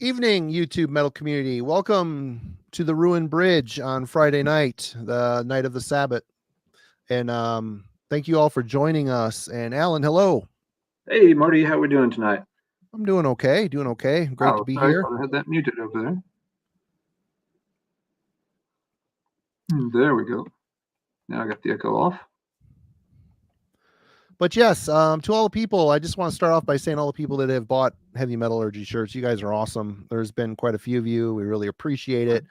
Evening, YouTube metal community. Welcome to the Ruined Bridge on Friday night, the night of the Sabbath. And thank you all for joining us. And Alan, hello. Hey, Marty, how we doing tonight? I'm doing okay. Doing okay. Great to Oh, be sorry, here. thought I had that muted over there. There we go. Now I got the echo off. But yes, to all the people, I just want to start off by saying all the people that have bought Heavy Metallurgy shirts, you guys are awesome. There's been quite a few of you. We really appreciate it.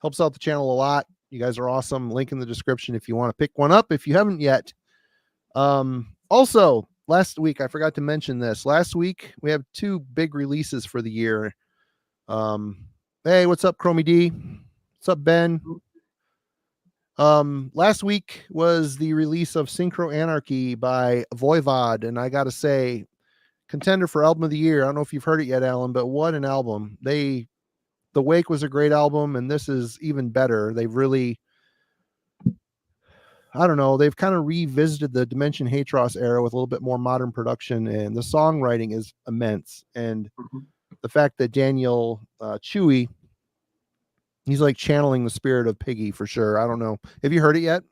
Helps out the channel a lot. You guys are awesome. Link in the description if you want to pick one up if you haven't yet. Also, last week, I forgot to mention this. Last week, we have two big releases for the year. Hey, what's up, Chromie D? What's up, Ben? Last week was the release of Synchro Anarchy by Voivod, and I gotta say, contender for album of the year. I don't know if you've heard it yet, Alan, but what an album. The Wake was a great album, and this is even better. They've really, I don't know, they've kind of revisited the Dimension Hatros era with a little bit more modern production, and the songwriting is immense. And the fact that Daniel Chewy, he's like channeling the spirit of Piggy for sure. I don't know. Have you heard it yet?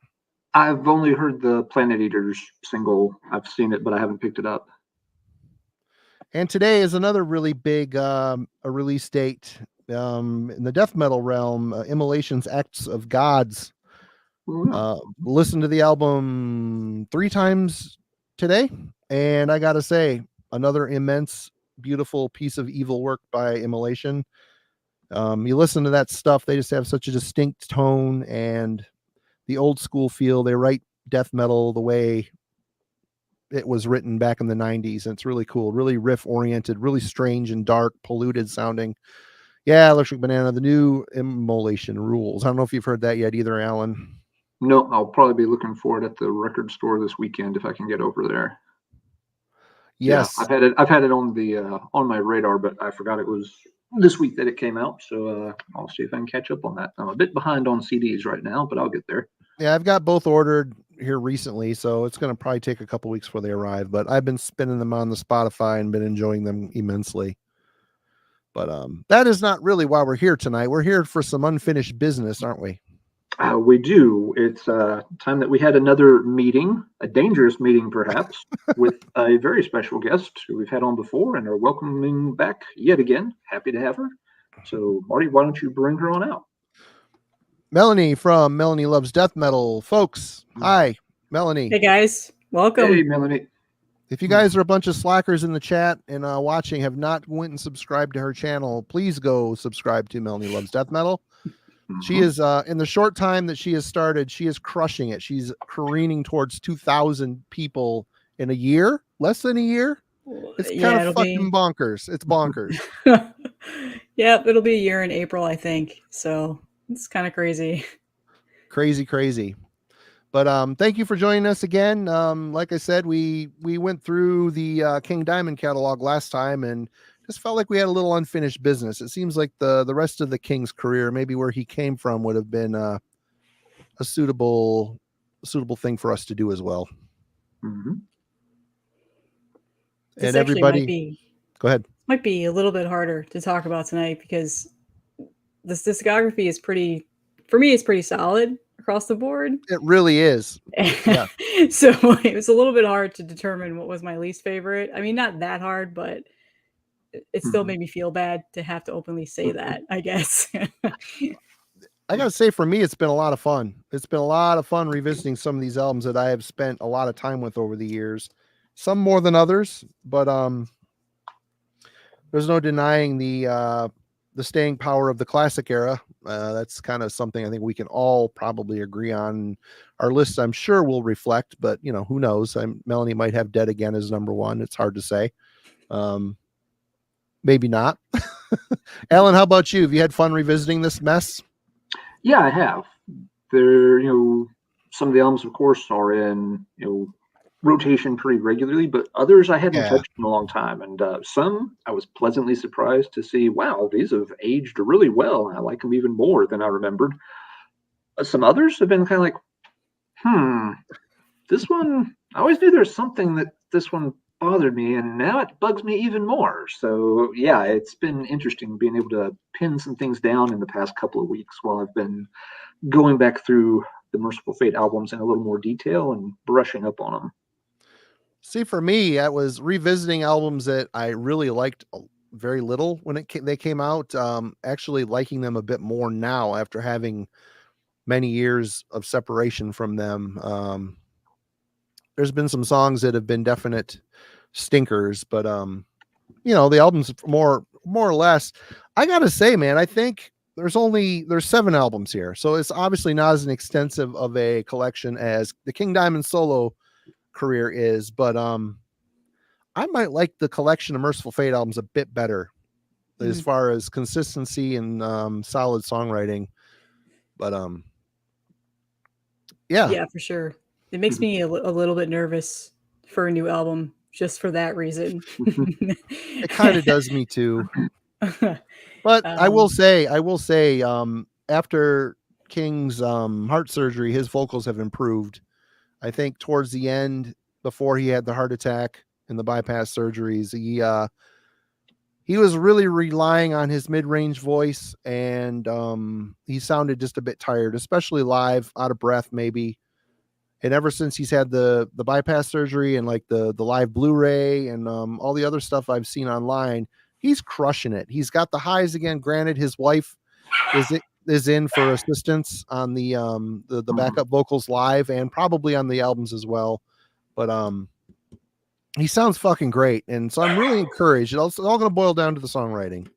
I've only heard the Planet Eaters single. I've seen it, but I haven't picked it up. And today is another really big a release date in the death metal realm, Immolation's Acts of Gods. Listen to the album 3 times today, and I gotta say, another immense, beautiful piece of evil work by Immolation. You listen to that stuff, they just have such a distinct tone and the old school feel. They write death metal the way it was written back in the 90s, and it's really cool, really riff oriented, really strange and dark, polluted sounding. Yeah, Electric Banana, the new Immolation rules. I don't know if you've heard that yet either, Alan. No, I'll probably be looking for it at the record store this weekend if I can get over there. Yes, yeah, I've had it on the on my radar, but I forgot it was this week that it came out. So I'll see if I can catch up on that. I'm a bit behind on CDs right now, but I'll get there. Yeah, I've got both ordered here recently, so it's going to probably take a couple weeks before they arrive. But I've been spinning them on the Spotify and been enjoying them immensely. But that is not really why we're here tonight. We're here for some unfinished business, aren't we? We do. It's time that we had another meeting, a dangerous meeting perhaps, with a very special guest who we've had on before and are welcoming back yet again. Happy to have her. So, Marty, why don't you bring her on out? Melanie from Melanie Loves Death Metal. Folks, hi, Melanie. Hey, guys. Welcome. Hey, Melanie. If you guys are a bunch of slackers in the chat and watching, have not went and subscribed to her channel, please go subscribe to Melanie Loves Death Metal. She is, in the short time that she has started, she is crushing it. She's careening towards 2,000 people in a year, less than a year. It's kind of fucking bonkers. It's bonkers. Yep, it'll be a year in April, I think. So it's kind of crazy. Crazy. But thank you for joining us again. Like I said, we went through the King Diamond catalog last time and just felt like we had a little unfinished business. It seems like the rest of the King's career, maybe where he came from, would have been a suitable thing for us to do as well. Mm-hmm. And everybody, go ahead. Might be a little bit harder to talk about tonight because this discography is pretty, for me, it's pretty solid across the board. It really is. Yeah. So it was a little bit hard to determine what was my least favorite. I mean, not that hard, but it still made me feel bad to have to openly say that, I guess. I gotta say, for me, it's been a lot of fun. It's been a lot of fun revisiting some of these albums that I have spent a lot of time with over the years. Some more than others, but there's no denying the staying power of the classic era. That's kind of something I think we can all probably agree on. Our list, I'm sure, will reflect, but you know, who knows? Melanie might have Dead Again as number one. It's hard to say. Maybe not. Alan, how about you? Have you had fun revisiting this mess? Yeah, I have. There, some of the albums, of course, are in, rotation pretty regularly, but others I hadn't touched in a long time. And some I was pleasantly surprised to see, wow, these have aged really well. And I like them even more than I remembered. Some others have been kind of like, this one, I always knew there's something that this one bothered me, and now it bugs me even more. So yeah, it's been interesting being able to pin some things down in the past couple of weeks while I've been going back through the Merciful Fate albums in a little more detail and brushing up on them. See, for me, I was revisiting albums that I really liked very little when they came out. Actually liking them a bit more now after having many years of separation from them. There's been some songs that have been definite stinkers, but the album's more or less. I gotta say, man, I think there's 7 albums here, so it's obviously not as an extensive of a collection as the King Diamond solo career is, but I might like the collection of Merciful Fate albums a bit better as far as consistency and solid songwriting. But yeah, for sure. It makes me a little bit nervous for a new album just for that reason. It kind of does me too. But I will say, after King's heart surgery, his vocals have improved. I think towards the end, before he had the heart attack and the bypass surgeries, he was really relying on his mid-range voice, and he sounded just a bit tired, especially live, out of breath maybe. And ever since he's had the bypass surgery and like the live Blu-ray and all the other stuff I've seen online, he's crushing it. He's got the highs again. Granted, his wife is in for assistance on the backup vocals live and probably on the albums as well. But he sounds fucking great, and so I'm really encouraged. It's all going to boil down to the songwriting.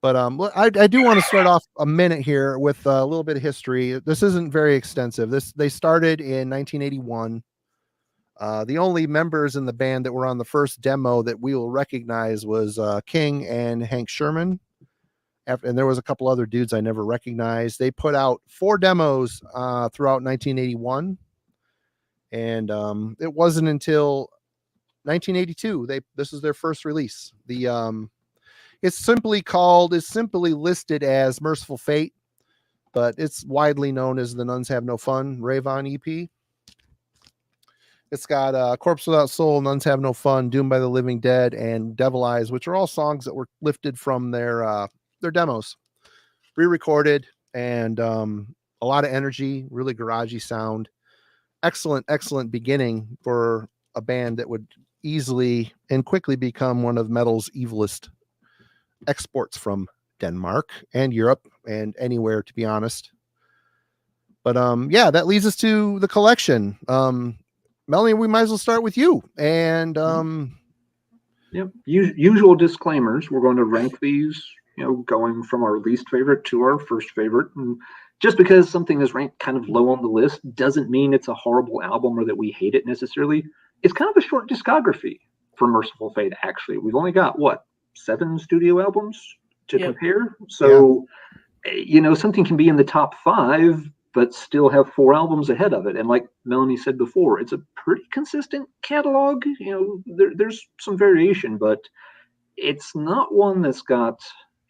But I do want to start off a minute here with a little bit of history. This isn't very extensive. They started in 1981. The only members in the band that were on the first demo that we will recognize was King and Hank Sherman. And there was a couple other dudes I never recognized. They put out 4 demos throughout 1981. And it wasn't until 1982 this is their first release. It's simply listed as Mercyful Fate, but it's widely known as the Nuns Have No Fun Ravon EP. It's got Corpse Without Soul, Nuns Have No Fun, Doomed by the Living Dead, and Devil Eyes, which are all songs that were lifted from their demos, re-recorded, and a lot of energy, really garagey sound. Excellent beginning for a band that would easily and quickly become one of metal's evilest exports from Denmark and Europe and anywhere, to be honest. But that leads us to the collection. Melanie, we might as well start with you. And usual disclaimers. We're going to rank these, going from our least favorite to our first favorite. And just because something is ranked kind of low on the list doesn't mean it's a horrible album or that we hate it necessarily. It's kind of a short discography for Mercyful Fate, actually. We've only got, 7 studio albums to compare? So, something can be in the top 5, but still have 4 albums ahead of it. And like Melanie said before, it's a pretty consistent catalog. There's some variation, but it's not one that's got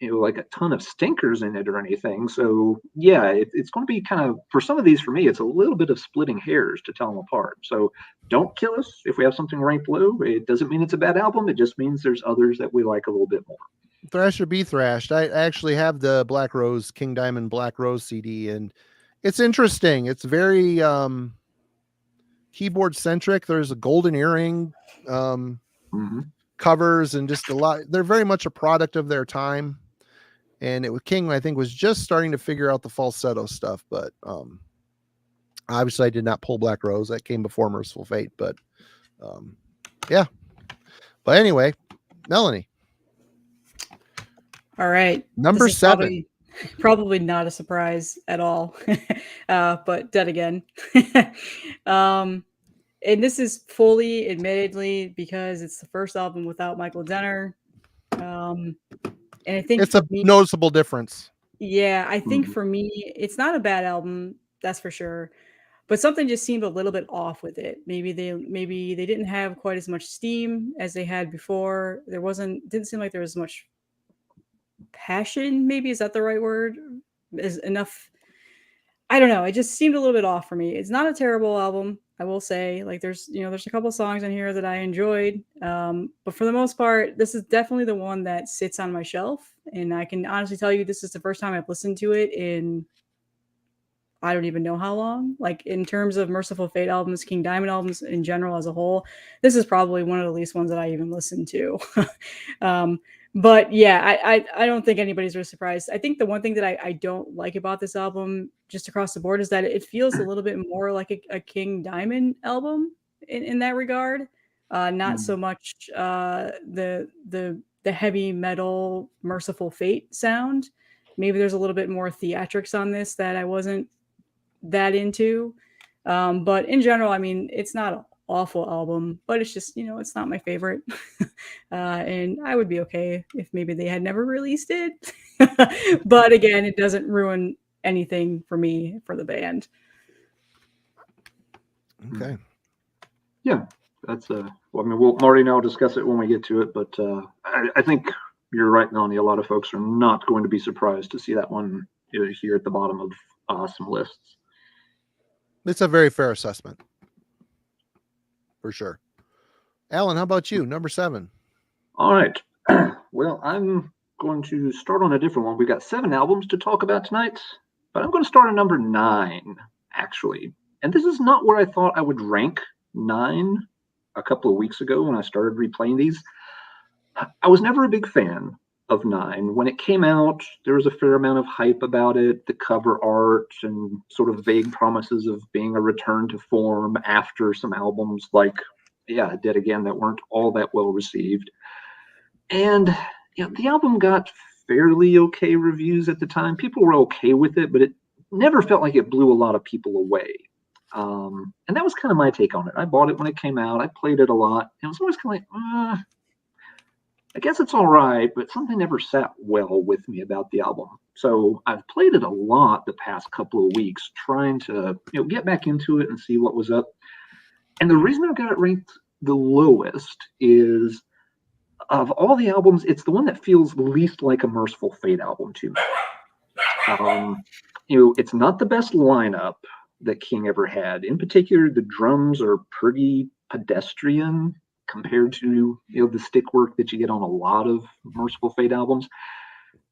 like a ton of stinkers in it or anything. So it's going to be kind of, for some of these, for me, it's a little bit of splitting hairs to tell them apart. So don't kill us if we have something ranked low. It doesn't mean it's a bad album. It just means there's others that we like a little bit more. Thrash or be thrashed. I actually have the Black Rose, King Diamond Black Rose CD, and it's interesting. It's very keyboard centric. There's a golden earring covers and just a lot. They're very much a product of their time. And King, I think, was just starting to figure out the falsetto stuff, but obviously I did not pull Black Rose. That came before Mercyful Fate, but But anyway, Melanie. All right. Number 7. Probably not a surprise at all, but Dead Again. And this is fully, admittedly, because it's the first album without Michael Denner. And I think it's a noticeable difference. Yeah, I think for me, it's not a bad album, that's for sure. But something just seemed a little bit off with it. Maybe they didn't have quite as much steam as they had before. Didn't seem like there was much passion. Maybe, is that the right word? Is enough. I don't know. It just seemed a little bit off for me. It's not a terrible album. I will say, like, there's a couple songs on here that I enjoyed, but for the most part, this is definitely the one that sits on my shelf. And I can honestly tell you, this is the first time I've listened to it in I don't even know how long. Like, in terms of Mercyful Fate albums, King Diamond albums in general as a whole, this is probably one of the least ones that I even listened to. But yeah, I don't think anybody's really surprised. I think the one thing that I don't like about this album, just across the board, is that it feels a little bit more like a King Diamond album in that regard. Not so much the heavy metal Mercyful Fate sound. Maybe there's a little bit more theatrics on this that I wasn't that into. But in general, I mean, it's not an awful album, but it's just, it's not my favorite. And I would be okay if maybe they had never released it. But again, it doesn't ruin anything for me for the band. Okay. Yeah, that's well, I mean, Marty and I will discuss it when we get to it, but I think you're right, Melanie. A lot of folks are not going to be surprised to see that one here at the bottom of some lists. It's a very fair assessment, for sure. Alan, how about you? Number 7. All right. Well, I'm going to start on a different one. We've got 7 albums to talk about tonight, but I'm going to start at number 9, actually. And this is not where I thought I would rank 9 a couple of weeks ago when I started replaying these. I was never a big fan of 9. When it came out, there was a fair amount of hype about it, the cover art and sort of vague promises of being a return to form after some albums like Dead Again that weren't all that well received. And the album got fairly okay reviews at the time. People were okay with it, but it never felt like it blew a lot of people away. And that was kind of my take on it. I bought it when it came out. I played it a lot. And it was always kind of like, I guess it's all right, but something never sat well with me about the album. So I've played it a lot the past couple of weeks, trying to get back into it and see what was up. And the reason I've got it ranked the lowest is, of all the albums, it's the one that feels least like a Mercyful Fate album to me. It's not the best lineup that King ever had. In particular, the drums are pretty pedestrian compared to the stick work that you get on a lot of Mercyful Fate albums.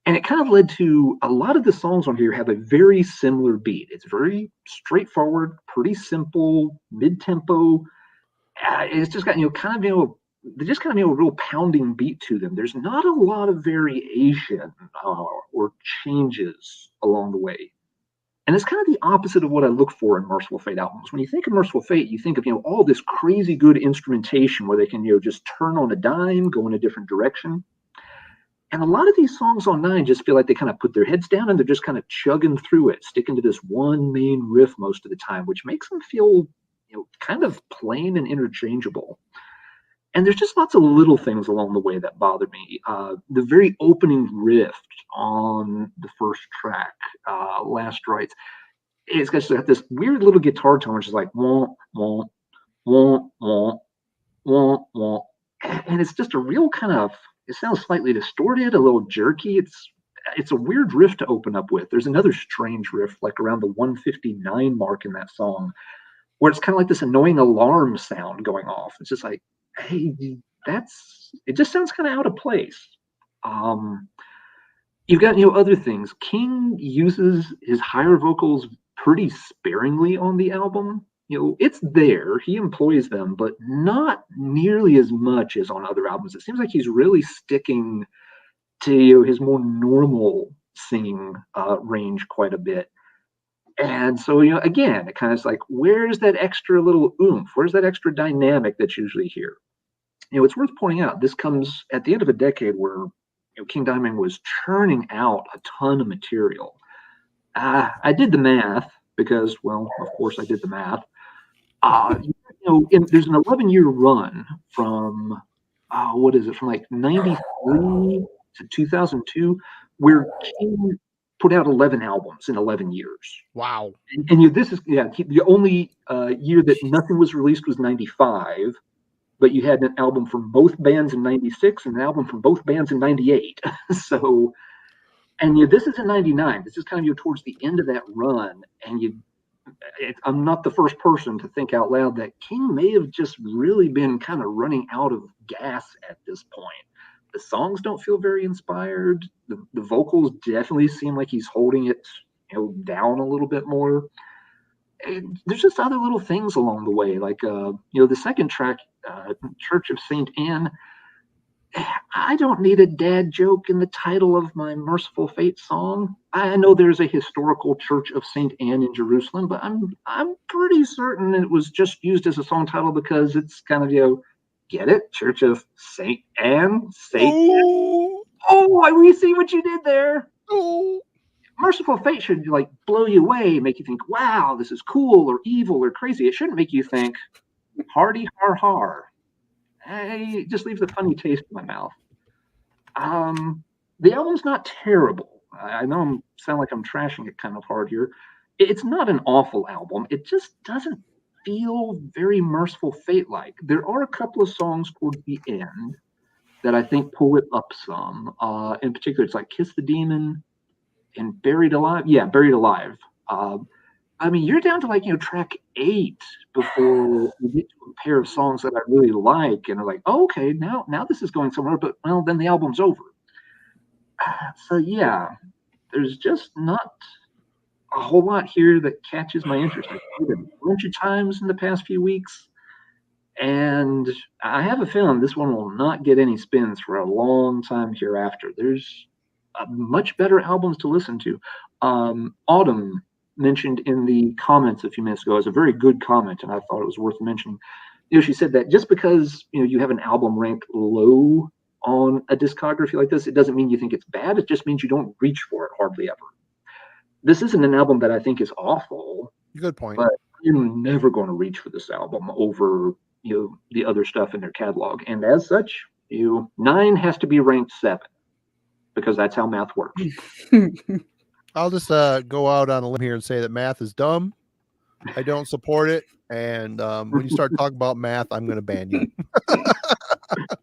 And it kind of led to a lot of the songs on here have a very similar beat. It's very straightforward, pretty simple, mid-tempo. It's just got they just kind of a real pounding beat to them. There's not a lot of variation or changes along the way. And it's kind of the opposite of what I look for in Mercyful Fate albums. When you think of Mercyful Fate, you think of all this crazy good instrumentation where they can just turn on a dime, go in a different direction. And a lot of these songs on 9 just feel like they kind of put their heads down and they're just kind of chugging through it, sticking to this one main riff most of the time, which makes them feel kind of plain and interchangeable. And there's just lots of little things along the way that bother me. The very opening riff on the first track, Last Rites, it's got this weird little guitar tone, which is like wah, wah, wah, wah, wah, wah. And it's just a real kind of, it sounds slightly distorted, a little jerky. It's a weird riff to open up with. There's another strange riff, like around the 159 mark in that song, where it's kind of like this annoying alarm sound going off. It's just like, hey, it just sounds kind of out of place. You've got other things. King uses his higher vocals pretty sparingly on the album. It's there, he employs them, but not nearly as much as on other albums. It seems like he's really sticking to his more normal singing range quite a bit. And so, again, it kind of is like, where's that extra little oomph? Where's that extra dynamic that's usually here? It's worth pointing out, this comes at the end of a decade where King Diamond was churning out a ton of material. I did the math because, well, of course I did the math. There's an 11-year run from, from like 93 to 2002, where King put out 11 albums in 11 years. Wow. And this is, the only year that nothing was released was 95. But you had an album from both bands in 96 and an album from both bands in 98. And this is in 99. This is kind of towards the end of that run. And I'm not the first person to think out loud that King may have just really been kind of running out of gas at this point. The songs don't feel very inspired. The vocals definitely seem like he's holding it, down a little bit more. And there's just other little things along the way, like the second track, Church of Saint Anne. I don't need a dad joke in the title of my Mercyful Fate song. I know there's a historical Church of Saint Anne in Jerusalem, but I'm pretty certain it was just used as a song title because it's kind of get it? Church of Saint Anne, we see what you did there. Oh. Mercyful Fate should blow you away, make you think, wow, this is cool or evil or crazy. It shouldn't make you think, hardy har har. It just leaves a funny taste in my mouth. The album's not terrible. I know I sound like I'm trashing it kind of hard here. It's not an awful album. It just doesn't feel very Mercyful Fate-like. There are a couple of songs toward the end that I think pull it up some. In particular, it's like Kiss the Demon and Buried Alive. Yeah, Buried Alive. You're down to track 8 before you get to a pair of songs that I really like, and are like, oh, okay, now this is going somewhere. But then the album's over. So yeah, there's just not a whole lot here that catches my interest. I've played it a bunch of times in the past few weeks, and I have a feeling this one will not get any spins for a long time hereafter. There's much better albums to listen to. Autumn mentioned in the comments a few minutes ago as a very good comment, and I thought it was worth mentioning. She said that just because you have an album ranked low on a discography like this, it doesn't mean you think it's bad. It just means you don't reach for it hardly ever. This isn't an album that I think is awful. Good point. But you're never going to reach for this album over the other stuff in their catalog, and as such, 9 has to be ranked 7 because that's how math works. I'll just go out on a limb here and say that math is dumb. I don't support it. And when you start talking about math, I'm going to ban you.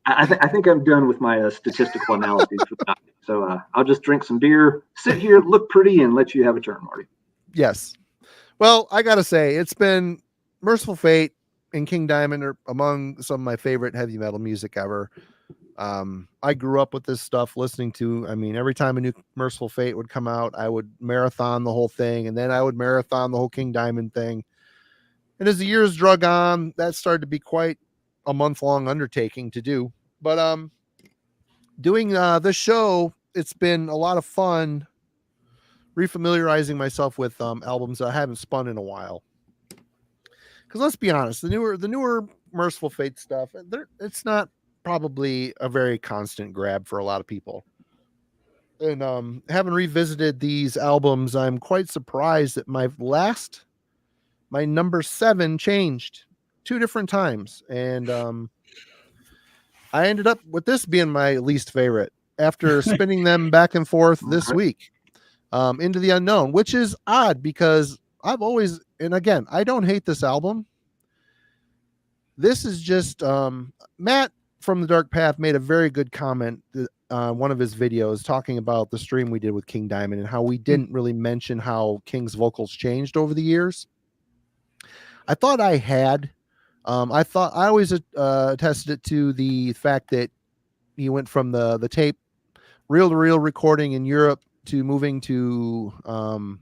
I think I'm done with my statistical analyses for the night. So I'll just drink some beer, sit here, look pretty, and let you have a turn, Marty. Yes. Well, I got to say, it's been Mercyful Fate and King Diamond are among some of my favorite heavy metal music ever. I grew up with this stuff listening to, every time a new Mercyful Fate would come out, I would marathon the whole thing, and then I would marathon the whole King Diamond thing. And as the years drug on, that started to be quite a month-long undertaking to do. But doing this show, it's been a lot of fun refamiliarizing myself with albums that I haven't spun in a while. Because let's be honest, the newer Mercyful Fate stuff, it's not probably a very constant grab for a lot of people. And having revisited these albums, I'm quite surprised that my number 7 changed 2 different times. And I ended up with this being my least favorite after spinning them back and forth this week, Into the Unknown, which is odd because I've always, and again, I don't hate this album. This is just Matt from The Dark Path made a very good comment one of his videos talking about the stream we did with King Diamond and how we didn't really mention how King's vocals changed over the years. I thought I had. I always attested it to the fact that he went from the tape reel-to-reel recording in Europe to moving to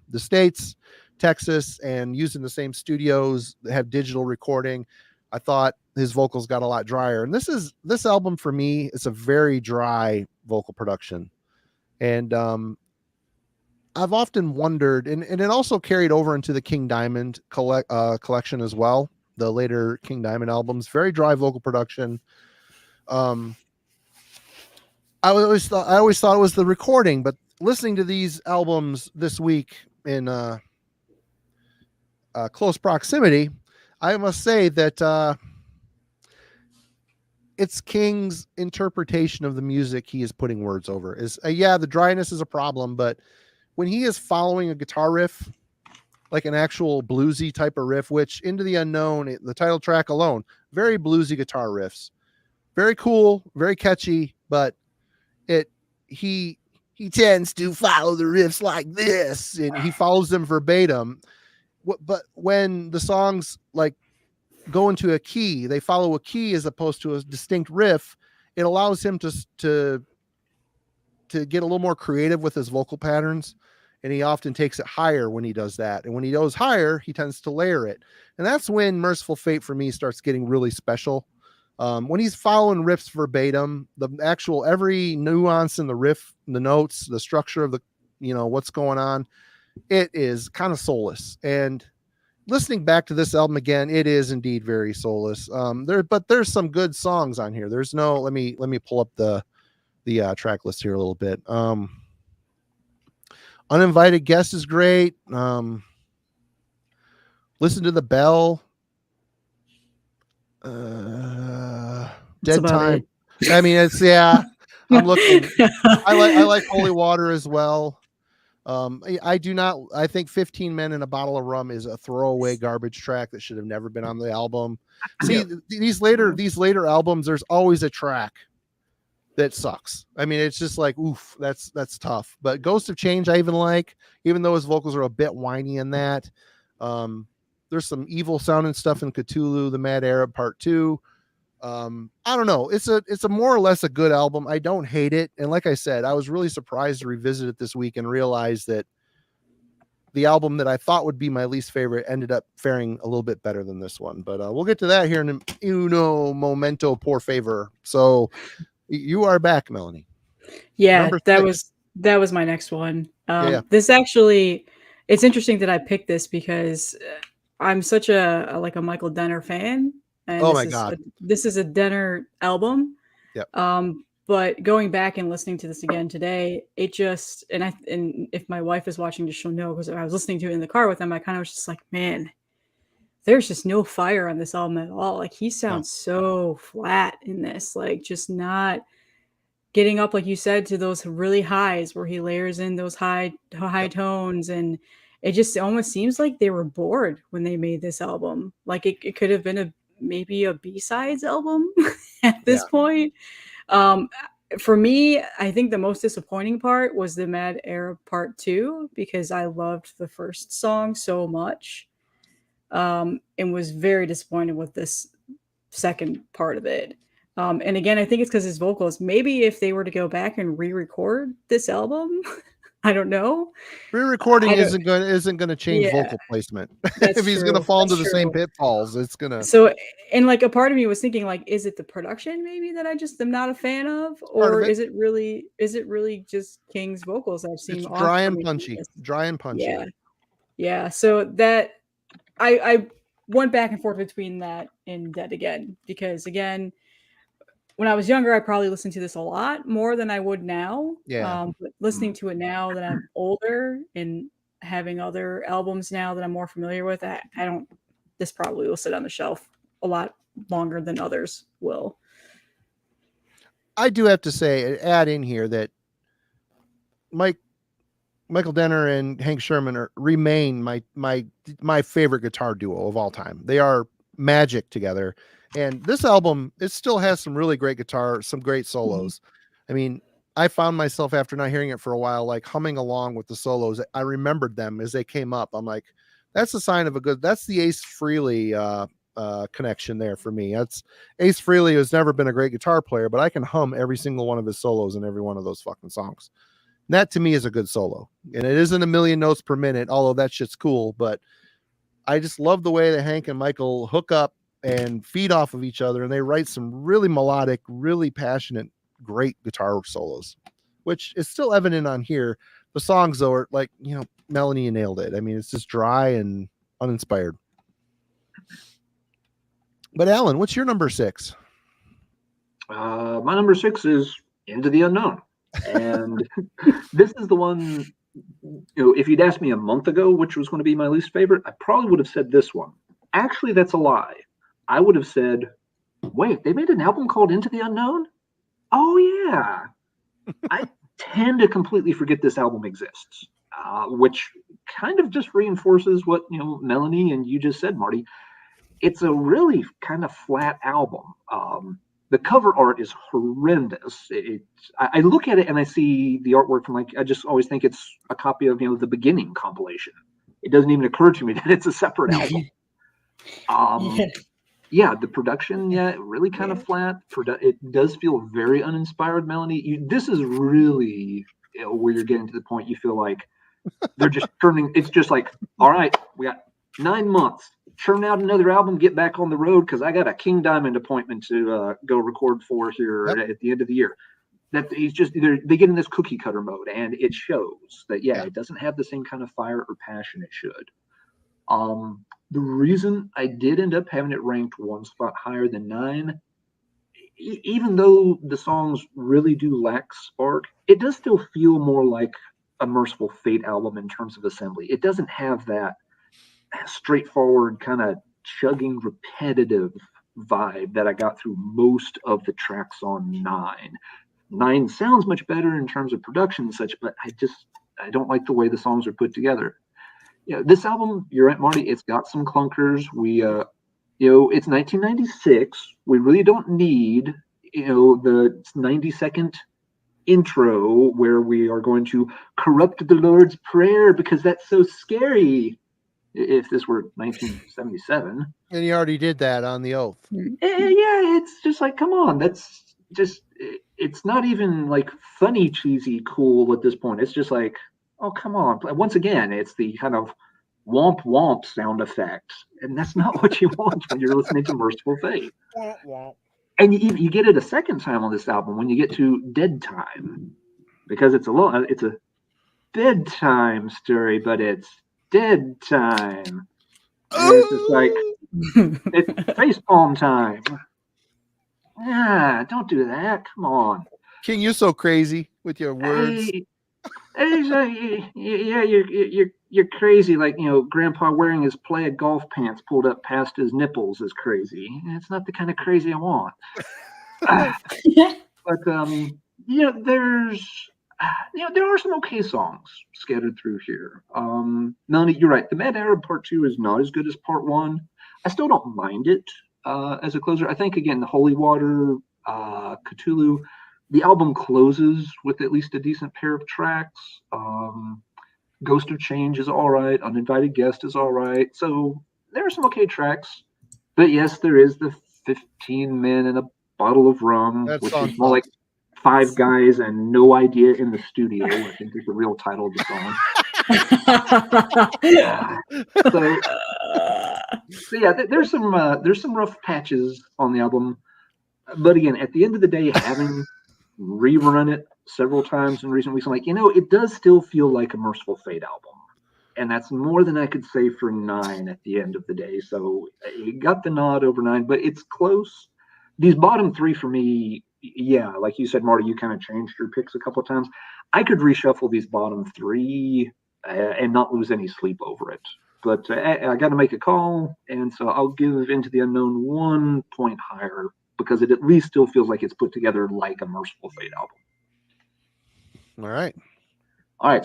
the States, Texas, and using the same studios that have digital recording. I thought his vocals got a lot drier. And this album for me is a very dry vocal production. And I've often wondered, and it also carried over into the King Diamond collection as well. The later King Diamond albums, very dry vocal production. I always thought it was the recording, but listening to these albums this week in close proximity, I must say that it's King's interpretation of the music he is putting words over. The dryness is a problem, but when he is following a guitar riff, like an actual bluesy type of riff, which Into the Unknown, the title track alone, very bluesy guitar riffs, very cool, very catchy, but he tends to follow the riffs like this, and he follows them verbatim. but when the songs like go into a key, they follow a key as opposed to a distinct riff. It allows him to get a little more creative with his vocal patterns, and he often takes it higher when he does that. And when he goes higher, he tends to layer it, and that's when Mercyful Fate for me starts getting really special. When he's following riffs verbatim, the actual every nuance in the riff, the notes, the structure of the, what's going on, it is kind of soulless. And listening back to this album again, it is indeed very soulless. But there's some good songs on here. There's no, let me pull up the track list here a little bit. Uninvited Guest is great. Listen to the Bell. Dead Time. I mean, it's I'm looking. I like Holy Water as well. I do not. I think 15 Men and a Bottle of Rum is a throwaway garbage track that should have never been on the album. See, these later albums, there's always a track that sucks. I mean, it's just like, oof, that's tough. But Ghost of Change, I even like, even though his vocals are a bit whiny in that. There's some evil sounding stuff in Cthulhu, The Mad Arab Part 2. I don't know. It's a more or less a good album. I don't hate it. And like I said, I was really surprised to revisit it this week and realize that the album that I thought would be my least favorite ended up faring a little bit better than this one. But we'll get to that here in uno momento por favor. So you are back, Melanie. Yeah, that was my next one. This actually, it's interesting that I picked this because I'm such a Michael Denner fan. And oh my God. This is a Denner album. Yep. But going back and listening to this again today, it just, and if my wife is watching this, she'll know, because I was listening to it in the car with them. I kind of was just like, man, there's just no fire on this album at all. Like, he sounds so flat in this, like just not getting up, like you said, to those really highs where he layers in those high tones. And it just almost seems like they were bored when they made this album. Like it could have been maybe a B-sides album at this point. For me, I think the most disappointing part was the Mad Arab Part 2, because I loved the first song so much, and was very disappointed with this second part of it. And again, I think it's because his vocals, maybe if they were to go back and re-record this album, I don't know. Re-recording isn't going to change vocal placement. If he's going to fall into the same pitfalls, it's going to. So, and like a part of me was thinking, like, is it the production maybe that I just am not a fan of, or is it really just King's vocals I've seen? It's dry and punchy. Yeah. So that I went back and forth between that and Dead Again, because again, when I was younger, I probably listened to this a lot more than I would now. But listening to it now that I'm older and having other albums now that I'm more familiar with, this probably will sit on the shelf a lot longer than others will. I do have to say, add in here that Michael Denner and Hank Sherman remain my favorite guitar duo of all time. They are magic together. And this album, it still has some really great guitar, some great solos. I mean, I found myself, after not hearing it for a while, like humming along with the solos. I remembered them as they came up. I'm like, that's a sign of that's the Ace Frehley connection there for me. That's Ace Frehley, has never been a great guitar player, but I can hum every single one of his solos in every one of those fucking songs. And that to me is a good solo. And it isn't a million notes per minute, although that shit's cool, but I just love the way that Hank and Michael hook up and feed off of each other, and they write some really melodic, really passionate, great guitar solos, which is still evident on here. The songs, though, are like, Melanie, you nailed it. I mean, it's just dry and uninspired. But Alan, what's your number 6? My number 6 is Into the Unknown. And this is the one, if you'd asked me a month ago which was going to be my least favorite, I probably would have said this one. Actually, that's a lie. I would have said, wait, they made an album called Into the Unknown? Oh, yeah. I tend to completely forget this album exists, which kind of just reinforces what, Melanie and you just said, Marty. It's a really kind of flat album. The cover art is horrendous. I look at it and I see the artwork from, I just always think it's a copy of, the Beginning compilation. it doesn't even occur to me that it's a separate album. Yeah, the production, really kind of flat. It does feel very uninspired, Melanie. This is really where you're getting to the point you feel like they're just turning. It's just like, all right, we got 9 months. Churn out another album, get back on the road because I got a King Diamond appointment to go record for here at the end of the year. That he's just they get in this cookie cutter mode, and it shows that it doesn't have the same kind of fire or passion it should. The reason I did end up having it ranked one spot higher than 9, even though the songs really do lack spark, it does still feel more like a Mercyful Fate album in terms of assembly. It doesn't have that straightforward kind of chugging repetitive vibe that I got through most of the tracks on 9. 9 sounds much better in terms of production and such, but I don't like the way the songs are put together. This album, you're right, Marty, it's got some clunkers. It's 1996. We really don't need, the 90-second intro where we are going to corrupt the Lord's Prayer because that's so scary. If this were 1977. And you already did that on the oath. It's just like, come on, that's just, it's not even like funny, cheesy, cool at this point. It's just like, oh, come on. Once again, it's the kind of womp womp sound effect. And that's not what you want when you're listening to Mercyful Fate. And you get it a second time on this album when you get to Dead Time. Because it's a bedtime story, but it's dead time. And it's just like, it's facepalm time. Don't do that. Come on. King, you're so crazy with your words. You're crazy. Like, Grandpa wearing his plaid golf pants pulled up past his nipples is crazy. It's not the kind of crazy I want. But there are some okay songs scattered through here. Melanie, you're right. The Mad Arab Part 2 is not as good as Part 1. I still don't mind it as a closer. I think, again, the Holy Water, Cthulhu, the album closes with at least a decent pair of tracks. Ghost of Change is all right. Uninvited Guest is all right. So there are some okay tracks. But yes, there is the 15 men and a bottle of rum, which is more like 5 guys and no idea in the studio, I think is the real title of the song. There's some rough patches on the album. But again, at the end of the day, having rerun it several times in recent weeks, I'm like, it does still feel like a Mercyful Fate album. And that's more than I could say for 9 at the end of the day. So it got the nod over 9, but it's close. These bottom 3 for me, like you said, Marty, you kind of changed your picks a couple of times. I could reshuffle these bottom 3 and not lose any sleep over it. But I got to make a call, and so I'll give Into the Unknown 1 point higher because it at least still feels like it's put together like a Mercyful Fate album. All right.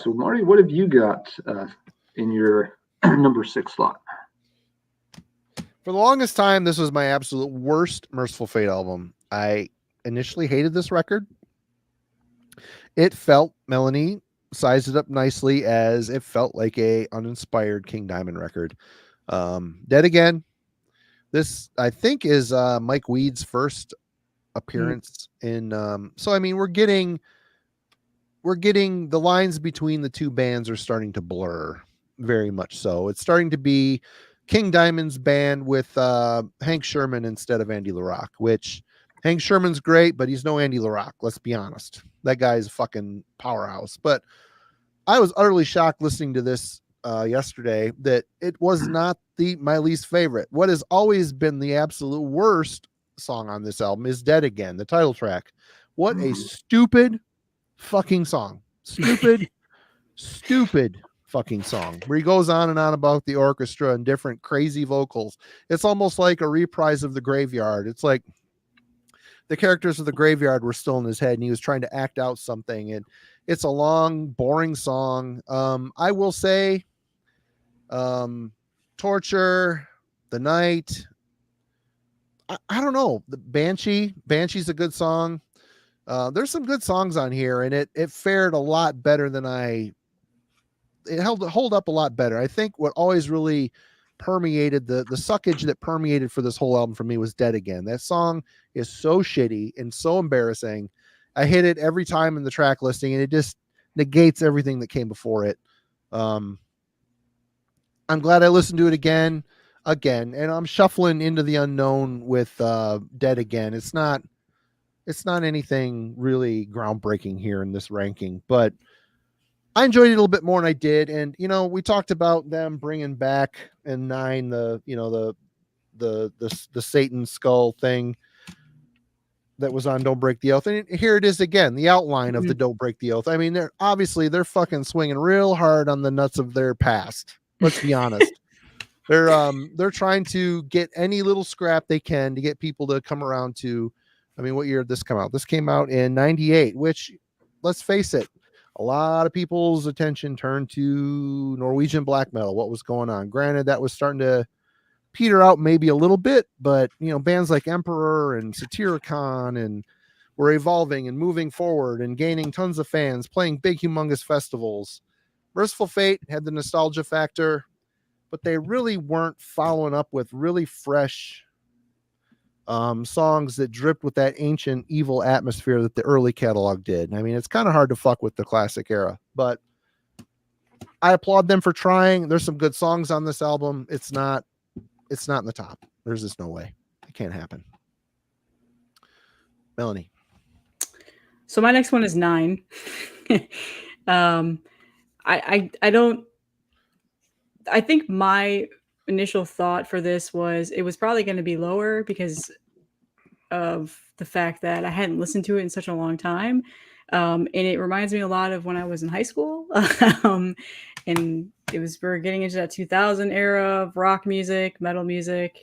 So, Marty, what have you got in your number 6 slot? For the longest time, this was my absolute worst Mercyful Fate album. I initially hated this record. It felt, Melanie sized it up nicely as it felt like a uninspired King Diamond record. Dead Again. This, I think, is Mike Weed's first appearance in. So I mean, we're getting the lines between the two bands are starting to blur very much. So it's starting to be King Diamond's band with Hank Sherman instead of Andy LaRocque, which Hank Sherman's great, but he's no Andy LaRocque. Let's be honest. That guy's a fucking powerhouse. But I was utterly shocked listening to this yesterday that it was not my least favorite. What has always been the absolute worst song on this album is Dead Again, the title track. What a stupid fucking song. Stupid fucking song where he goes on and on about the orchestra and different crazy vocals. It's almost like a reprise of The Graveyard. It's like the characters of The Graveyard were still in his head and he was trying to act out something, and it's a long, boring song. I will say Torture, The Night, I don't know, the Banshee's a good song. There's some good songs on here, and it fared a lot better than I hold up a lot better. I think what always really permeated the suckage that permeated for this whole album for me was Dead Again. That song is so shitty and so embarrassing. I hit it every time in the track listing, and it just negates everything that came before it. I'm glad I listened to it again, and I'm shuffling into the unknown with Dead Again. It's not anything really groundbreaking here in this ranking, but I enjoyed it a little bit more than I did. And, we talked about them bringing back in 9, the Satan skull thing that was on Don't Break the Oath. And here it is again, the outline of the Don't Break the Oath. I mean, they're fucking swinging real hard on the nuts of their past. Let's be honest. They're trying to get any little scrap they can to get people to come around to. I mean, what year did this come out? This came out in 98, which, let's face it, a lot of people's attention turned to Norwegian black metal. What was going on? Granted, that was starting to peter out maybe a little bit, but bands like Emperor and Satyricon and were evolving and moving forward and gaining tons of fans, playing big, humongous festivals. Mercyful Fate had the nostalgia factor, but they really weren't following up with really fresh songs that dripped with that ancient evil atmosphere that the early catalog did. I mean, it's kind of hard to fuck with the classic era, but I applaud them for trying. There's some good songs on this album. It's not in the top. There's just no way. It can't happen. Melanie. So my next one is 9. I think my initial thought for this was it was probably going to be lower because of the fact that I hadn't listened to it in such a long time. And it reminds me a lot of when I was in high school. And we're getting into that 2000 era of rock music, metal music.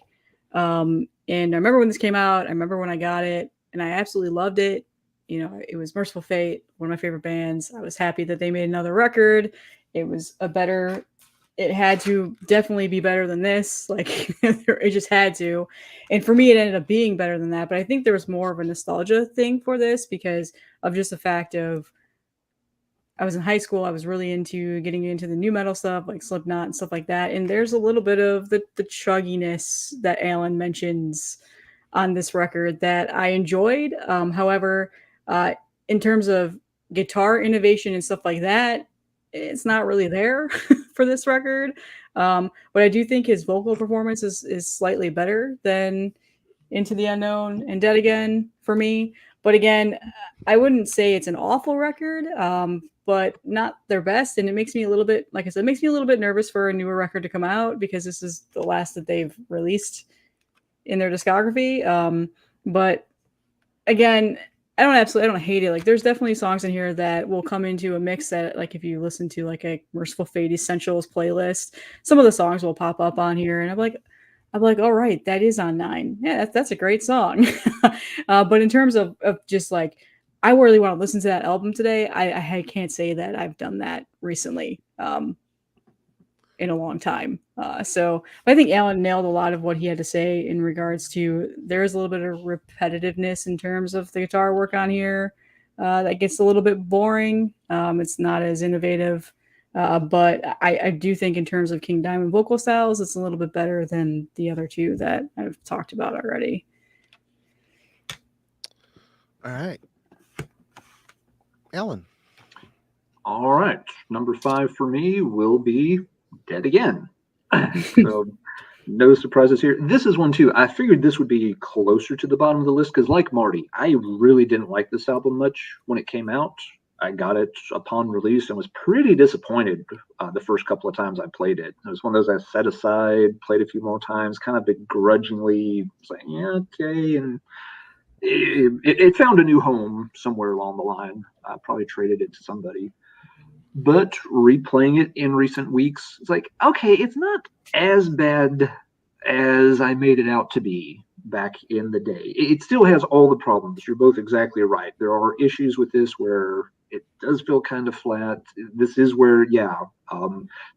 And I remember when this came out, I remember when I got it, and I absolutely loved it. It was Mercyful Fate, one of my favorite bands. I was happy that they made another record. It had to definitely be better than this. Like, it just had to. And for me, it ended up being better than that. But I think there was more of a nostalgia thing for this because of just the fact of I was in high school. I was really into getting into the new metal stuff like Slipknot and stuff like that. And there's a little bit of the chugginess that Alan mentions on this record that I enjoyed. However, in terms of guitar innovation and stuff like that, it's not really there for this record. But I do think his vocal performance is slightly better than Into the Unknown and Dead Again for me. But again, I wouldn't say it's an awful record, but not their best. And it makes me a little bit, like I said, it makes me a little bit nervous for a newer record to come out because this is the last that they've released in their discography. But again, I don't hate it. Like, there's definitely songs in here that will come into a mix that, like, if you listen to like a Mercyful Fate Essentials playlist, some of the songs will pop up on here, and I'm like, all right, that is on 9. Yeah, that's a great song. But in terms of just like, I really want to listen to that album today. I can't say that I've done that recently. In a long time. So I think Alan nailed a lot of what he had to say in regards to there's a little bit of repetitiveness in terms of the guitar work on here. That gets a little bit boring. It's not as innovative. But I do think in terms of King Diamond vocal styles, it's a little bit better than the other two that I've talked about already. All right. Alan. All right. Number 5 for me will be Dead Again. So no surprises here. This is one too. I figured this would be closer to the bottom of the list because, like Marty, I really didn't like this album much when it came out. I got it upon release and was pretty disappointed the first couple of times I played it. It was one of those I set aside, played a few more times, kind of begrudgingly saying, yeah, okay. And it found a new home somewhere along the line. I probably traded it to somebody. But replaying it in recent weeks, it's like, okay, it's not as bad as I made it out to be back in the day. It still has all the problems. You're both exactly right. There are issues with this where it does feel kind of flat. This is where,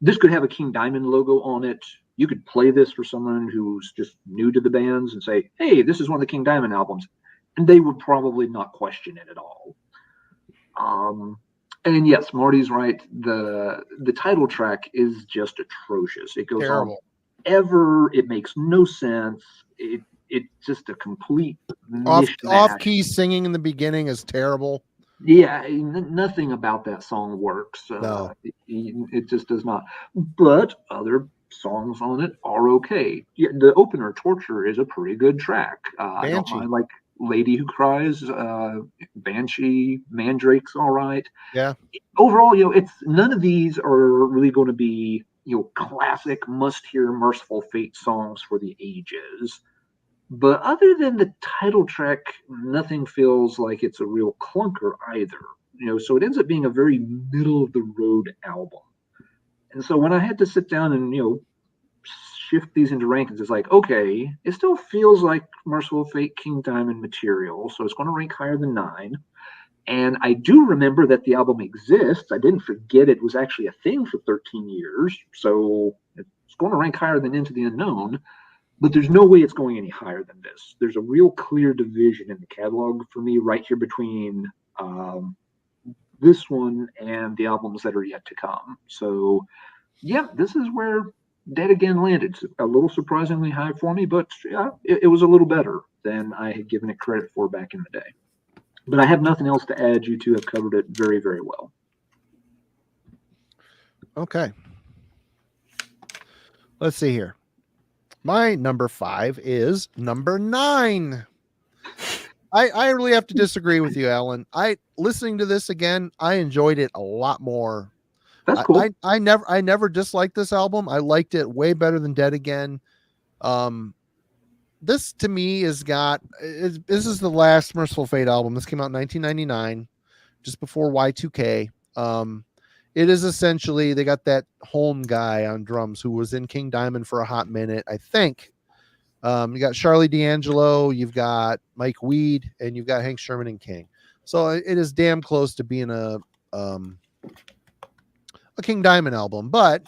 this could have a King Diamond logo on it. You could play this for someone who's just new to the bands and say, hey, this is one of the King Diamond albums. And they would probably not question it at all. And yes, Marty's right. The title track is just atrocious. It goes on ever. It makes no sense. It's just a complete off key singing in the beginning is terrible. Yeah, nothing about that song works. No, it just does not. But other songs on it are okay. Yeah, the opener, "Torture," is a pretty good track. I don't mind like "Lady Who Cries," "Banshee," "Mandrake's" all right. Yeah. Overall, it's none of these are really going to be classic must-hear Mercyful Fate songs for the ages. But other than the title track, nothing feels like it's a real clunker either. So it ends up being a very middle of the road album. And so when I had to sit down and shift these into rankings, it's like, okay, it still feels like Mercyful Fate King Diamond material, so it's going to rank higher than 9. And I do remember that the album exists. I didn't forget it was actually a thing for 13 years, so it's going to rank higher than Into the Unknown. But there's no way it's going any higher than this. There's a real clear division in the catalog for me right here between this one and the albums that are yet to come. So, yeah, this is where Dead Again landed. A little surprisingly high for me, but yeah, it was a little better than I had given it credit for back in the day. But I have nothing else to add. You two have covered it very, very well. Okay. Let's see here. My number 5 is number 9. I really have to disagree with you, Alan. Listening to this again, I enjoyed it a lot more. That's cool. I never disliked this album. I liked it way better than Dead Again. This to me this is the last Mercyful Fate album. This came out in 1999, just before Y2K. It is essentially, they got that Holm guy on drums who was in King Diamond for a hot minute, I think. You got Charlie D'Angelo, you've got Mike Weed, and you've got Hank Sherman and King. So it is damn close to being a King Diamond album. But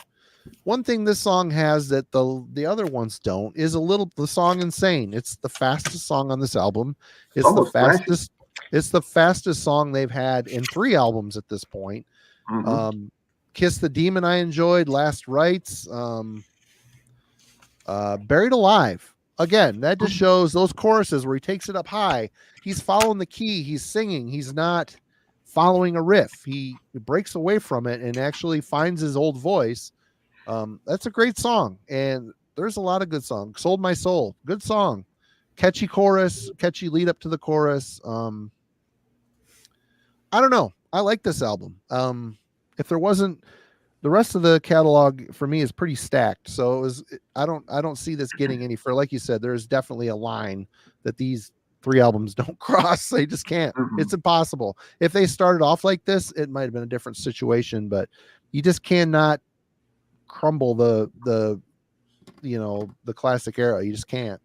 one thing this song has that the other ones don't is the song Insane. It's the fastest song on this album. It's the fastest song they've had in 3 albums at this point. Mm-hmm. Kiss the Demon I enjoyed, Last Rites, Buried Alive. Again, that just shows those choruses where he takes it up high. He's following the key. He's singing. He's not following a riff. He breaks away from it and actually finds his old voice. That's a great song. And there's a lot of good songs. Sold My Soul, good song. Catchy chorus, catchy lead up to the chorus. I don't know. I like this album. If there wasn't, the rest of the catalog for me is pretty stacked. So I don't see this getting any further. Like you said, there's definitely a line that these 3 albums don't cross. They just can't. Mm-hmm. It's impossible. If they started off like this, it might have been a different situation, but you just cannot crumble the classic era. You just can't.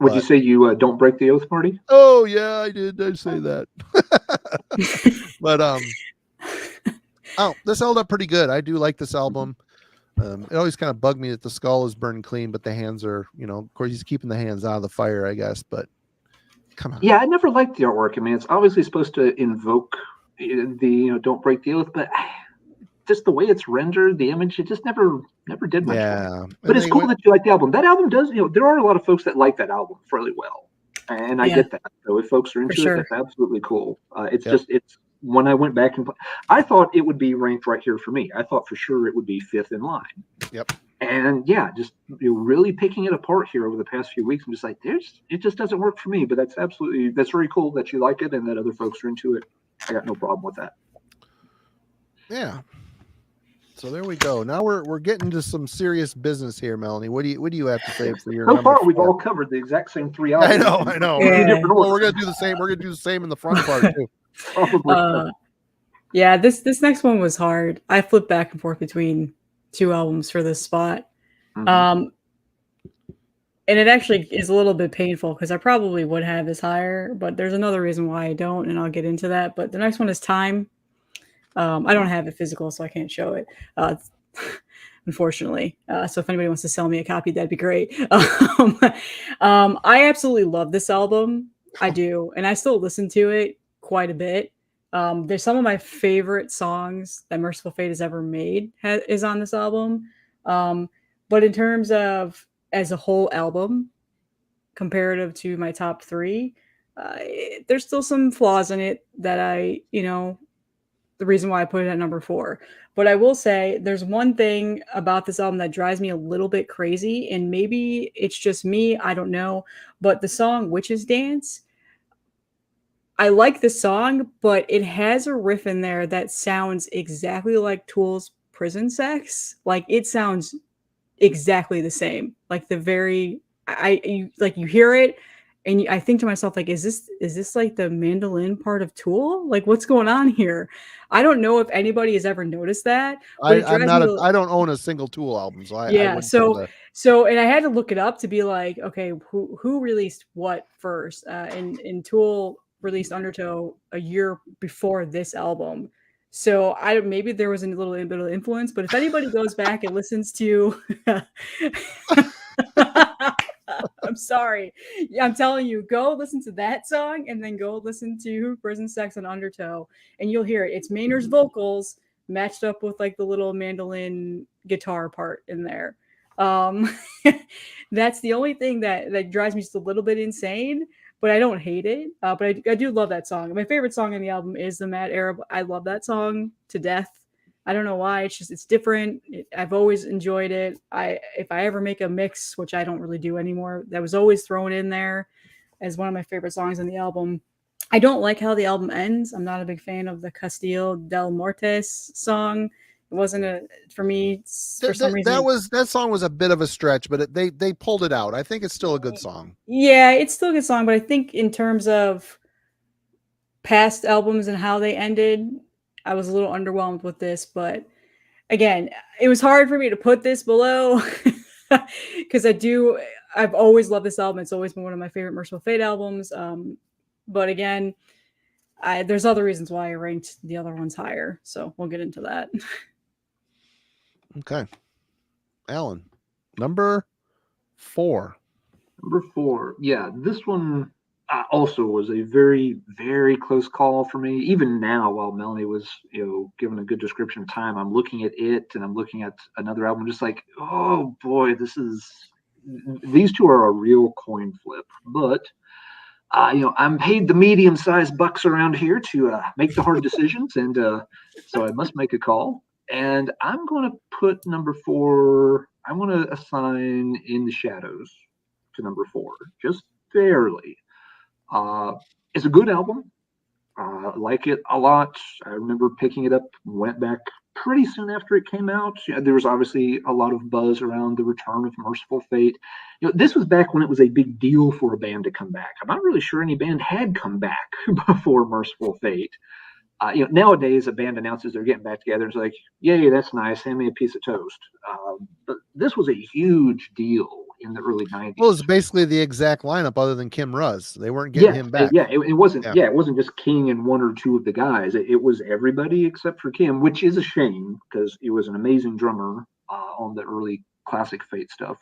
Would you say you don't break the oath, Marty? Oh yeah, I did. I'd say that. But this held up pretty good. I do like this album. It always kind of bugged me that the skull is burned clean, but the hands are, of course, he's keeping the hands out of the fire, I guess. But come on. Yeah, I never liked the artwork. I mean, it's obviously supposed to invoke the don't break the oath, but just the way it's rendered, the image, it just never did much. Yeah, but it's cool that you like the album. That album does, there are a lot of folks that like that album fairly well, and I get that. So if folks are into it, that's absolutely cool. It's when I went back and I thought it would be ranked right here for me. I thought for sure it would be 5th in line. Yep. And yeah, just really picking it apart here over the past few weeks. I'm just like, it just doesn't work for me. But that's very cool that you like it and that other folks are into it. I got no problem with that. Yeah. So there we go. Now we're getting to some serious business here, Melanie. What do you have to say for your? So far, we've all covered the exact same 3 albums. I know. Yeah. Well, we're gonna do the same. We're gonna do the same in the front part too. Probably. Yeah, this next one was hard. I flipped back and forth between 2 albums for this spot. Mm-hmm. And it actually is a little bit painful because I probably would have this higher, but there's another reason why I don't, and I'll get into that. But the next one is Time. I don't have it physical, so I can't show it, unfortunately. So if anybody wants to sell me a copy, that'd be great. I absolutely love this album. I do. And I still listen to it quite a bit. There's some of my favorite songs that Mercyful Fate has ever made is on this album. But in terms of as a whole album, comparative to my top three, there's still some flaws in it that the reason why I put it at number 4. But I will say there's one thing about this album that drives me a little bit crazy, and maybe it's just me, I don't know, but the song Witch's Dance, I like the song, but it has a riff in there that sounds exactly like Tool's Prison Sex. Like it sounds exactly the same. Like you hear it and I think to myself, like, is this like the mandolin part of Tool? Like what's going on here? I don't know if anybody has ever noticed that, but it I'm drives not me a, to, I don't own a single Tool album, so I yeah. wouldn't be able So and I had to look it up to be like, okay, who released what first? And Tool released Undertow a year before this album. So maybe there was a little bit of influence, but if anybody goes back and listens to I'm sorry. Yeah, I'm telling you, go listen to that song and then go listen to Prison Sex and Undertow, and you'll hear it. It's Maynard's vocals matched up with like the little mandolin guitar part in there. Um, that's the only thing that drives me just a little bit insane, but I don't hate it. But I do love that song. My favorite song on the album is The Mad Arab. I love that song to death. I don't know why. It's different. I've always enjoyed it. If I ever make a mix, which I don't really do anymore, that was always thrown in there as one of my favorite songs on the album. I don't like how the album ends. I'm not a big fan of the Castillo del Mortes song. It wasn't for me for some reason. that song was a bit of a stretch, but they pulled it out. I think it's still a good song. Yeah, it's still a good song, but I think in terms of past albums and how they ended, I was a little underwhelmed with this, but again, it was hard for me to put this below because I've always loved this album. It's always been one of my favorite Mercyful Fate albums. But again, there's other reasons why I ranked the other ones higher. So we'll get into that. Okay. Alan, number 4. Number 4. Yeah, this one also was a very, very close call for me. Even now, while Melanie was, giving a good description of time, I'm looking at it and I'm looking at another album, just like, oh boy, these two are a real coin flip. But I'm paid the medium-sized bucks around here to make the hard decisions, and so I must make a call. And I'm going to put number 4. I want to assign In the Shadows to number 4, just barely. It's a good album. I like it a lot. I remember picking it up, went back pretty soon after it came out. There was obviously a lot of buzz around the return of Mercyful Fate. This was back when it was a big deal for a band to come back. I'm not really sure any band had come back before Mercyful Fate. Nowadays a band announces they're getting back together and it's like, yay, that's nice, hand me a piece of toast. But this was a huge deal in the early 90s. Well, it's basically the exact lineup other than Kim Ruz. They weren't getting him back. It wasn't it wasn't just King and one or two of the guys. It was everybody except for Kim, which is a shame because he was an amazing drummer on the early classic Fate stuff.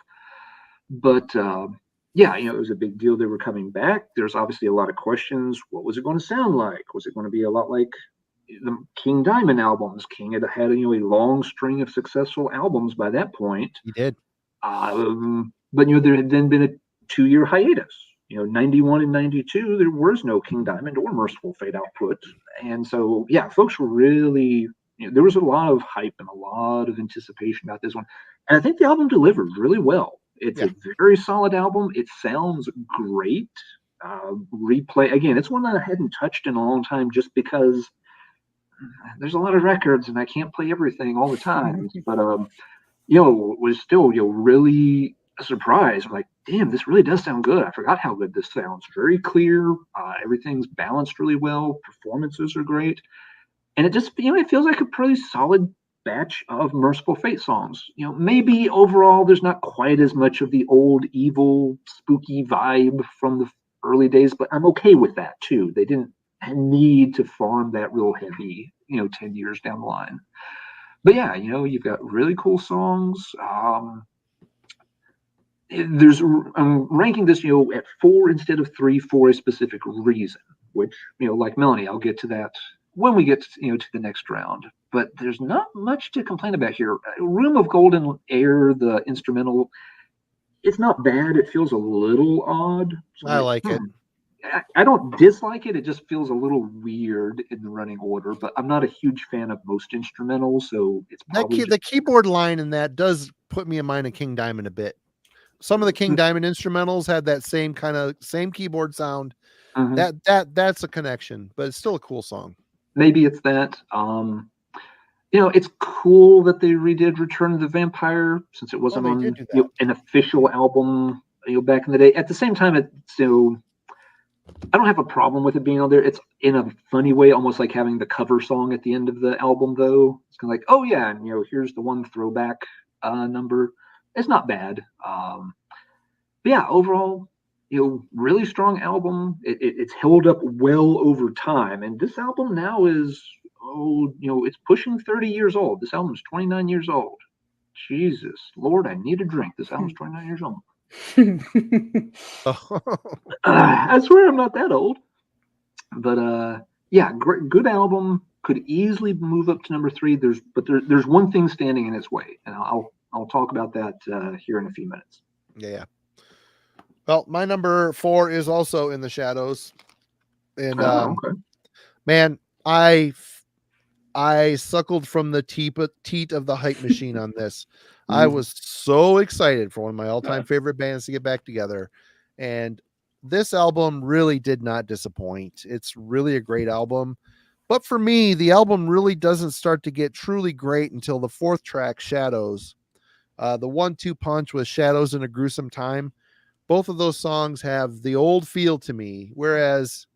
But it was a big deal they were coming back. There's obviously a lot of questions. What was it going to sound like? Was it going to be a lot like the King Diamond albums? King had a long string of successful albums by that point. He did. But there had then been a 2-year hiatus. 91 and 92, there was no King Diamond or Mercyful Fate output. And so, folks were really, there was a lot of hype and a lot of anticipation about this one. And I think the album delivered really well. It's a very solid album. It sounds great. Replay, again, it's one that I hadn't touched in a long time just because there's a lot of records and I can't play everything all the time. But, was still, really surprised. I'm like, damn, this really does sound good. I forgot how good this sounds. Very clear. Everything's balanced really well. Performances are great. And it just, it feels like a pretty solid batch of Mercyful Fate songs. Maybe overall there's not quite as much of the old evil spooky vibe from the early days, but I'm okay with that too. They didn't need to farm that real heavy 10 years down the line. But you've got really cool songs. I'm ranking this at 4 instead of 3 for a specific reason, which like Melanie, I'll get to that when we get to the next round. But there's not much to complain about here. Room of Golden Air, the instrumental, it's not bad. It feels a little odd. So I like it. I don't dislike it. It just feels a little weird in the running order. But I'm not a huge fan of most instrumentals, so it's probably the keyboard line in that does put me in mind of King Diamond a bit. Some of the King Diamond instrumentals had that same keyboard sound. That's a connection, but it's still a cool song. Maybe it's that. It's cool that they redid Return of the Vampire since it wasn't on an official album, back in the day. At the same time, I don't have a problem with it being on there. It's in a funny way, almost like having the cover song at the end of the album, though. It's kind of like, oh yeah, and here's the one throwback number. It's not bad. But yeah, overall, really strong album. It's held up well over time, and this album now is it's pushing 30 years old. This album is 29 years old. Jesus Lord, I need a drink. This album's 29 years old. I swear I'm not that old. But yeah, good album. Could easily move up to number 3. There's one thing standing in its way, and I'll talk about that here in a few minutes. Yeah. Well, my number 4 is also In the Shadows, and okay. Man, I suckled from the teat of the hype machine on this. I was so excited for one of my all-time favorite bands to get back together, and this album really did not disappoint. It's really a great album, but for me, the album really doesn't start to get truly great until the 4th track, Shadows. The 1-2 punch with Shadows in a Gruesome Time. Both of those songs have the old feel to me, whereas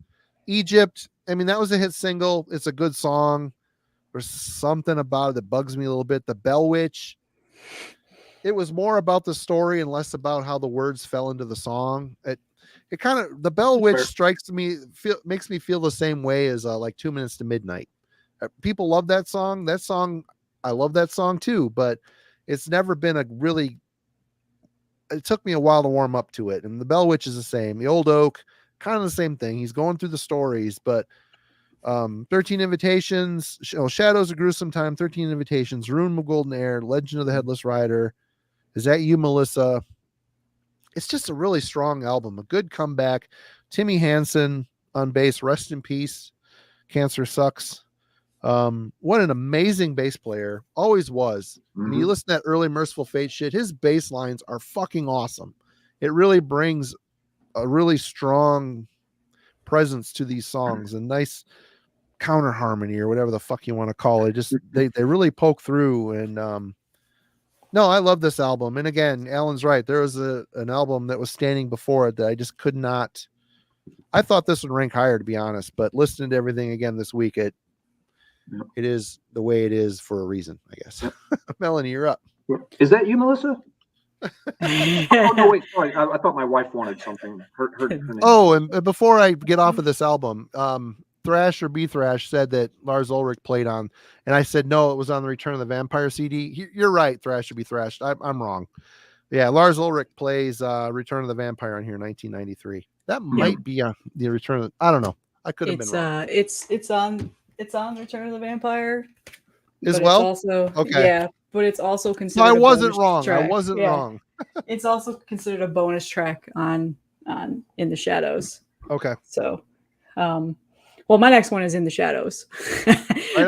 Egypt, I mean, that was a hit single. It's a good song. There's something about it that bugs me a little bit. The Bell Witch, it was more about the story and less about how the words fell into the song. It kind of, the Bell Witch strikes me, makes me feel the same way as like 2 Minutes to Midnight. People love that song. I love that song too, but it's never been it took me a while to warm up to it. And the Bell Witch is the same. The Old Oak, kind of the same thing. He's going through the stories, but 13 Invitations, Shadows of Gruesome Time, 13 Invitations, Room of Golden Air, Legend of the Headless Rider, Is That You, Melissa? It's just a really strong album, a good comeback. Timmy Hansen on bass, rest in peace. Cancer sucks. What an amazing bass player, always was. I mean, you listen to that early Mercyful Fate shit, his bass lines are fucking awesome. It really brings a really strong presence to these songs, a nice counter harmony or whatever the fuck you want to call it. Just they really poke through, and no, I love this album. And again, Alan's right. There was an album that was standing before it that I just could not. I thought this would rank higher, to be honest, but listening to everything again this week, it is the way it is for a reason, I guess. Melanie, you're up. Is that you, Melissa? Oh no, wait, sorry. I thought my wife wanted something. Her name. Oh, and before I get off of this album, Thrash or B Thrash said that Lars Ulrich played on, and I said no, it was on the Return of the Vampire CD. You're right, Thrash or B Thrash. I'm wrong. Yeah, Lars Ulrich plays Return of the Vampire on here, 1993. That might be on the Return of. I don't know. I could have been wrong. It's on Return of the Vampire as well. Also, okay, yeah, but it's also considered. So I wasn't wrong. Track. I wasn't wrong. It's also considered a bonus track on In the Shadows. Okay. So, well, my next one is In the Shadows. Right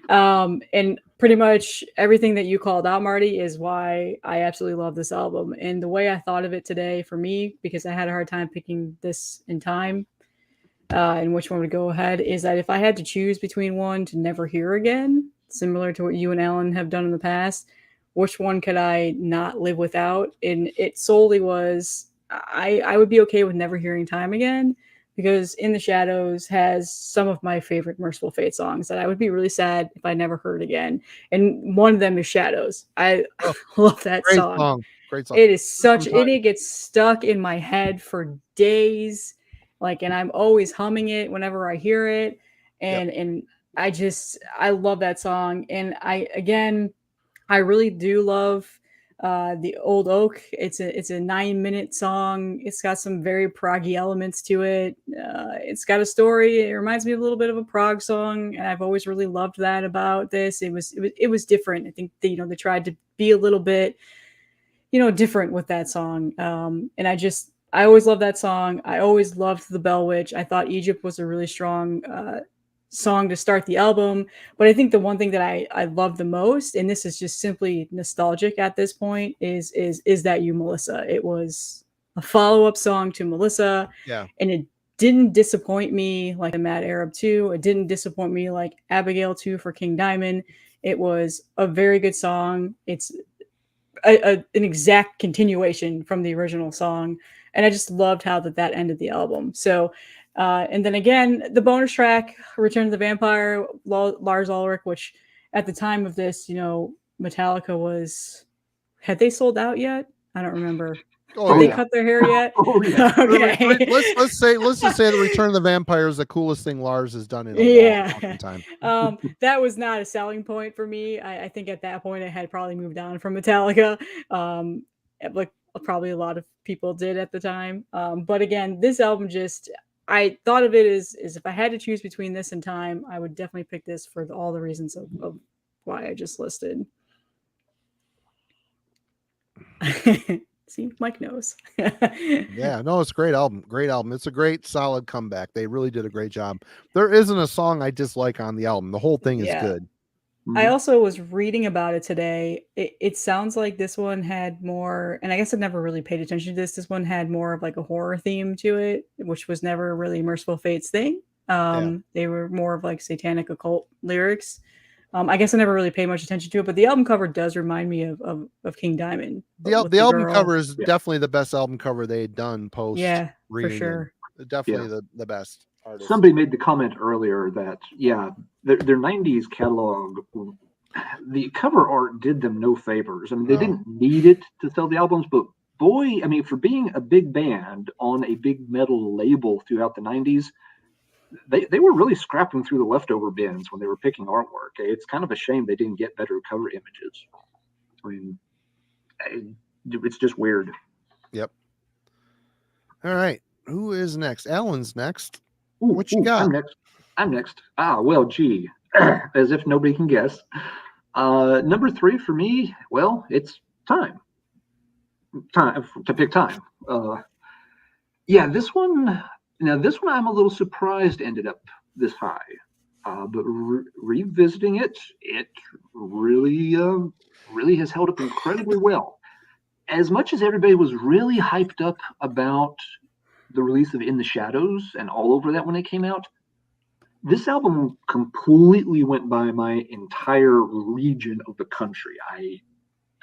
on. And pretty much everything that you called out, Marty, is why I absolutely love this album. And the way I thought of it today, for me, because I had a hard time picking this in time, and which one would go ahead, is that if I had to choose between one to never hear again, similar to what you and Alan have done in the past, which one could I not live without? And it solely was, I would be okay with never hearing Time again, because In the Shadows has some of my favorite Mercyful Fate songs that I would be really sad if I never heard again. And one of them is Shadows. I love that song. Great song. It is it gets stuck in my head for days. And I'm always humming it whenever I hear it. And I love that song. And I really do love The Old Oak. It's a 9-minute song. It's got some very proggy elements to it. It's got a story. It reminds me a little bit of a prog song, and I've always really loved that about this. It was different. I think they tried to be a little bit different with that song. And I always loved that song. I always loved The Bell Witch. I thought Egypt was a really strong song to start the album. But I think the one thing that I love the most, and this is just simply nostalgic at this point, is That You, Melissa. It was a follow-up song to Melissa. Yeah. And it didn't disappoint me like the Mad Arab 2. It didn't disappoint me like Abigail 2 for King Diamond. It was a very good song. It's an exact continuation from the original song. And I just loved how that ended the album. So, and then again, the bonus track, Return of the Vampire, Lars Ulrich, which at the time of this, Metallica had they sold out yet? I don't remember. Did they cut their hair yet? Yeah. Okay. Let's just say the Return of the Vampire is the coolest thing Lars has done in a long time. That was not a selling point for me. I think at that point I had probably moved on from Metallica. Like probably a lot of people did at the time. But again, this album I thought of it as if I had to choose between this and Time, I would definitely pick this for all the reasons of why I just listed. See, Mike knows. Yeah, no, it's a great album. Great album. It's a great, solid comeback. They really did a great job. There isn't a song I dislike on the album. The whole thing is good. I also was reading about it today. It sounds like this one had more, and I guess I never really paid attention to this. This one had more of like a horror theme to it, which was never really Mercyful Fate's thing. They were more of like satanic occult lyrics. I guess I never really paid much attention to it, but the album cover does remind me of King Diamond. The album cover is definitely the best album cover they had done post. Yeah, reunion. For sure. Definitely the best artist. Somebody made the comment earlier that, their 90s catalog, the cover art did them no favors. I mean, they didn't need it to sell the albums, but boy, I mean, for being a big band on a big metal label throughout the 90s, they were really scrapping through the leftover bins when they were picking artwork. It's kind of a shame they didn't get better cover images. I mean, it's just weird. Yep. All right. Who is next? Alan's next. Ooh, what you got? I'm next. Well, gee, as if nobody can guess. Number 3 for me, well, it's Time to pick Time. This one I'm a little surprised ended up this high, but revisiting it really has held up incredibly well. As much as everybody was really hyped up about the release of In the Shadows and all over that when it came out, this album completely went by my entire region of the country. I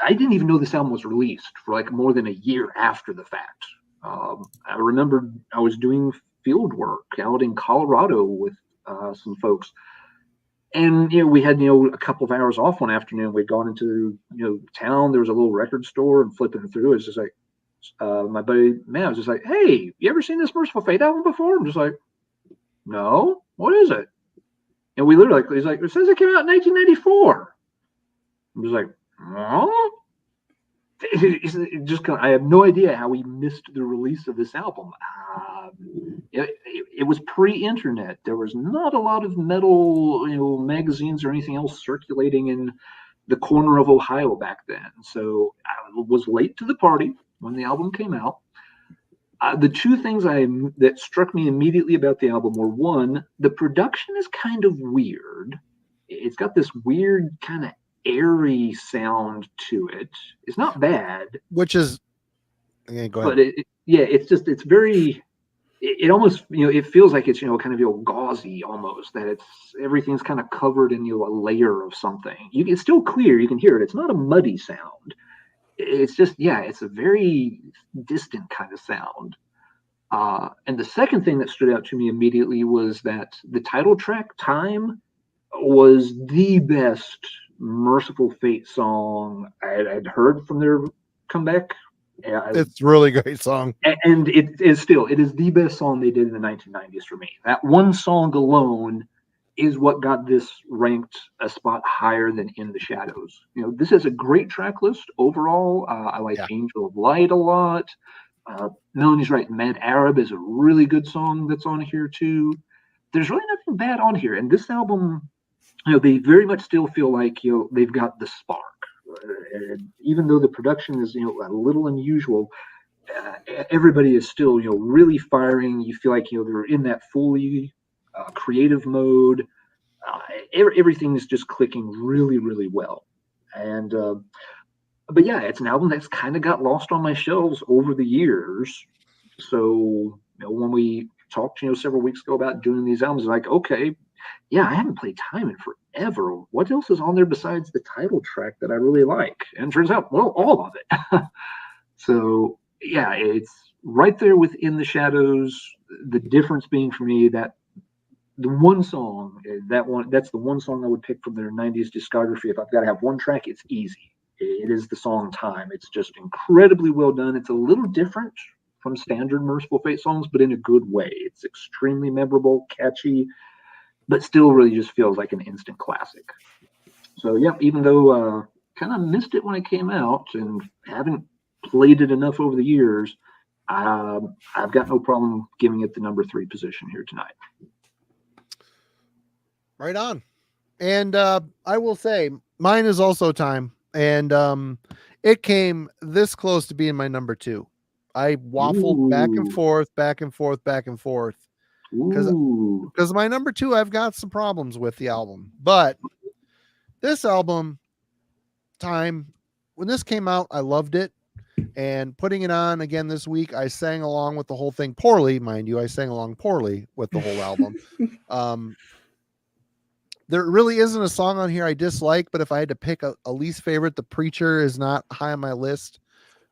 didn't even know this album was released for like more than a year after the fact. I remember I was doing field work out in Colorado with some folks, and we had a couple of hours off one afternoon. We'd gone into town. There was a little record store, and flipping through, it's just like my buddy man was just like, "Hey, you ever seen this Mercyful Fate album before?" I'm just like, "No, what is it?" And we literally, he's like, "It says it came out in 1994." I'm just like, "Oh." I have no idea how we missed the release of this album. It was pre-internet. There was not a lot of metal, magazines or anything else circulating in the corner of Ohio back then. So I was late to the party when the album came out. The two things that struck me immediately about the album were, one, the production is kind of weird. It's got this weird kind of airy sound to it. It's not bad, which is go ahead. But it's very, it almost it feels like it's kind of gauzy almost, that everything's kind of covered in a layer of something. It's still clear, you can hear it. It's not a muddy sound. It's just it's a very distant kind of sound. And the second thing that stood out to me immediately was that the title track, Time, was the best Mercyful Fate song I'd heard from their comeback. It's a really great song, and it is the best song they did in the 1990s for me. That one song alone is what got this ranked a spot higher than In the Shadows. This is a great track list overall. I like Angel of Light a lot. Melanie's right. Mad Arab is a really good song that's on here too. There's really nothing bad on here. And this album, they very much still feel like, they've got the spark. And even though the production is, a little unusual, everybody is still, really firing. You feel like, they're in that fully creative mode. Everything is just clicking really, really well. And, but yeah, it's an album that's kind of got lost on my shelves over the years. So, when we talked, several weeks ago about doing these albums, like, okay, yeah, I haven't played Time in forever. What else is on there besides the title track that I really like? And turns out, well, all of it. So, yeah, it's right there within the Shadows. The difference being for me that the one song, that's the one song I would pick from their 90s discography. If I've got to have one track, it's easy. It is the song Time. It's just incredibly well done. It's a little different from standard Mercyful Fate songs, but in a good way. It's extremely memorable, catchy, but still really just feels like an instant classic. So, yeah, even though kind of missed it when it came out and haven't played it enough over the years, I've got no problem giving it the number 3 position here tonight. Right on. And I will say mine is also Time. And it came this close to being my number 2. I waffled back and forth. Because my number 2, I've got some problems with the album. But this album, Time, when this came out, I loved it. And putting it on again this week, I sang along with the whole thing poorly, mind you. I sang along poorly with the whole album. There really isn't a song on here I dislike, but if I had to pick a least favorite, The Preacher is not high on my list.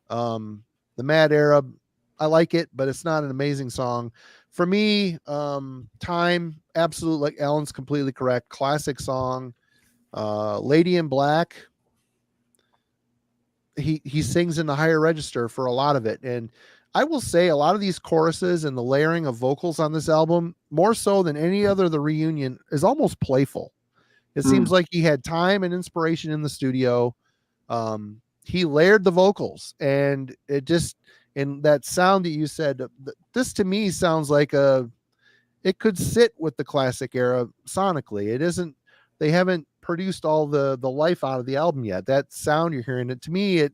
The Mad Arab, I like it, but it's not an amazing song. For me, Time, absolute, like Alan's completely correct. Classic song. Lady in Black, he sings in the higher register for a lot of it. And I will say a lot of these choruses and the layering of vocals on this album, more so than any other of the reunion, is almost playful. It seems like he had time and inspiration in the studio. He layered the vocals, and it just, and that sound that you said, this to me sounds like it could sit with the classic era sonically. It isn't, they haven't produced all the life out of the album yet. That sound you're hearing, it to me,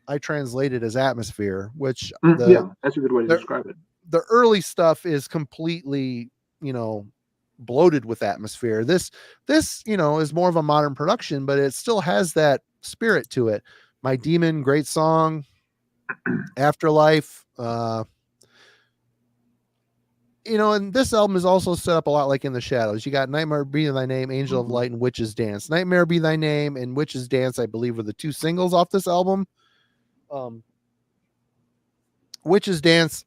I translate it as atmosphere, which yeah, that's a good way to describe it. The early stuff is completely, bloated with atmosphere. This, is more of a modern production, but it still has that spirit to it. My Demon, great song. Afterlife, and this album is also set up a lot like In the Shadows. You got Nightmare Be Thy Name, Angel of Light, and Witch's Dance. Nightmare Be Thy Name and Witch's Dance, I believe, were the 2 singles off this album. Witch's Dance,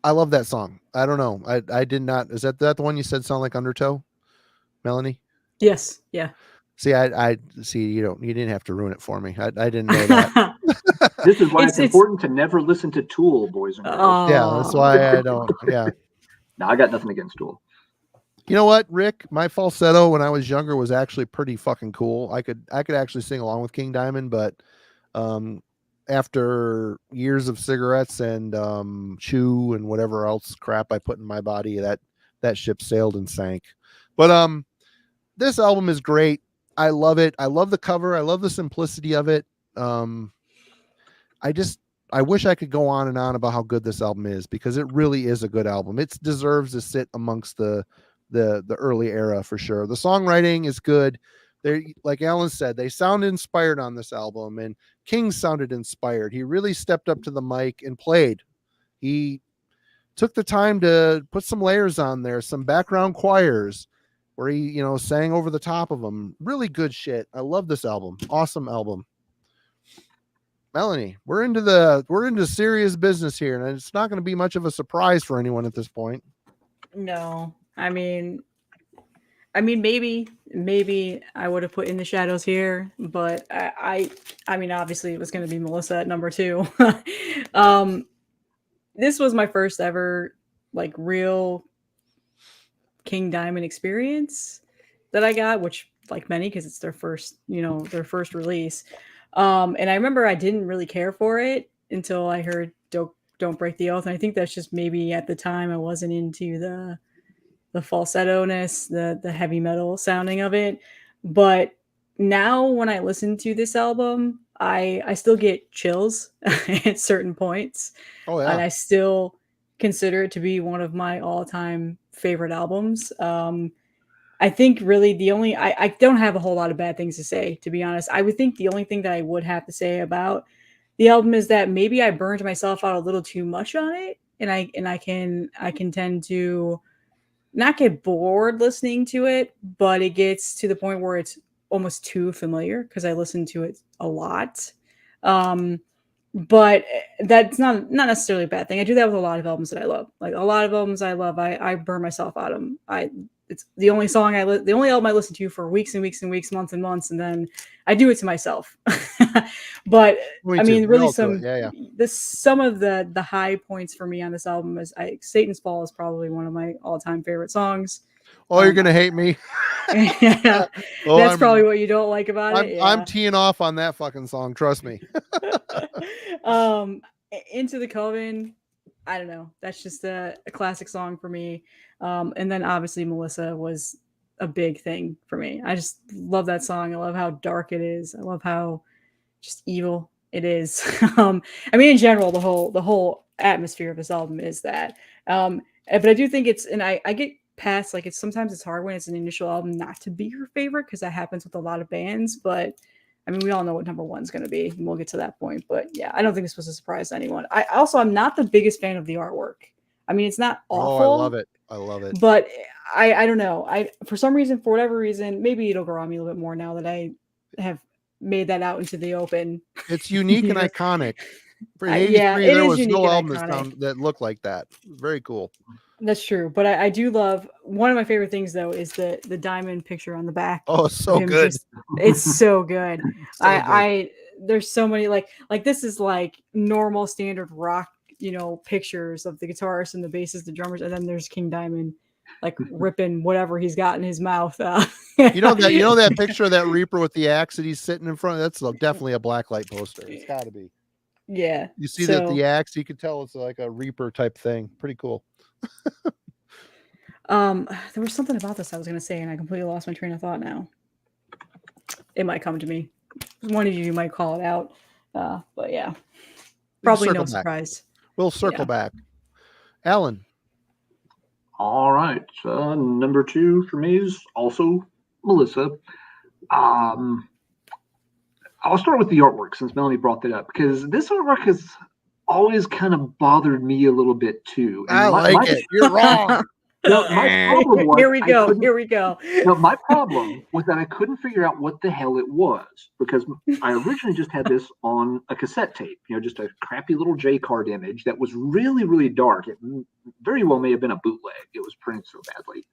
I love that song. I don't know. I did not. Is that the one you said sound like Undertow, Melanie? Yes. Yeah. See, I see. You didn't have to ruin it for me. I didn't know that. This is why it's important to never listen to Tool, boys and girls. Yeah, that's why I don't. Yeah. No, I got nothing against Tool. You know what, Rick? My falsetto when I was younger was actually pretty fucking cool. I could actually sing along with King Diamond, but after years of cigarettes and chew and whatever else crap I put in my body, that ship sailed and sank. But this album is great. I love it. I love the cover. I love the simplicity of it. I wish I could go on and on about how good this album is, because it really is a good album. It deserves to sit amongst the early era for sure. The songwriting is good. They, like Alan said, they sound inspired on this album, and King sounded inspired. He really stepped up to the mic and played. He took the time to put some layers on there, some background choirs where he, sang over the top of them. Really good shit. I love this album. Awesome album. Melanie, we're into serious business here, and it's not going to be much of a surprise for anyone at this point. No, I mean, maybe I would have put In the Shadows here, but I mean, obviously it was going to be Melissa at number 2. This was my first ever real King Diamond experience that I got, which like many, because it's their first, their first release. And I remember I didn't really care for it until I heard Don't Break the Oath. And I think that's just maybe at the time I wasn't into the falsetto-ness, the heavy metal sounding of it. But now when I listen to this album, I still get chills at certain points. Oh yeah. And I still consider it to be one of my all-time favorite albums. I think really I don't have a whole lot of bad things to say, to be honest. I would think the only thing that I would have to say about the album is that maybe I burned myself out a little too much on it, and I can tend to not get bored listening to it, but it gets to the point where it's almost too familiar because I listen to it a lot. But that's not necessarily a bad thing. I do that with a lot of albums that I love. Like a lot of albums I love, I burn myself out of them. It's the only the only album I listen to for weeks and weeks and weeks, months and months, and then I do it to myself. But I mean, really, some of the high points for me on this album is Satan's Fall is probably one of my all-time favorite songs. Oh, you're gonna hate me. Yeah, that's probably what you don't like about it. Yeah. I'm teeing off on that fucking song. Trust me. Into the Coven, I don't know. That's just a classic song for me. And then obviously Melissa was a big thing for me. I just love that song. I love how dark it is. I love how just evil it is. I mean, in general, the whole atmosphere of this album is that. But I do think and I get past, like, sometimes it's hard when it's an initial album not to be your favorite, because that happens with a lot of bands. But I mean, we all know what number one's going to be, and we'll get to that point. But yeah, I don't think this was a surprise to anyone. I'm not the biggest fan of the artwork. I mean, it's not awful. Oh, I love it. I love it. But I don't know. For some reason, for whatever reason, maybe it'll grow on me a little bit more now that I have made that out into the open. It's unique and iconic. For 83, there was no album that looked like that. Very cool. That's true. But I do love, one of my favorite things though is the diamond picture on the back. Oh, so good. It's so good. There's so many like this is like normal standard rock, pictures of the guitarist and the bassist, the drummers, and then there's King Diamond like ripping whatever he's got in his mouth. You know that picture of that Reaper with the axe that he's sitting in front of? That's definitely a blacklight poster. It's got to be. Yeah. You see that the axe, you could tell it's like a Reaper type thing. Pretty cool. There was something about this I was going to say, and I completely lost my train of thought now. It might come to me. One of you might call it out. But yeah, probably no surprise. We'll circle back. Alan. All right. Number 2 for me is also Melissa. I'll start with the artwork, since Melanie brought that up, because this artwork has always kind of bothered me a little bit too. And I like it. You're wrong. My problem was, Here we go. My problem was that I couldn't figure out what the hell it was, because I originally just had this on a cassette tape, just a crappy little J-card image that was really, really dark. It very well may have been a bootleg. It was printed so badly.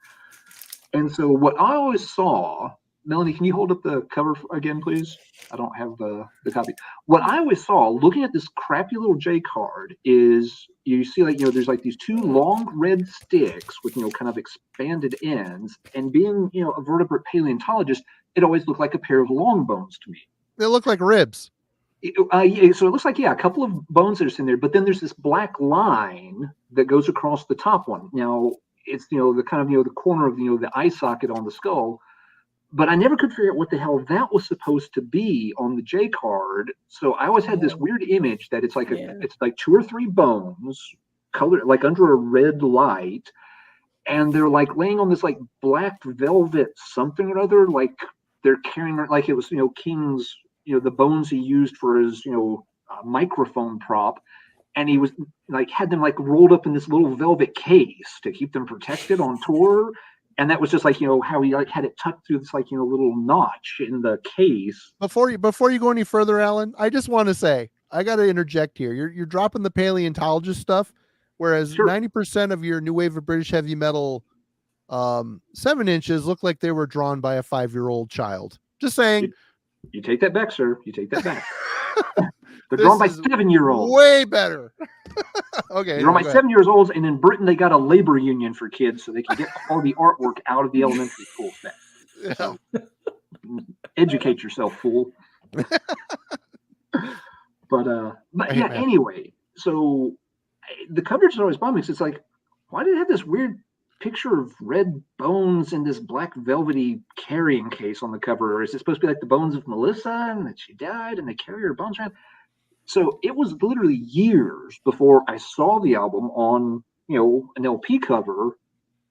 And so what I always saw, Melanie, can you hold up the cover again, please? I don't have the copy. What I always saw looking at this crappy little J card is you see there's like these 2 long red sticks with, kind of expanded ends, and being, a vertebrate paleontologist, it always looked like a pair of long bones to me. They look like ribs. So it looks like, a couple of bones that are in there, but then there's this black line that goes across the top one. Now it's, the kind of, the corner of, the eye socket on the skull. But I never could figure out what the hell that was supposed to be on the J card. So I always had this weird image that it's like it's like 2 or 3 bones colored like under a red light, and they're like laying on this like black velvet something or other, like they're carrying, like it was King's, the bones he used for his microphone prop, and he was like had them like rolled up in this little velvet case to keep them protected on tour. And that was just like, how he like had it tucked through this like, little notch in the case. Before you go any further, Alan, I just want to say, I got to interject here. You're dropping the paleontologist stuff, whereas 90% of your new wave of British heavy metal 7 inches look like they were drawn by a 5-year-old child. Just saying. You take that back, sir. You take that back. They're drawn by 7-year-olds. Way better. Okay. They're drawn by 7-year-olds, and in Britain they got a labor union for kids so they can get all the artwork out of the elementary school staff. Yeah. So, educate yourself, fool. But yeah, anyway, so the coverage is always bombing. It's like, why did it have this weird picture of red bones in this black velvety carrying case on the cover? Or is it supposed to be like the bones of Melissa and that she died and they carry her bones around? So it was literally years before I saw the album on, an LP cover,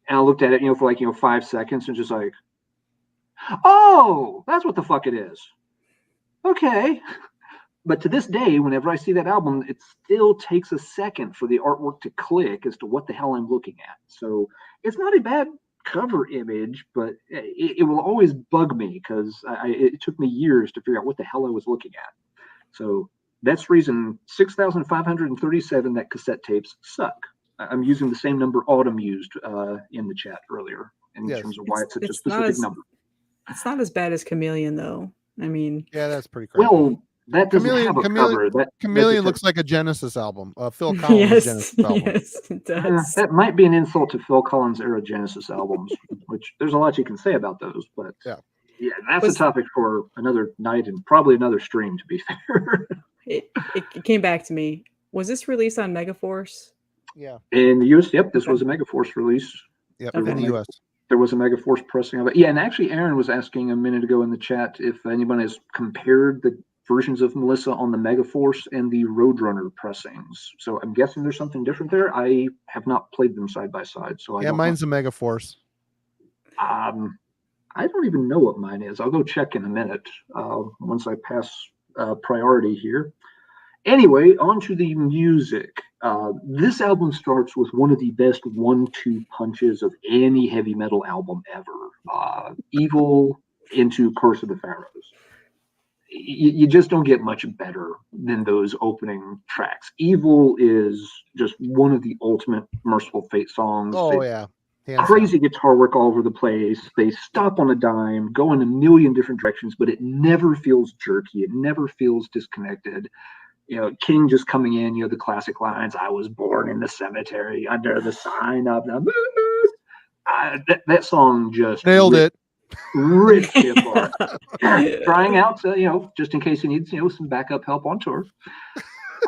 and I looked at it, for like, 5 seconds and just like, oh, that's what the fuck it is. Okay. But to this day, whenever I see that album, it still takes a second for the artwork to click as to what the hell I'm looking at. So it's not a bad cover image, but it will always bug me because it took me years to figure out what the hell I was looking at. So that's reason 6,537 that cassette tapes suck. I'm using the same number Autumn used in the chat earlier in terms of why it's such a specific number. It's not as bad as Chameleon, though. I mean, yeah, that's pretty crazy. Well, that doesn't have a cover. Chameleon looks like a Genesis album. Phil Collins Genesis album. Yes, it does. That might be an insult to Phil Collins era Genesis albums, which there's a lot you can say about those. But yeah, that's a topic for another night and probably another stream, to be fair. It came back to me. Was this released on Megaforce? Yeah. In the US, yep, this was a Megaforce release. Yep, in the US. There was a Megaforce pressing of it. Yeah, and actually Aaron was asking a minute ago in the chat if anyone has compared the versions of Melissa on the Megaforce and the Roadrunner pressings. So I'm guessing there's something different there. I have not played them side by side. So mine's a Megaforce. I don't even know what mine is. I'll go check in a minute once I pass priority here. Anyway, on to the music. This album starts with one of the best 1-2 punches of any heavy metal album ever. Evil into Curse of the Pharaohs. You just don't get much better than those opening tracks. Evil is just one of the ultimate Mercyful Fate songs. Oh, yeah. Crazy guitar work all over the place. They stop on a dime, go in a million different directions, but it never feels jerky. It never feels disconnected. King just coming in, the classic lines, I was born in the cemetery under the sign of the moon. That song just nailed it. Ripped it apart. Trying out, just in case he needs, some backup help on tour.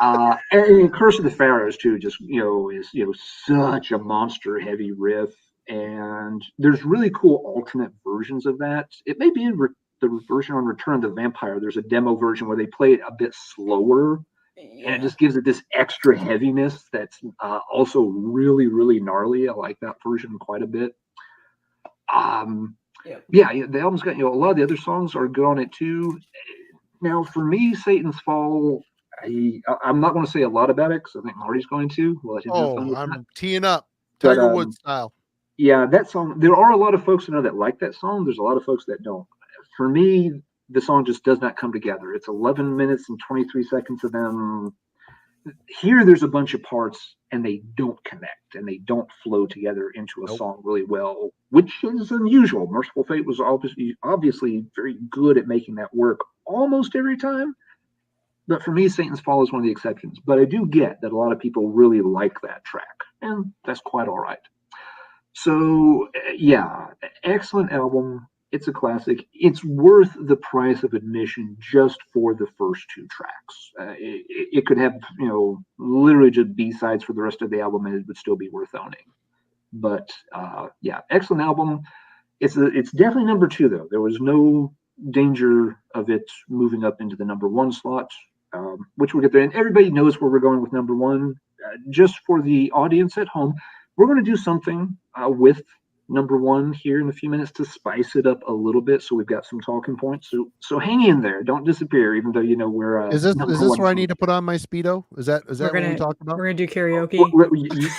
And Curse of the Pharaohs too, just is such a monster heavy riff, and there's really cool alternate versions of that. It may be in the version on Return of the Vampire. There's a demo version where they play it a bit slower, and it just gives it this extra heaviness that's also really, really gnarly. I like that version quite a bit. Yeah, the album's got, a lot of the other songs are good on it too. Now, for me, Satan's Fall, I'm not going to say a lot about it because I think Marty's going to. I'm teeing up, Tiger Woods style. Yeah, that song, there are a lot of folks that like that song. There's a lot of folks that don't. For me, the song just does not come together. It's 11 minutes and 23 seconds of them. Here, there's a bunch of parts, and they don't connect, and they don't flow together into a song really well, which is unusual. Mercyful Fate was obviously very good at making that work almost every time. But for me, Satan's Fall is one of the exceptions. But I do get that a lot of people really like that track, and that's quite all right. So, yeah, excellent album. It's a classic. It's worth the price of admission just for the first 2 tracks. It could have, literally just B-sides for the rest of the album, and it would still be worth owning. But yeah, excellent album. It's definitely number 2 though. There was no danger of it moving up into the number 1 slot, which we'll get there. And everybody knows where we're going with number 1. Just for the audience at home, we're going to do something with number 1 here in a few minutes to spice it up a little bit, so we've got some talking points. So hang in there, don't disappear, even though we're. Is this where I need to put on my Speedo? Is that what we talked about? We're gonna do karaoke. You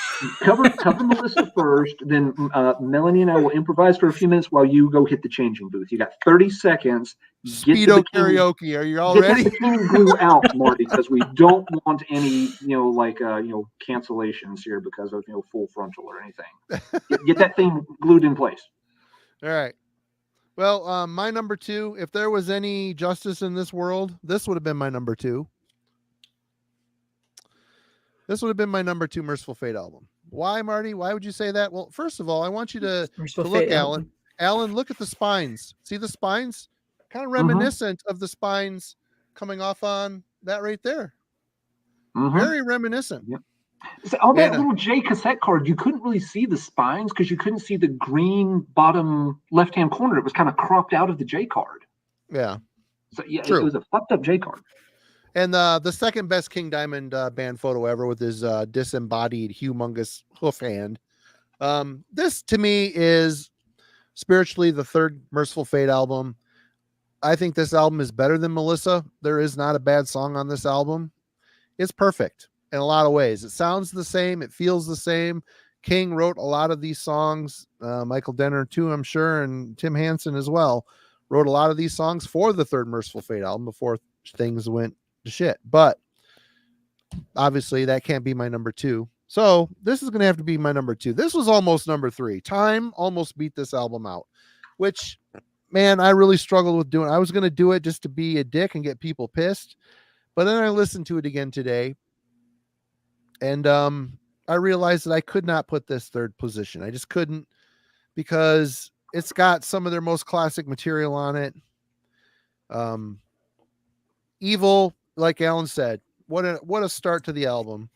cover Melissa first, then Melanie and I will improvise for a few minutes while you go hit the changing booth. You got 30 seconds. Speedo karaoke. Are you all ready? Get the glue out, Marty, because we don't want any cancellations here because of full frontal or anything. Get that thing glued in place. All right. Well, my number 2, if there was any justice in this world, this would have been my number 2. This would have been my number 2 Mercyful Fate album. Why, Marty? Why would you say that? Well, first of all, I want you to look, Alan. Alan, look at the spines. See the spines? Kind of reminiscent of the spines coming off on that right there. Very reminiscent. Yep. So on that little J cassette card, you couldn't really see the spines because you couldn't see the green bottom left-hand corner. It was kind of cropped out of the J card. Yeah. So yeah, it was a fucked up J card. And the second best King Diamond band photo ever with his disembodied humongous hoof hand. This to me is spiritually the third Mercyful Fate album. I think this album is better than Melissa. There is not a bad song on this album. It's perfect in a lot of ways. It sounds the same. It feels the same. King wrote a lot of these songs. Michael Denner too, I'm sure, and Tim Hansen as well wrote a lot of these songs for the third Mercyful Fate album before things went to shit. But obviously that can't be my number 2. So this is going to have to be my number 2. This was almost number 3. Time almost beat this album out, which, man, I really struggled with doing. I was going to do it just to be a dick and get people pissed. But then I listened to it again today. And I realized that I could not put this third position. I just couldn't, because it's got some of their most classic material on it. Evil, like Alan said, what a start to the album.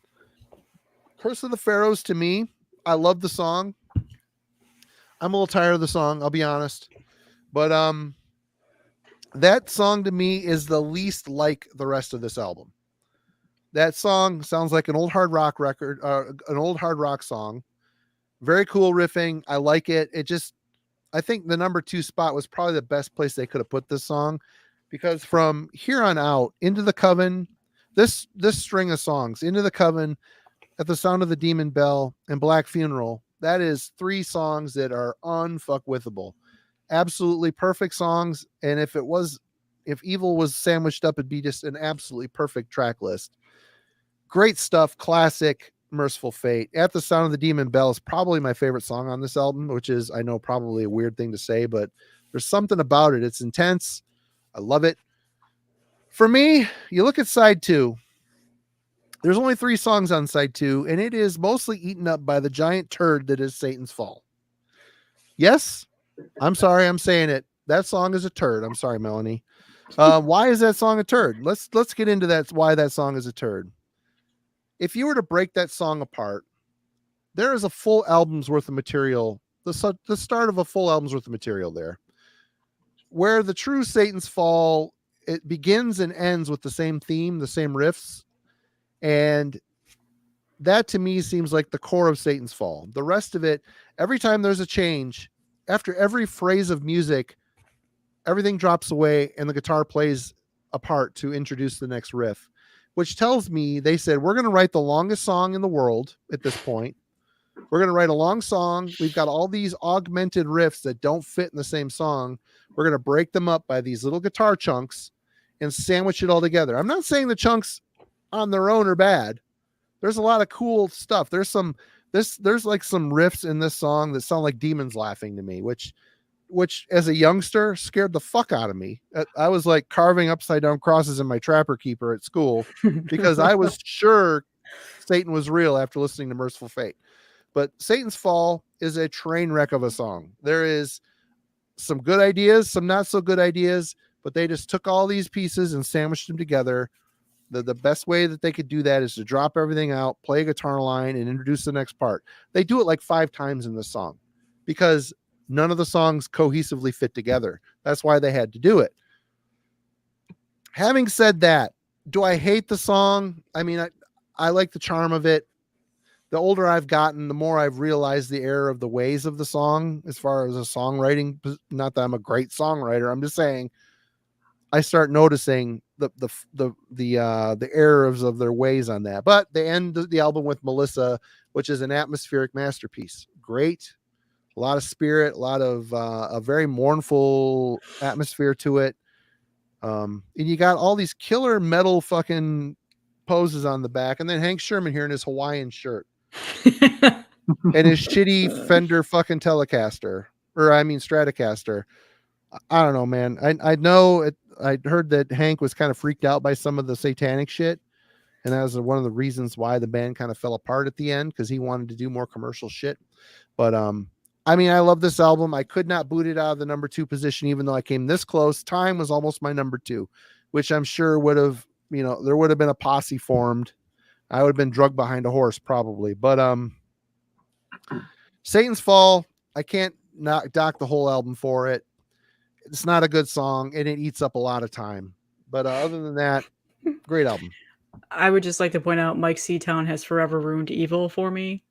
Curse of the Pharaohs, to me, I love the song. I'm a little tired of the song, I'll be honest. But that song to me is the least like the rest of this album. That song sounds like an old hard rock record, an old hard rock song. Very cool riffing. I like it. I think the number 2 spot was probably the best place they could have put this song, because from here on out, Into the Coven, this string of songs, Into the Coven, At the Sound of the Demon Bell, and Black Funeral, that is 3 songs that are unfuckwithable. Absolutely perfect songs. And if Evil was sandwiched up, it'd be just an absolutely perfect track list. Great stuff. Classic Mercyful Fate. At the Sound of the Demon Bell is probably my favorite song on this album, which is, I know, probably a weird thing to say, but there's something about it. It's intense. I love it. For me, you look at side 2. There's only 3 songs on side 2, and it is mostly eaten up by the giant turd that is Satan's Fall. Yes, I'm sorry, I'm saying it. That song is a turd. I'm sorry, Melanie. Why is that song a turd? Let's get into that. Why that song is a turd. If you were to break that song apart, there is a full album's worth of material. The start of a full album's worth of material there, where the true Satan's Fall, it begins and ends with the same theme, the same riffs. And that to me seems like the core of Satan's Fall. The rest of it, every time there's a change, after every phrase of music, everything drops away and the guitar plays a part to introduce the next riff, which tells me they said, we're going to write the longest song in the world at this point. We're going to write a long song. We've got all these augmented riffs that don't fit in the same song. We're going to break them up by these little guitar chunks and sandwich it all together. I'm not saying the chunks on their own are bad. There's a lot of cool stuff. There's like some riffs in this song that sound like demons laughing to me, which as a youngster scared the fuck out of me. I was like carving upside down crosses in my Trapper Keeper at school because I was sure Satan was real after listening to Mercyful Fate. But Satan's Fall is a train wreck of a song. There is some good ideas, some not so good ideas, but they just took all these pieces and sandwiched them together. The best way that they could do that is to drop everything out, play a guitar line, and introduce the next part. They do it like 5 times in the song because none of the songs cohesively fit together. That's why they had to do it. Having said that, do I hate the song? I mean, I like the charm of it. The older I've gotten, the more I've realized the error of the ways of the song as far as a songwriting. Not that I'm a great songwriter. I'm just saying I start noticing the errors of their ways on that. But they end the album with Melissa, which is an atmospheric masterpiece. Great. A lot of spirit, a lot of a very mournful atmosphere to it. And you got all these killer metal fucking poses on the back. And then Hank Sherman here in his Hawaiian shirt and his shitty Fender fucking Stratocaster. I don't know, man. I know it. I heard that Hank was kind of freaked out by some of the satanic shit. and that was one of the reasons why the band kind of fell apart at the end, because he wanted to do more commercial shit. But I mean, I love this album. I could not boot it out of the number 2 position, even though I came this close. Time was almost my number 2, which I'm sure would have, there would have been a posse formed. I would have been drugged behind a horse probably. But Satan's Fall, I can't not dock the whole album for it. It's not a good song, and it eats up a lot of time. But other than that, great album. I would just like to point out Mike Seatown has forever ruined Evil for me.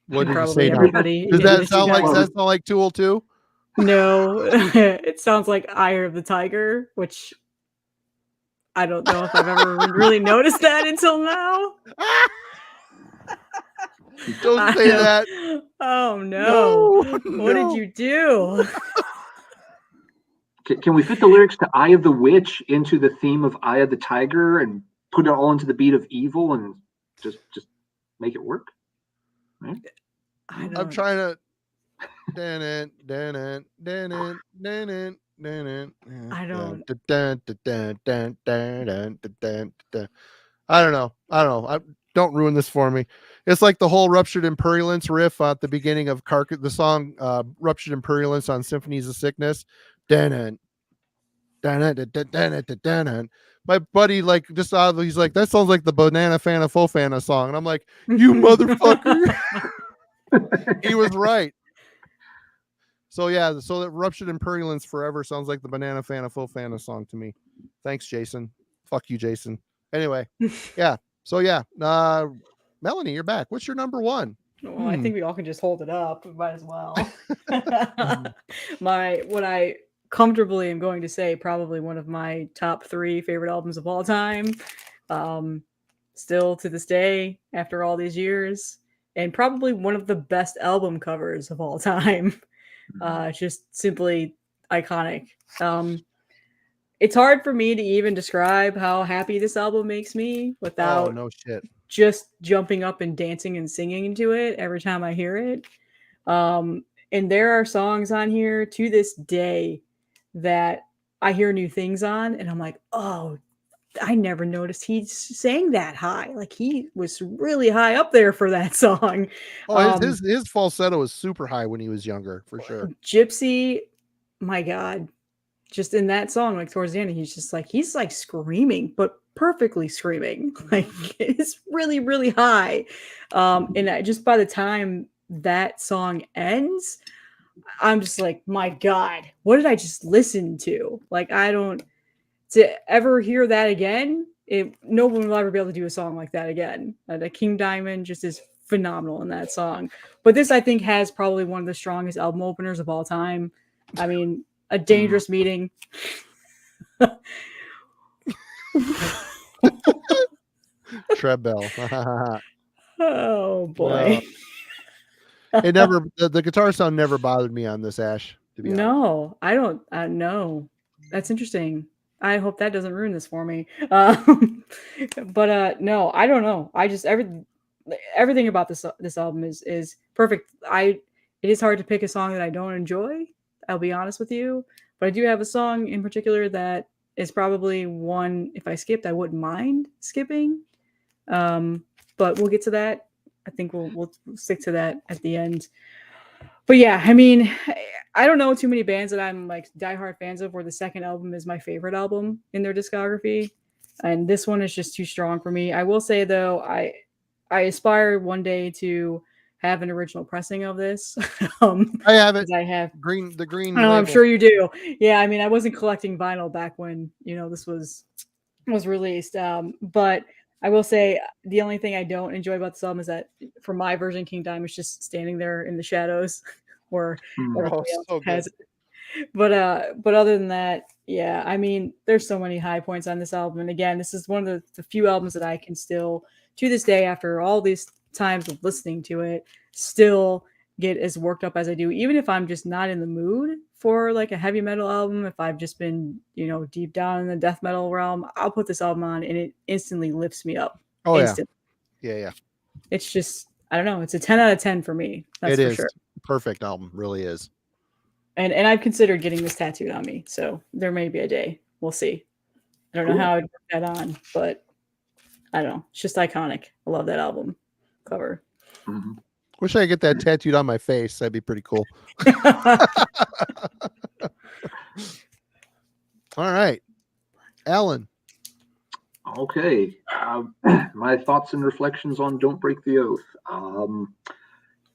What did you Probably say now? everybody. Does that sound like Tool too? No, it sounds like Eye of the Tiger, which I don't know if I've ever really noticed that until now. Don't say that. Oh no. What did you do? Can we fit the lyrics to Eye of the Witch into the theme of Eye of the Tiger and put it all into the beat of Evil and just make it work? Right? I'm trying to. I don't know. Don't ruin this for me. It's like the whole Ruptured Imperialence riff at the beginning of the song Ruptured Imperialence on Symphonies of Sickness. My buddy, like, just he's like, that sounds like the Banana Fana Fofana song. And I'm like, you motherfucker. He was right. So yeah, so that Ruptured Imperialence Forever sounds like the Banana Fana Fofana song to me. Thanks, Jason. Fuck you, Jason. Anyway, yeah. So yeah, Melanie, you're back. What's your number 1? Well, I think we all can just hold it up. We might as well. What I comfortably am going to say, probably one of my top 3 favorite albums of all time. Still to this day, after all these years, and probably one of the best album covers of all time. Just simply iconic. It's hard for me to even describe how happy this album makes me without just jumping up and dancing and singing to it every time I hear it. And there are songs on here to this day that I hear new things on, and I'm like, oh, I never noticed he sang that high. Like, he was really high up there for that song. Oh, his falsetto was super high when he was younger, for sure. Gypsy, my God. Just in that song, like towards the end, he's like screaming, but perfectly screaming. Like, it's really, really high. And just by the time that song ends, I'm just like, my God, what did I just listen to? Like, to ever hear that again, no one will ever be able to do a song like that again. The King Diamond just is phenomenal in that song. But this, I think, has probably one of the strongest album openers of all time. I mean, A Dangerous Meeting. Treble. Oh boy. The guitar sound never bothered me on this, Ash, to be honest. I don't know. That's interesting. I hope that doesn't ruin this for me. But no, I don't know. I just everything about this album is perfect. It is hard to pick a song that I don't enjoy. I'll be honest with you, but I do have a song in particular that is probably one, if I skipped, I wouldn't mind skipping. But we'll get to that. I think we'll stick to that at the end. But yeah, I mean, I don't know too many bands that I'm like diehard fans of where the second album is my favorite album in their discography. And this one is just too strong for me. I will say though, I aspire one day to have an original pressing of this. I have it. I have the green. Oh, I'm sure you do. Yeah, I mean, I wasn't collecting vinyl back when this was released. But I will say the only thing I don't enjoy about this album is that for my version, King Diamond is just standing there in the shadows, where everybody else has it. But other than that, yeah, I mean, there's so many high points on this album. And again, this is one of the few albums that I can still, to this day, after all these times of listening to it, still get as worked up as I do, even if I'm just not in the mood for like a heavy metal album. If I've just been, deep down in the death metal realm, I'll put this album on and it instantly lifts me up. Oh, instantly. Yeah. It's just, I don't know. It's a 10 out of 10 for me. That's for sure. Perfect album. Really is. And I've considered getting this tattooed on me. So there may be a day. We'll see. I don't know how I'd put that on, but I don't know. It's just iconic. I love that album cover. Mm-hmm. Wish I could get that tattooed on my face. That'd be pretty cool. All right, Alan. Okay. My thoughts and reflections on Don't Break the Oath.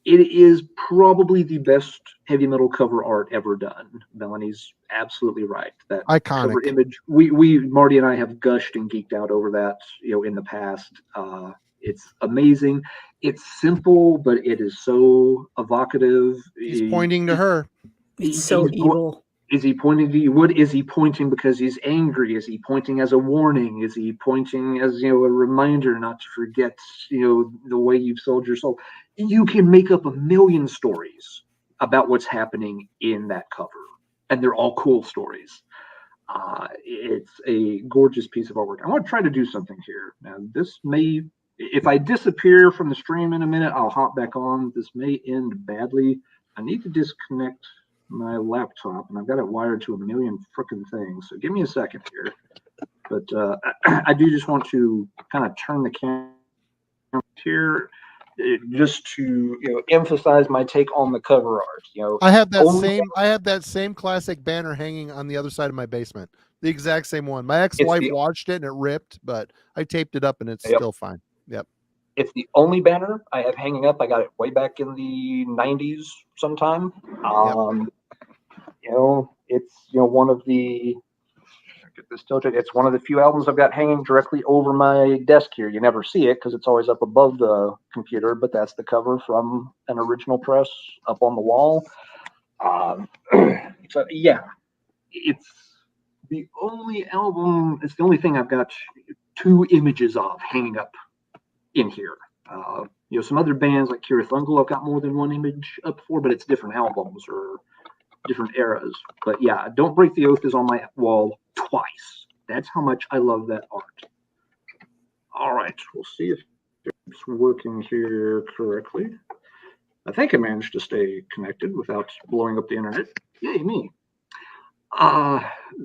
It is probably the best heavy metal cover art ever done. Melanie's absolutely right. That Iconic cover image, we Marty and I have gushed and geeked out over that, in the past. It's amazing. It's simple, but it is so evocative. He's pointing to her. It's so evil. Is he pointing to you? What is he pointing because he's angry? Is he pointing as a warning? Is he pointing as, a reminder not to forget, the way you've sold your soul? You can make up a million stories about what's happening in that cover, and they're all cool stories. It's a gorgeous piece of artwork. I want to try to do something here. Now, this may, if I disappear from the stream in a minute, I'll hop back on. This may end badly. I need to disconnect my laptop, and I've got it wired to a million frickin' things. So give me a second here. But I do just want to kind of turn the camera here, just to emphasize my take on the cover art. I have that same classic banner hanging on the other side of my basement. The exact same one. My ex-wife watched it and it ripped, but I taped it up and it's still fine. Yep. It's the only banner I have hanging up. I got it way back in the 90s sometime. It's one of the, get this tilted, it's one of the few albums I've got hanging directly over my desk here. You never see it because it's always up above the computer, but that's the cover from an original press up on the wall. So yeah, it's the only album, it's the only thing I've got two images of hanging up in here. Some other bands like Kira Thungle I've got more than one image up for, but it's different albums or different eras. But yeah, Don't Break the Oath is on my wall twice. That's how much I love that art. All right, we'll see if it's working here correctly. I think I managed to stay connected without blowing up the internet. Yay, me.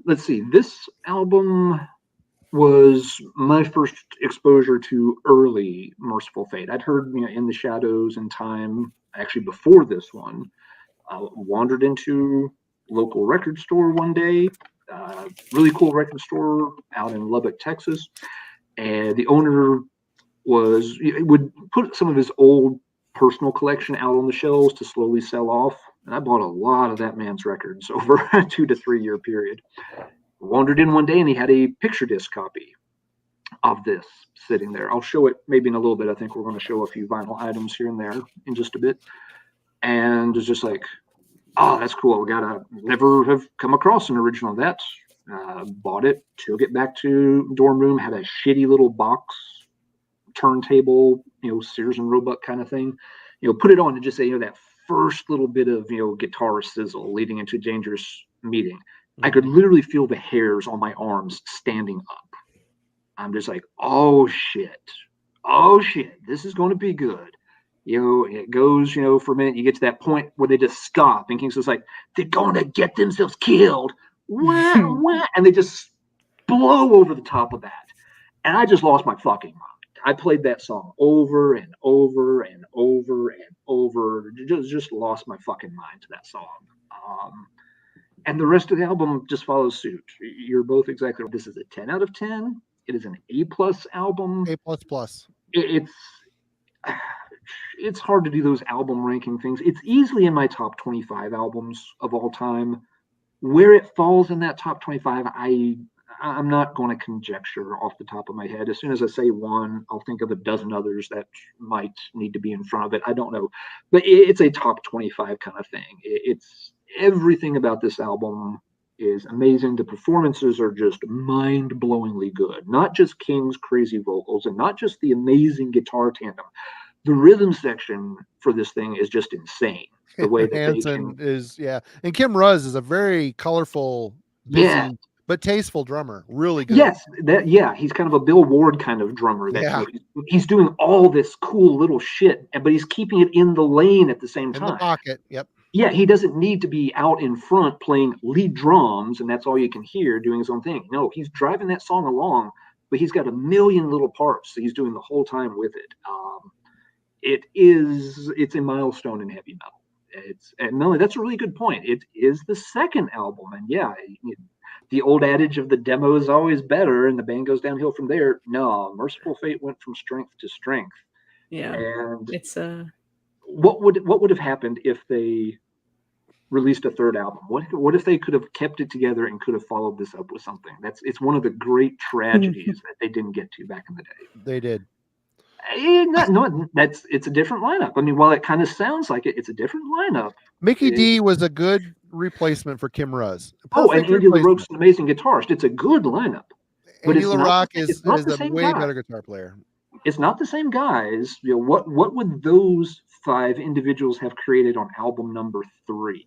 Let's see. This album was my first exposure to early Mercyful Fate. I'd heard In the Shadows and Time actually before this one. Wandered into local record store one day, really cool record store out in Lubbock, Texas, and the owner would put some of his old personal collection out on the shelves to slowly sell off, and I bought a lot of that man's records over a 2 to 3 year period. Wandered in one day and he had a picture disc copy of this sitting there. I'll show it maybe in a little bit. I think we're going to show a few vinyl items here and there in just a bit. And it's just like, oh, that's cool. Never have come across an original of that. Bought it, took it back to dorm room, had a shitty little box turntable, Sears and Roebuck kind of thing. Put it on and just say, that first little bit of, guitar sizzle leading into a dangerous meeting. I could literally feel the hairs on my arms standing up. I'm just like, oh shit, this is going to be good. It goes, for a minute, you get to that point where they just stop, and King's just like, they're going to get themselves killed. Wah, wah, and they just blow over the top of that. And I just lost my fucking mind. I played that song over and over and over and over. Just lost my fucking mind to that song. And the rest of the album just follows suit. You're both exactly right. This is a 10 out of 10. It is an A+ album. A++. It's hard to do those album ranking things. It's easily in my top 25 albums of all time. Where it falls in that top 25, I'm not going to conjecture off the top of my head. As soon as I say one, I'll think of a dozen others that might need to be in front of it. I don't know. But it's a top 25 kind of thing. It's everything about this album is amazing. The performances are just mind-blowingly good. Not just King's crazy vocals and not just the amazing guitar tandem. The rhythm section for this thing is just insane. The way that Hanson is, and Kim Ruz is a very colorful, busy, but tasteful drummer. Really good. Yes, he's kind of a Bill Ward kind of drummer. He's doing all this cool little shit, but he's keeping it in the lane at the same time. In the pocket, yep. Yeah, he doesn't need to be out in front playing lead drums, and that's all you can hear doing his own thing. No, he's driving that song along but he's got a million little parts that he's doing the whole time with it. It's a milestone in heavy metal. And Melanie, that's a really good point. It is the second album, and yeah, the old adage of the demo is always better, and the band goes downhill from there. No, Mercyful Fate went from strength to strength. Yeah, and it's what would have happened if they released a third album? What if they could have kept it together and could have followed this up with something? It's one of the great tragedies that they didn't get to back in the day. They did. It's a different lineup. I mean, while it kind of sounds like it, it's a different lineup. Mickey D was a good replacement for Kim Russ. And Andy LaRocque's an amazing guitarist. It's a good lineup. Andy LaRocque is a way better guitar player. It's not the same guys. What would those 5 individuals have created on album number 3?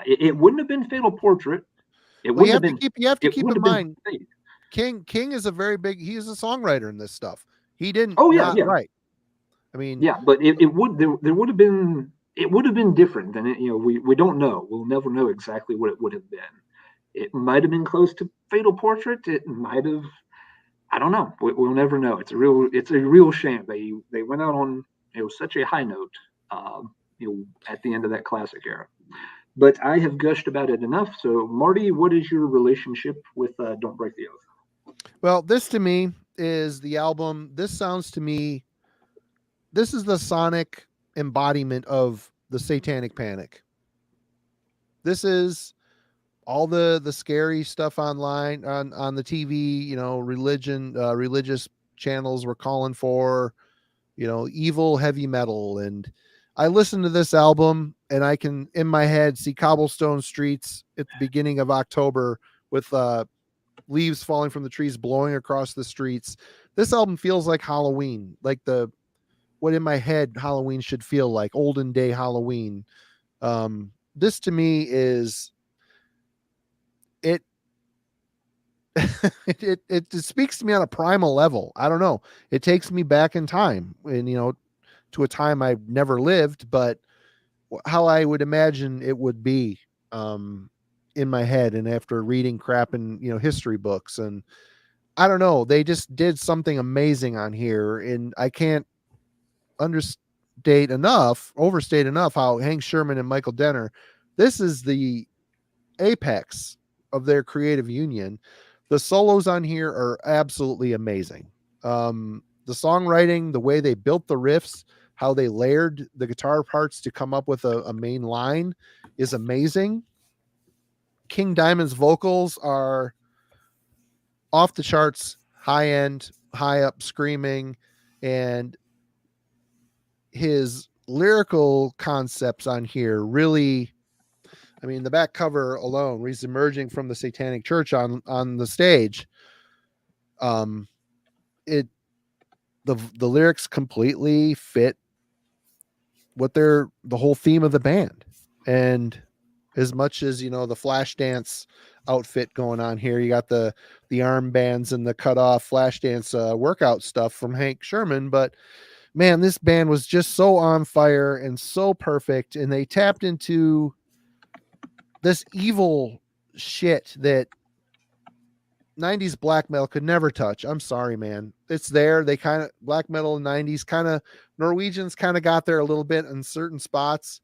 It wouldn't have been Fatal Portrait. You have to keep in mind, King is a very big. He is a songwriter in this stuff. He didn't. Right. I mean, but there would have been. It would have been different than it. We don't know. We'll never know exactly what it would have been. It might have been close to Fatal Portrait. It might have. I don't know. We'll never know. It's a real shame. They went out on such a high note. At the end of that classic era. But I have gushed about it enough. So, Marty, what is your relationship with Don't Break the Oath? Well, this to me is the album. This sounds to me, this is the sonic embodiment of the Satanic Panic. This is all the scary stuff online on the TV, religious channels were calling for, evil heavy metal. And I listened to this album and I can, in my head, see cobblestone streets at the beginning of October with leaves falling from the trees, blowing across the streets. This album feels like Halloween, like what in my head Halloween should feel like, olden day Halloween. This to me is it. it speaks to me on a primal level. I don't know. It takes me back in time, and to a time I've never lived, but how I would imagine it would be in my head, and after reading crap in history books. And I don't know, they just did something amazing on here, and I can't overstate enough how Hank Sherman and Michael Denner, this is the apex of their creative union. The solos on here are absolutely amazing. The songwriting, the way they built the riffs, how they layered the guitar parts to come up with a main line is amazing. King Diamond's vocals are off the charts, high end, high up screaming, and his lyrical concepts on here really, I mean, the back cover alone, where he's emerging from the Satanic Church on the stage, the lyrics completely fit the whole theme of the band. And as much as the flash dance outfit going on here, you got the armbands and the cut off flash dance workout stuff from Hank Sherman, but man, this band was just so on fire and so perfect, and they tapped into this evil shit that 90s black metal could never touch. I'm sorry, man. It's there. They kind of, black metal in 90s, kind of, Norwegians kind of got there a little bit in certain spots.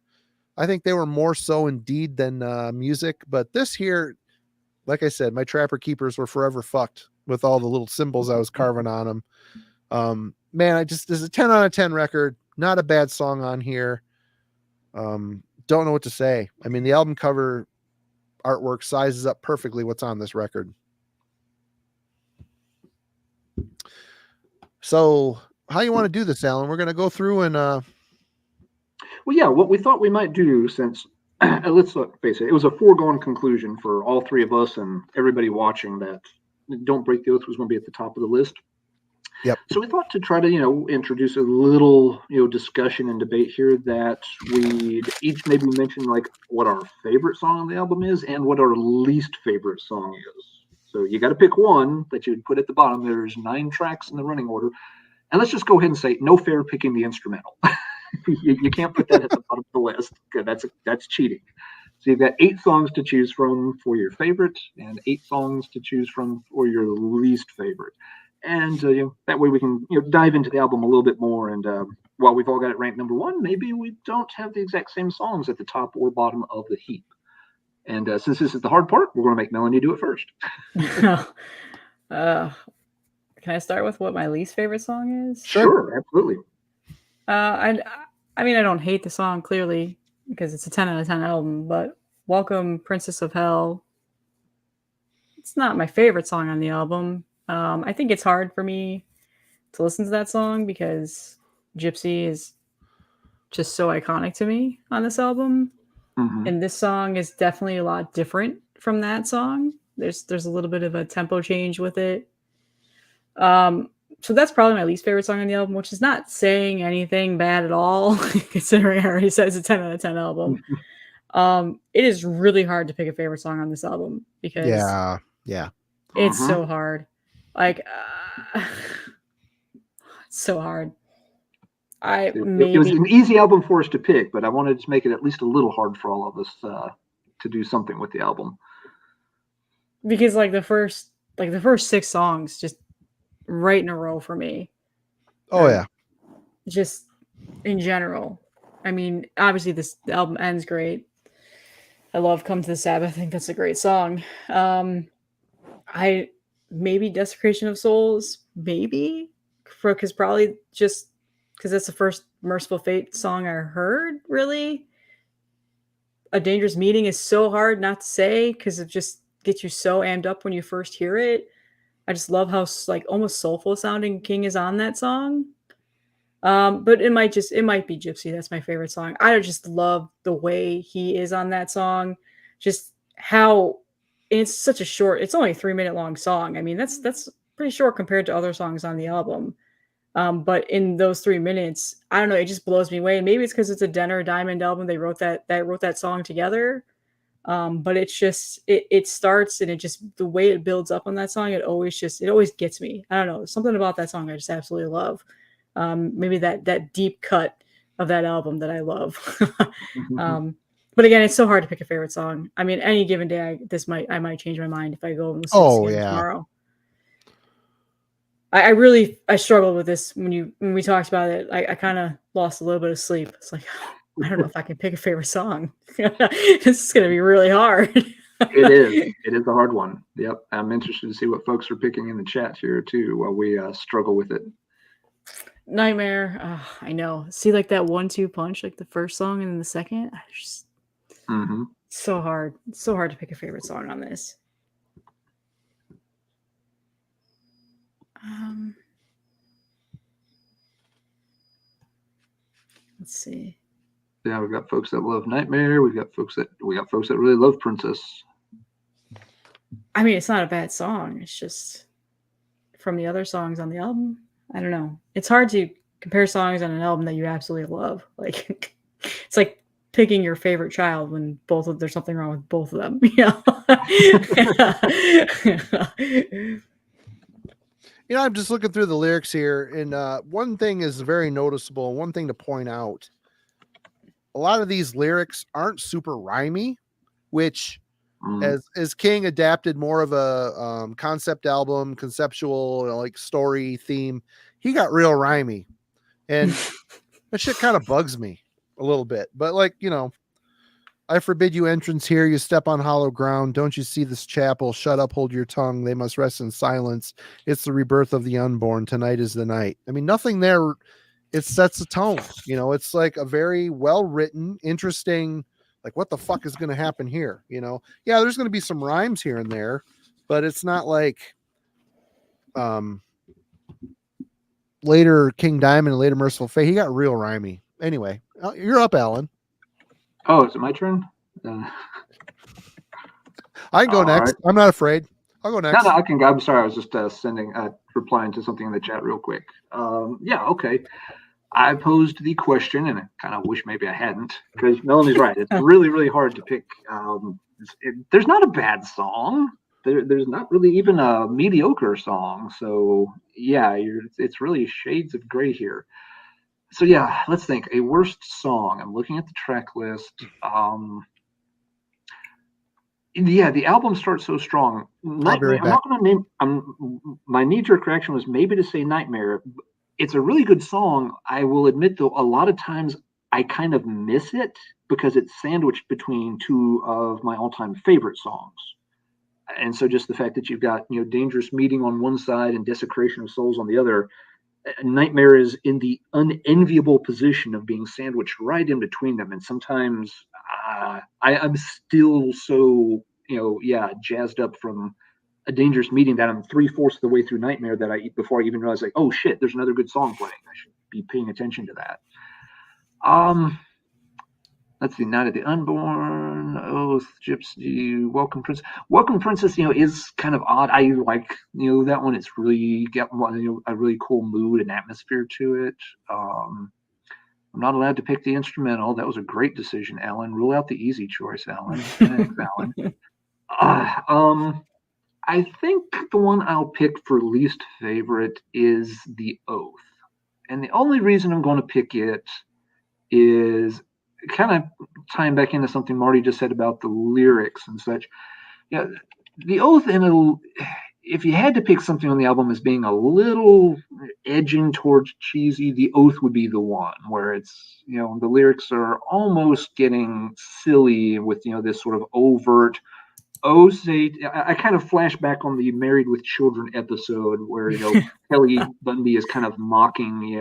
I think they were more so indeed than music, but this here, like I said, my Trapper Keepers were forever fucked with all the little symbols I was carving on them. Man, there's a 10 out of 10 record. Not a bad song on here. Don't know what to say. I mean, the album cover artwork sizes up perfectly what's on this record. So how you want to do this, Alan? We're going to go through and well, yeah, what we thought we might do, since let's face it, it was a foregone conclusion for all 3 of us and everybody watching that Don't Break the Oath was going to be at the top of the list. Yep. So we thought to try to introduce a little discussion and debate here, that we each maybe mention like what our favorite song on the album is and what our least favorite song is. So you got to pick one that you'd put at the bottom. There's 9 tracks in the running order, and let's just go ahead and say no fair picking the instrumental. you can't put that at the bottom of the list. Okay, that's cheating. So you've got 8 songs to choose from for your favorite and 8 songs to choose from for your least favorite. and that way we can dive into the album a little bit more. And while we've all got it ranked number one, maybe we don't have the exact same songs at the top or bottom of the heap. And since this is the hard part, we're going to make Melanie do it first. Can I start with what my least favorite song is? Sure, absolutely. I mean, I don't hate the song, clearly, because it's a 10 out of 10 album, but Welcome, Princess of Hell, it's not my favorite song on the album. I think it's hard for me to listen to that song because Gypsy is just so iconic to me on this album. Mm-hmm. And this song is definitely a lot different from that song. There's a little bit of a tempo change with it. So that's probably my least favorite song on the album, which is not saying anything bad at all, considering I already said it's a 10 out of 10 album. It is really hard to pick a favorite song on this album because it's so hard. Like, it's so hard. It was an easy album for us to pick, but I wanted to make it at least a little hard for all of us to do something with the album. Because the first 6 songs just right in a row for me. Oh yeah. Just in general. I mean, obviously the album ends great. I love Come to the Sabbath. I think that's a great song. Maybe Desecration of Souls, maybe, because that's the first Mercyful Fate song I heard, really. A Dangerous Meeting is so hard not to say because it just gets you so amped up when you first hear it. I just love how almost soulful sounding King is on that song. But it might be Gypsy. That's my favorite song. I just love the way he is on that song. Just how it's such a short, it's only a 3-minute long song. I mean, that's pretty short compared to other songs on the album. But in those 3 minutes, I don't know, it just blows me away. And maybe it's because it's a Denner Diamond album. They wrote that song together. But it's just it starts and it just the way it builds up on that song, it always gets me. I don't know, something about that song I just absolutely love. Maybe that deep cut of that album that I love. But again, it's so hard to pick a favorite song. I mean, any given day, I might change my mind if I go and listen to it tomorrow. I struggled with this when we talked about it. I kind of lost a little bit of sleep. It's like, I don't know if I can pick a favorite song. This is going to be really hard. It is. It is a hard one. Yep. I'm interested to see what folks are picking in the chat here too while we struggle with it. Nightmare. I know. See, that 1-2 punch, the first song and then the second. So hard. It's so hard to pick a favorite song on this. Let's see. Yeah, we've got folks that love Nightmare. We got folks that really love Princess. I mean, it's not a bad song. It's just from the other songs on the album. I don't know. It's hard to compare songs on an album that you absolutely love. It's like picking your favorite child when there's something wrong with both of them. I'm just looking through the lyrics here, and one thing is very noticeable. One thing to point out: a lot of these lyrics aren't super rhymey, which, as King adapted more of a concept album, conceptual story theme, he got real rhymey, and that shit kind of bugs me a little bit. But I forbid you entrance here. You step on hollow ground. Don't you see this chapel? Shut up, hold your tongue. They must rest in silence. It's the rebirth of the unborn. Tonight is the night. I mean, nothing there. It sets a tone. It's a very well-written, interesting, what the fuck is going to happen here? Yeah, there's going to be some rhymes here and there, but it's not later King Diamond and later Mercyful Fate. He got real rhymey. Anyway, you're up, Alan. Oh, is it my turn? I can go next. Right. I'm not afraid. I'll go next. No, I can. I'm sorry. I was just replying to something in the chat real quick. Yeah, okay. I posed the question, and I kind of wish maybe I hadn't, because Melanie's right. It's really, really hard to pick. There's not a bad song. There's not really even a mediocre song. So yeah, it's really shades of gray here. So yeah, let's think. A worst song. I'm looking at the track list. Yeah, the album starts so strong. Nightmare. right I'm not going to name. My knee-jerk reaction was maybe to say Nightmare. It's a really good song. I will admit, though, a lot of times I kind of miss it because it's sandwiched between two of my all-time favorite songs. And so, just the fact that you've got Dangerous Meeting on one side and Desecration of Souls on the other, Nightmare is in the unenviable position of being sandwiched right in between them. And sometimes I'm still so, jazzed up from a Dangerous Meeting that I'm 3/4 of the way through Nightmare that before I even realize, like, oh shit, there's another good song playing. I should be paying attention to that. Let's see, Night of the Unborn, Oath, Gypsy, Welcome Princess. Welcome Princess, is kind of odd. I like, that one. It's really got a really cool mood and atmosphere to it. I'm not allowed to pick the instrumental. That was a great decision, Alan. Rule out the easy choice, Alan. Thanks, Alan. I think the one I'll pick for least favorite is The Oath. And the only reason I'm going to pick it is kind of tying back into something Marty just said about the lyrics and such. Yeah, The Oath, if you had to pick something on the album as being a little edging towards cheesy, The Oath would be the one where it's, the lyrics are almost getting silly with, this sort of overt, I kind of flash back on the Married with Children episode where, Kelly Bundy is kind of mocking,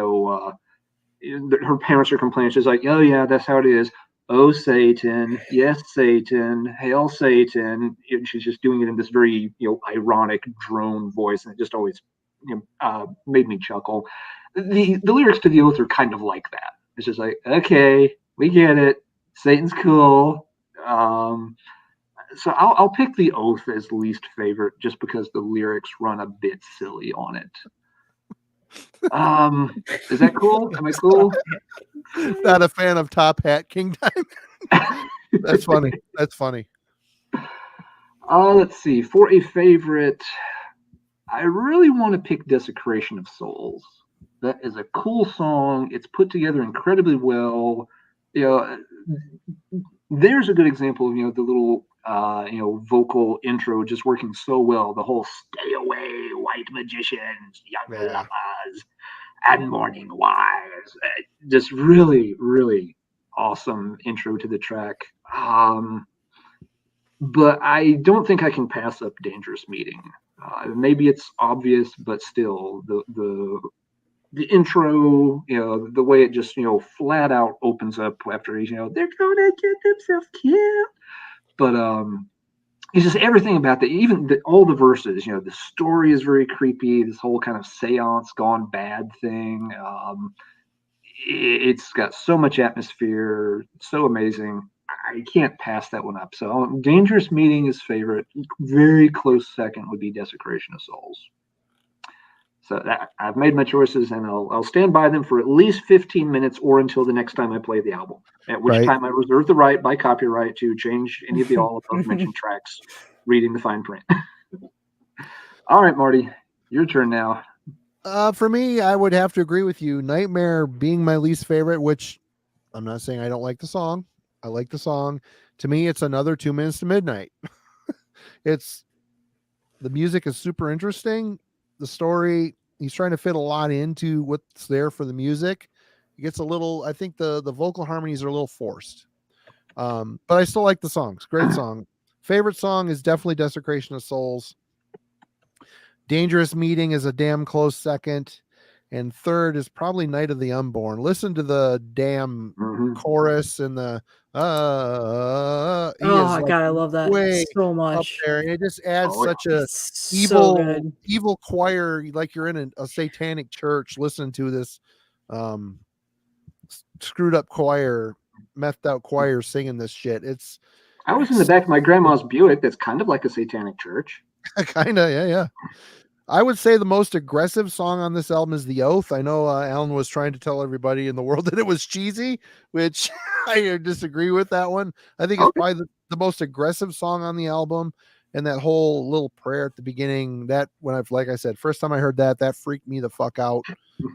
her parents are complaining. She's like, oh yeah, that's how it is. Oh Satan, yes Satan, hail Satan. And she's just doing it in this very ironic drone voice, and it just always made me chuckle. The lyrics to The Oath are kind of like that. It's just like, okay, we get it. Satan's cool. So I'll pick The Oath as least favorite just because the lyrics run a bit silly on it. Is that cool? Am I cool? Not a fan of Top Hat King Diamond. That's funny. That's funny. Let's see. For a favorite, I really want to pick Desecration of Souls. That is a cool song. It's put together incredibly well. There's a good example of the little vocal intro just working so well. The whole "Stay away, white magicians, young lovers, and morning wise." Just really, really awesome intro to the track. But I don't think I can pass up Dangerous Meeting. Maybe it's obvious, but still, the intro, the way it just, flat out opens up after he's, they're gonna get themselves killed. But it's just everything about that, even all the verses, the story is very creepy, this whole kind of seance gone bad thing. It's got so much atmosphere, so amazing. I can't pass that one up. So Dangerous Meeting is favorite. Very close second would be Desecration of Souls. So I've made my choices, and I'll stand by them for at least 15 minutes or until the next time I play the album, at which time I reserve the right by copyright to change any of the all above mentioned tracks, reading the fine print. All right, Marty, your turn now. For me, I would have to agree with you. Nightmare being my least favorite, which I'm not saying I don't like the song. I like the song. To me, it's another 2 Minutes to Midnight. The music is super interesting. The story, he's trying to fit a lot into what's there for the music. It gets a little, I think the vocal harmonies are a little forced. But I still like the songs. Great song. Favorite song is definitely Desecration of Souls. Dangerous Meeting is a damn close second. And third is probably Night of the Unborn. Listen to the damn chorus and the oh my god, I love that so much up there, and it just adds such a evil choir, like you're in a satanic church listening to this screwed up choir, methed out choir singing this shit. I was in the back of my grandma's Buick. That's kind of like a satanic church. Kind of, yeah. I would say the most aggressive song on this album is The Oath. I know Alan was trying to tell everybody in the world that it was cheesy, which I disagree with that one. I think it's probably the most aggressive song on the album. And that whole little prayer at the beginning, like I said, first time I heard that freaked me the fuck out.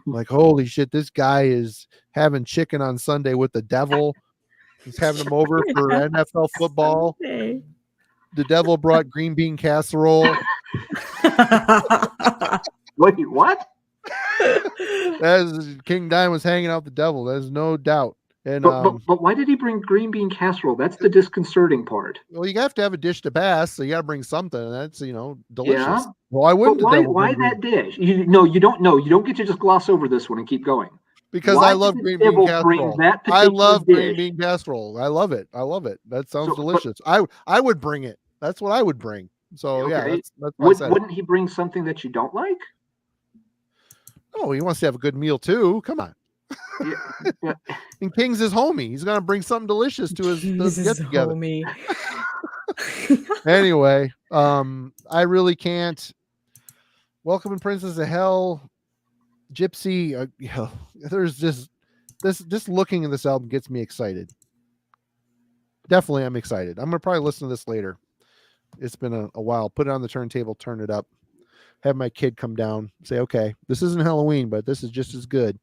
Like, holy shit, this guy is having chicken on Sunday with the devil. He's having him over for NFL football. the devil brought green bean casserole. Wait, what? As King Diamond was hanging out with the devil, there's no doubt. And but why did he bring green bean casserole? That's the disconcerting part. well, you have to have a dish to pass, so you got to bring something, and that's delicious. Yeah. Well, I wouldn't. But why that dish? You don't know. You don't get to just gloss over this one and keep going. Because why I love green bean casserole. I love green bean casserole. I love it. That sounds delicious. I would bring it. That's what I would bring. So yeah, that's wouldn't he bring something that you don't like? Oh, he wants to have a good meal too. Come on. Yeah. And King's his homie. He's gonna bring something delicious to his get together. Homie. Anyway, I really can't. Welcome in Princess of Hell, Gypsy. There's just looking at this album gets me excited. Definitely, I'm excited. I'm gonna probably listen to this later. It's been a while. Put it on the turntable, turn it up. Have my kid come down, say, okay, this isn't Halloween, but this is just as good.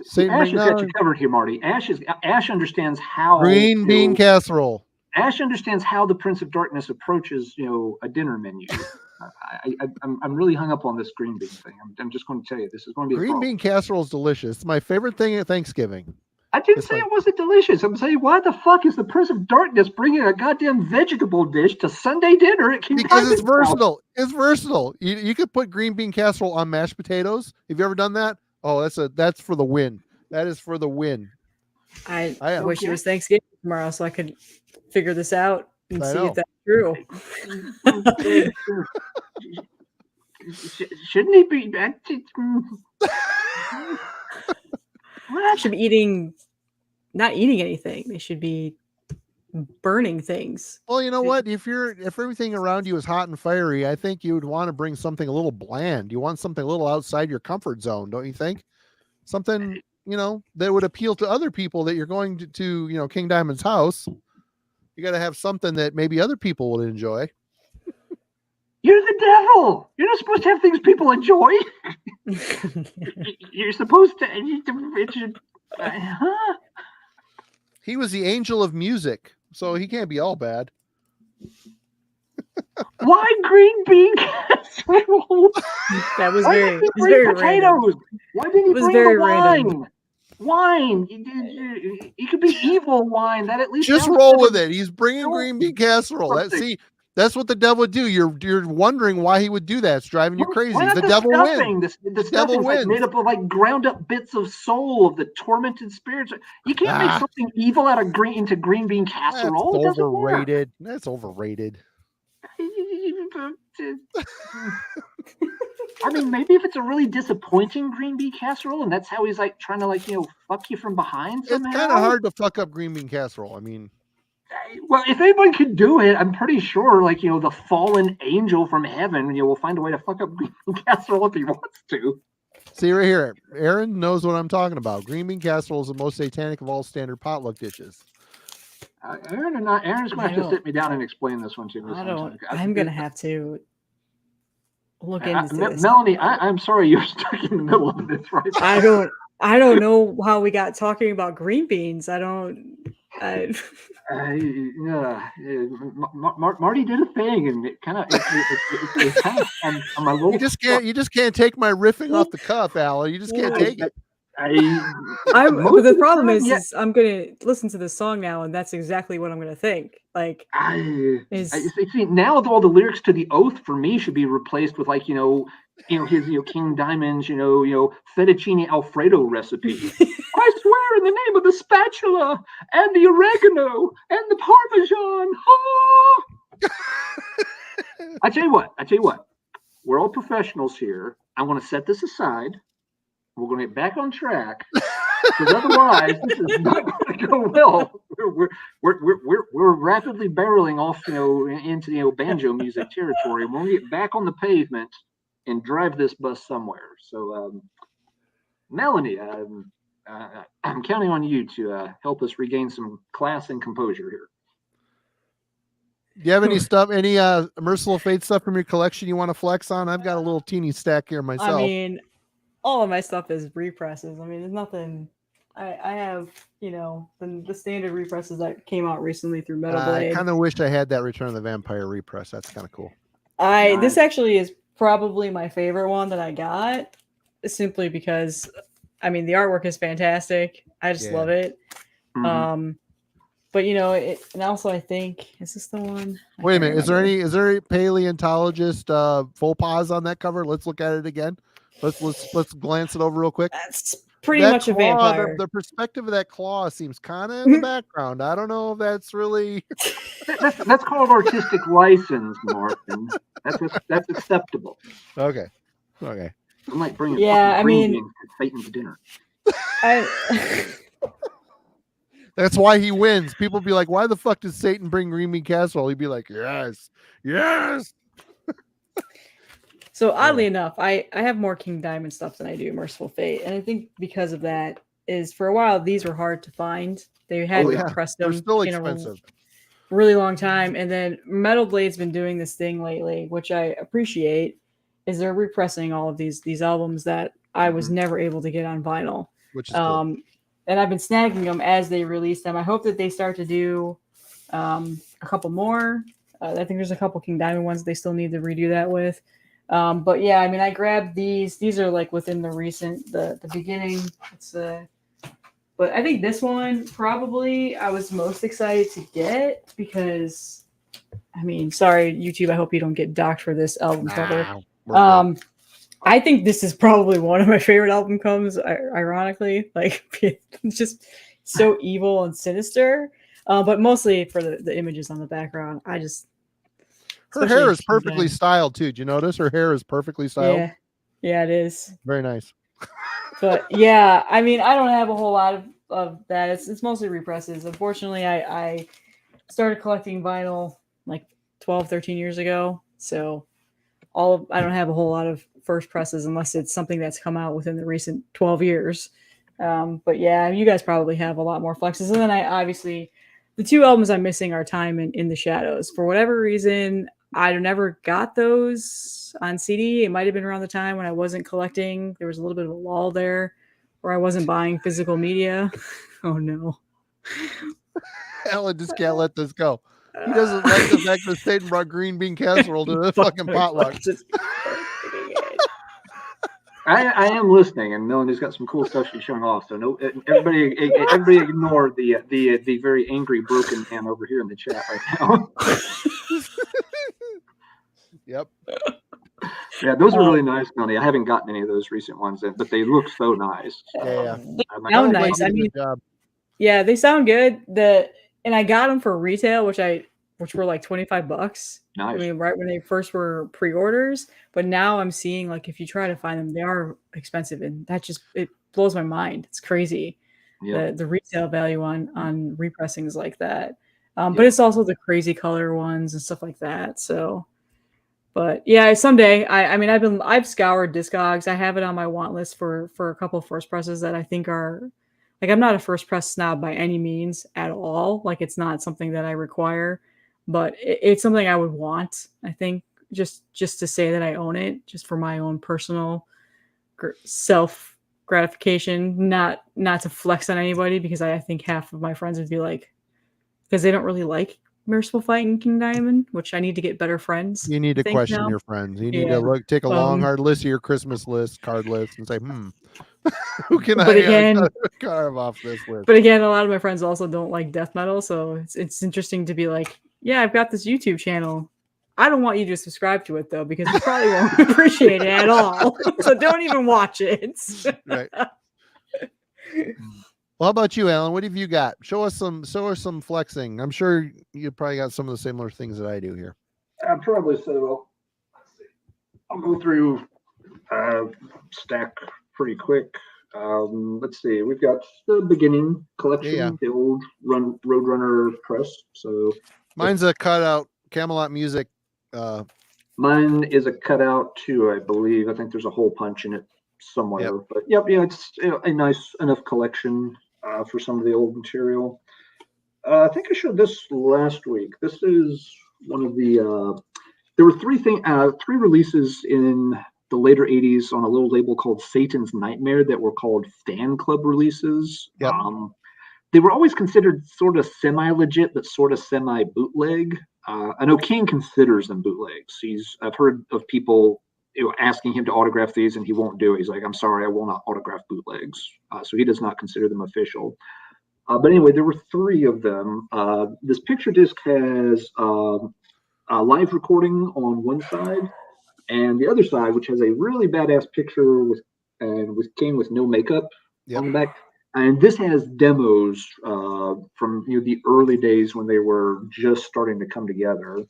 See, Ash has got you covered here, Marty. Ash understands how green bean casserole. Ash understands how the Prince of Darkness approaches, a dinner menu. I'm really hung up on this green bean thing. I'm just going to tell you, this is going to be green bean casserole is delicious. It's my favorite thing at Thanksgiving. I didn't say it wasn't delicious. I'm saying, why the fuck is the Prince of Darkness bringing a goddamn vegetable dish to Sunday dinner? Because it's versatile. It's versatile. You could put green bean casserole on mashed potatoes. Have you ever done that? Oh, that's for the win. That is for the win. I wish it was Thanksgiving tomorrow so I could figure this out and see if that's true. Shouldn't he be? What? Should be not eating anything. They should be burning things. Well, you know what? If everything around you is hot and fiery, I think you would want to bring something a little bland. You want something a little outside your comfort zone, don't you think? Something, that would appeal to other people that you're going to King Diamond's house. You got to have something that maybe other people would enjoy. You're the devil. You're not supposed to have things people enjoy. You're supposed to. Huh? He was the angel of music, so he can't be all bad. Why green bean casserole? That was very potatoes. Random. Why didn't he bring the wine? Wine. It could be evil wine. That at least just roll with it. He's bringing green bean casserole. That's what the devil would do. You're wondering why he would do that. It's driving you crazy. The devil wins. The devil wins. Like made up of like ground up bits of soul of the tormented spirits. You can't make something evil out of green bean casserole. That's overrated. That's overrated. I mean, maybe if it's a really disappointing green bean casserole, and that's how he's like trying to fuck you from behind. Somehow. It's kind of hard to fuck up green bean casserole. I mean. Well, if anyone could do it, I'm pretty sure, the fallen angel from heaven, will find a way to fuck up green bean casserole if he wants to. See right here, Aaron knows what I'm talking about. Green bean casserole is the most satanic of all standard potluck dishes. Aaron's going to have to sit me down and explain this one to me. I'm going to have to look into this. Melanie, I'm sorry you're stuck in the middle of this right now. I don't know how we got talking about green beans. Marty did a thing, and it kind of on my little. You just can't take my riffing off the cuff, Al. You just can't take it. But the problem is I'm gonna listen to this song now, and that's exactly what I'm gonna think. See, now all the lyrics to the Oath for me should be replaced with his King Diamond's fettuccine Alfredo recipe. I swear in the name of the spatula and the oregano and the Parmesan. I tell you what. We're all professionals here. I want to set this aside. We're going to get back on track, because otherwise this is not going to go well. We're rapidly barreling off, into banjo music territory. We're going to get back on the pavement and drive this bus somewhere. So, Melanie, I'm counting on you to help us regain some class and composure here. Do you have any stuff, any Mercyful Fate stuff from your collection you want to flex on? I've got a little teeny stack here myself. I mean, all of my stuff is represses. I mean, there's nothing. I have, the standard represses that came out recently through Metal I Blade. kind of wish I had that Return of the Vampire repress. That's kind of cool. This actually is probably my favorite one that I got, simply because, the artwork is fantastic. I just love it. Mm-hmm. But and also I think, is this the one? Wait a minute. Is there a paleontologist full pause on that cover? Let's look at it again. Let's glance it over real quick. That's pretty much a vampire. The perspective of that claw seems kind of in the background. I don't know if that's really. that's called artistic license, Martin. That's acceptable. Okay. I might bring Satan to dinner. That's why he wins. People be like, "Why the fuck does Satan bring green bean casserole?" He'd be like, "Yes, yes." So oddly enough, I have more King Diamond stuff than I do Mercyful Fate, and I think because of that is for a while these were hard to find. They hadn't pressed them. They're still expensive. A really long time, and then Metal Blade's been doing this thing lately, which I appreciate. Is they're repressing all of these albums that I was never able to get on vinyl, which is cool. And I've been snagging them as they release them. I hope that they start to do a couple more. I think there's a couple King Diamond ones they still need to redo that with. But yeah, I grabbed these. These are like within the beginning. But I think this one probably I was most excited to get because, sorry, YouTube, I hope you don't get docked for this album cover. I think this is probably one of my favorite album covers, ironically. Like, it's just so evil and sinister. But mostly for the images on the background. Her hair is perfectly styled, too. Do you notice? Her hair is perfectly styled. Yeah, it is. Very nice. But yeah, I don't have a whole lot of that. It's mostly represses. Unfortunately, I started collecting vinyl like 12, 13 years ago. So I don't have a whole lot of first presses unless it's something that's come out within the recent 12 years. But yeah, you guys probably have a lot more flexes. And then obviously the two albums I'm missing are Time and In the Shadows. For whatever reason, I never got those on CD. It might have been around the time when I wasn't collecting. There was a little bit of a lull there where I wasn't buying physical media. Oh no. Alan just can't let this go. He doesn't like the fact that Satan brought green bean casserole to the fucking potluck. I am listening, and Melanie's got some cool stuff she's showing off. So no, everybody ignore the very angry broken man over here in the chat right now. Yep. Yeah, those are really nice, Melanie. I haven't gotten any of those recent ones, but they look so nice. Yeah. They sound nice. Yeah, they sound good. And I got them for retail, which were like $25. Nice. Right when they first were pre-orders, but now I'm seeing like if you try to find them, they are expensive, and it blows my mind. It's crazy. Yeah. The retail value on repressings like that. But it's also the crazy color ones and stuff like that. So, but yeah, someday I've scoured Discogs. I have it on my want list for a couple of first presses that I think are like, I'm not a first press snob by any means at all. Like, it's not something that I require, but it's something I would want, I think, just to say that I own it, just for my own personal self gratification, not to flex on anybody, because I think half of my friends would be like, because they don't really like Mercyful Fate and King Diamond, which I need to get better friends. You need to question your friends. You need to take a long, hard list of your Christmas list, card list, and say, who can I carve off this list? But again, a lot of my friends also don't like death metal, so it's interesting to be like, yeah, I've got this YouTube channel. I don't want you to subscribe to it, though, because you probably won't appreciate it at all. So don't even watch it. Right. Well, how about you, Alan? What have you got? Show us some flexing. I'm sure you probably got some of the similar things that I do here. Probably so. I'll go through stack pretty quick. Let's see. We've got the beginning collection, the old Roadrunner press. So mine's a cutout Camelot Music. Mine is a cutout too, I believe. I think there's a hole punch in it somewhere. Yep. But it's a nice enough collection for some of the old material. I think I showed this last week. This is one of the. There were three releases in the later 80s on a little label called Satan's Nightmare that were called fan club releases. Yep. They were always considered sort of semi-legit, but sort of semi-bootleg. I know King considers them bootlegs. I've heard of people asking him to autograph these, and he won't do it. He's like, I'm sorry, I will not autograph bootlegs. So he does not consider them official. But anyway, there were 3 of them. This picture disc has a live recording on one side, and the other side, which has a really badass picture with King with no makeup on the back. And this has demos from the early days when they were just starting to come together.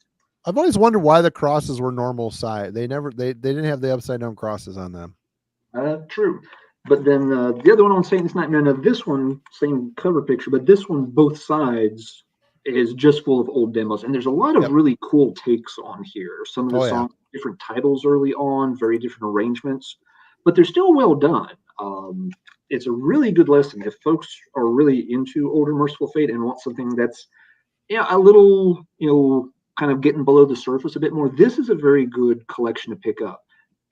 I've always wondered why the crosses were normal size. They didn't have the upside down crosses on them. True. But then the other one on Satan's Nightmare, now this one, same cover picture, but this one, both sides, is just full of old demos. And there's a lot of really cool takes on here. Some of the songs, different titles early on, very different arrangements, but they're still well done. It's a really good lesson if folks are really into older Mercyful Fate and want something that's a little, kind of getting below the surface a bit more. This is a very good collection to pick up.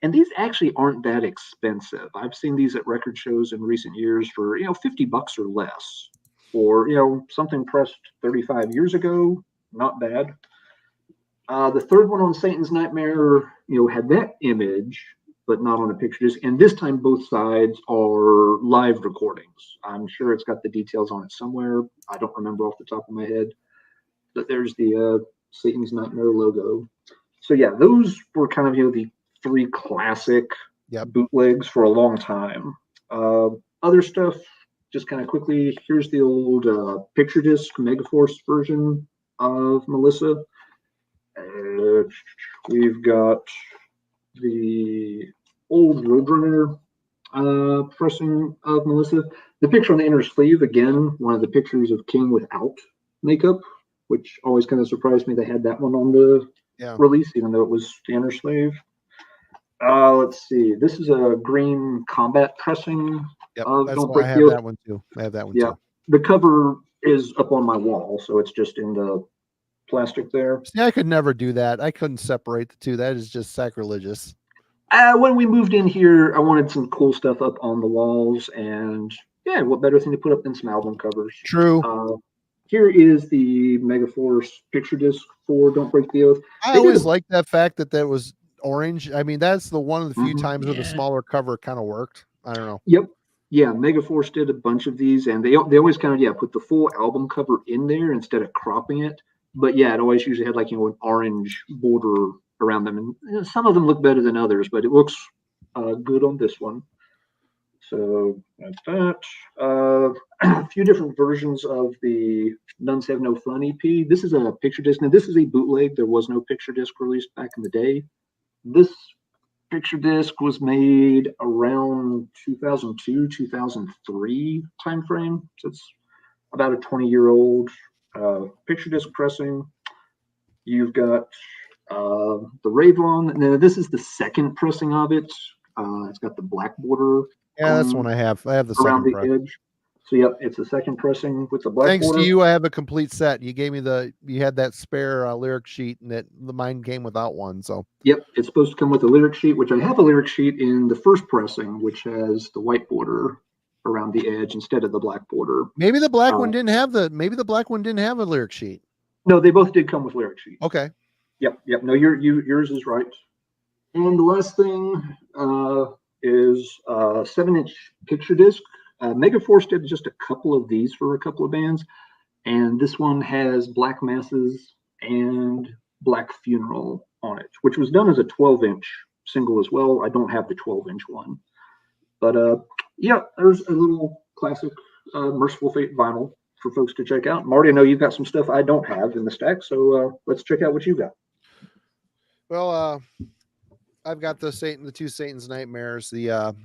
And these actually aren't that expensive. I've seen these at record shows in recent years for, $50 or less. Or, something pressed 35 years ago, not bad. The third one on Satan's Nightmare, had that image, but not on a picture disc. And this time, both sides are live recordings. I'm sure it's got the details on it somewhere. I don't remember off the top of my head. But there's the Satan's Nightmare logo. So, yeah, those were kind of, the 3 classic bootlegs for a long time. Other stuff, just kind of quickly, here's the old picture disc Megaforce version of Melissa. We've got the old Roadrunner pressing of Melissa. The picture on the inner sleeve, again, one of the pictures of King without makeup, which always kind of surprised me they had that one on the release, even though it was the inner sleeve. Let's see. This is a green combat pressing. Yep, I have that one too. Too. The cover is up on my wall, so it's just in the plastic there. See, I could never do that. I couldn't separate the two. That is just sacrilegious. When we moved in here, I wanted some cool stuff up on the walls, and what better thing to put up than some album covers? True. Here is the Megaforce picture disc for Don't Break the Oath. I always liked that fact that was orange. I mean, that's one of the few times where the smaller cover kind of worked. I don't know. Yep. Yeah, Megaforce did a bunch of these, and they always kind of put the full album cover in there instead of cropping it. But it always usually had an orange border around them, and some of them look better than others, but it looks good on this one. So that's that. A few different versions of the Nuns Have No Fun EP. This is a picture disc. Now, this is a bootleg. There was no picture disc released back in the day. This picture disc was made around 2002, 2003 timeframe. So it's about a 20-year-old picture disc pressing. You've got the Rayvon. Now, this is the second pressing of it. It's got the black border. Yeah, that's one I have. I have the around second the edge. So it's the second pressing with the black Thanks border. to you, I have a complete set. You gave me you had that spare lyric sheet, and mine came without one. So it's supposed to come with a lyric sheet, which I have a lyric sheet in the first pressing, which has the white border around the edge instead of the black border. Maybe the black one didn't have a lyric sheet. No, they both did come with lyric sheets. Okay. Yep. No, yours is right. And the last thing is a 7-inch picture disc. Megaforce did just a couple of these for a couple of bands, and this one has Black Masses and Black Funeral on it, which was done as a 12-inch single as well. I don't have the 12-inch one, but there's a little classic Mercyful Fate vinyl for folks to check out. Marty, I know you've got some stuff I don't have in the stack, so let's check out what you got. Well, I've got the 2 Satan's Nightmares, the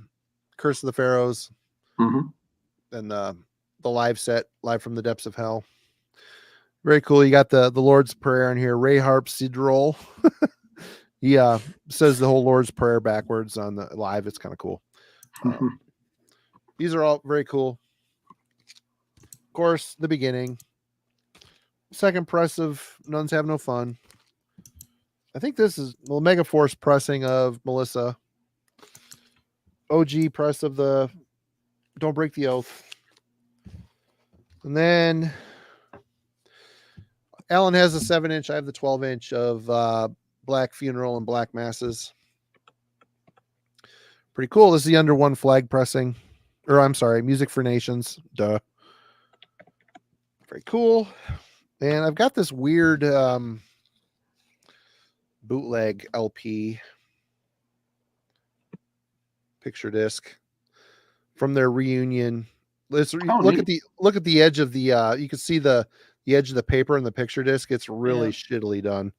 Curse of the Pharaohs, and the live set, Live from the Depths of Hell. Very cool. You got the Lord's Prayer in here. Ray Harp Sidrol. He says the whole Lord's Prayer backwards on the live. It's kind of cool. These are all very cool. Of course, the beginning. Second press of Nuns Have No Fun. I think this is Megaforce pressing of Melissa. OG press of the Don't Break the Oath. And then Alan has the 7-inch. I have the 12-inch of Black Funeral and Black Masses. Pretty cool. This is the under one flag pressing. Or I'm sorry, Music for Nations. Duh. Very cool. And I've got this weird bootleg LP picture disc from their reunion. Let's look at the edge of the you can see the edge of the paper in the picture disc. It's really shittily done.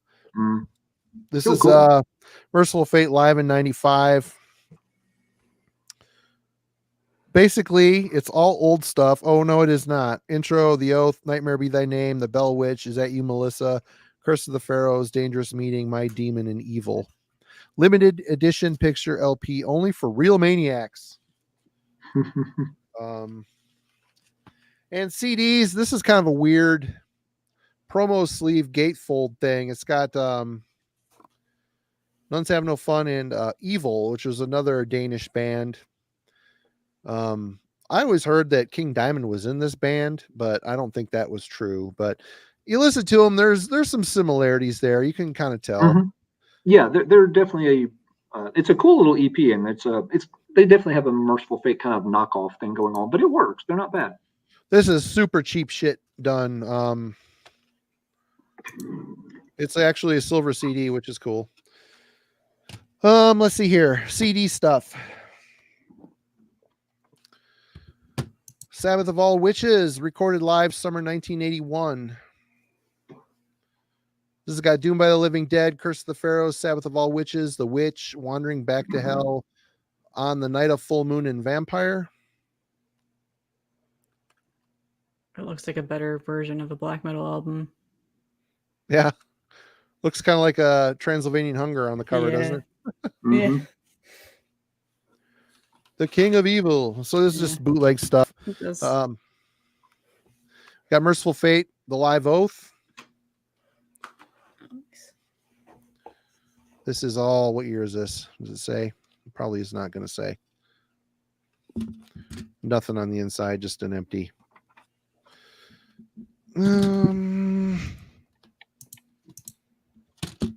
This is cool. Mercyful Fate live in 95. Basically, it's all old stuff. Oh no, it is not. Intro, The Oath, Nightmare Be Thy Name, The Bell Witch, Is That You, Melissa, Curse of the Pharaohs, Dangerous Meeting, My Demon and Evil. Limited edition picture LP only for real maniacs. And CDs, this is kind of a weird promo sleeve gatefold thing. It's got Nuns Have No Fun and Evil, which was another Danish band. I always heard that King Diamond was in this band, but I don't think that was true. But you listen to them, there's some similarities there. You can kind of tell. Mm-hmm. Yeah, they're definitely it's a cool little EP, and they definitely have a Mercyful Fate kind of knockoff thing going on, but it works. They're not bad. This is super cheap shit done. It's actually a silver CD, which is cool. Let's see here. CD stuff. Sabbath of All Witches, recorded live summer 1981. This has got Doomed by the Living Dead, Curse of the Pharaohs, Sabbath of All Witches, The Witch, Wandering Back to Hell, On the Night of Full Moon, and Vampire. It looks like a better version of the black metal album. Yeah. Looks kind of like a Transylvanian Hunger on the cover, doesn't it? Yeah. The King of Evil. So this is just bootleg stuff. Got Mercyful Fate, The Live Oath. This is all, what year is this? Does it say? It probably is not going to say. Nothing on the inside, just an empty.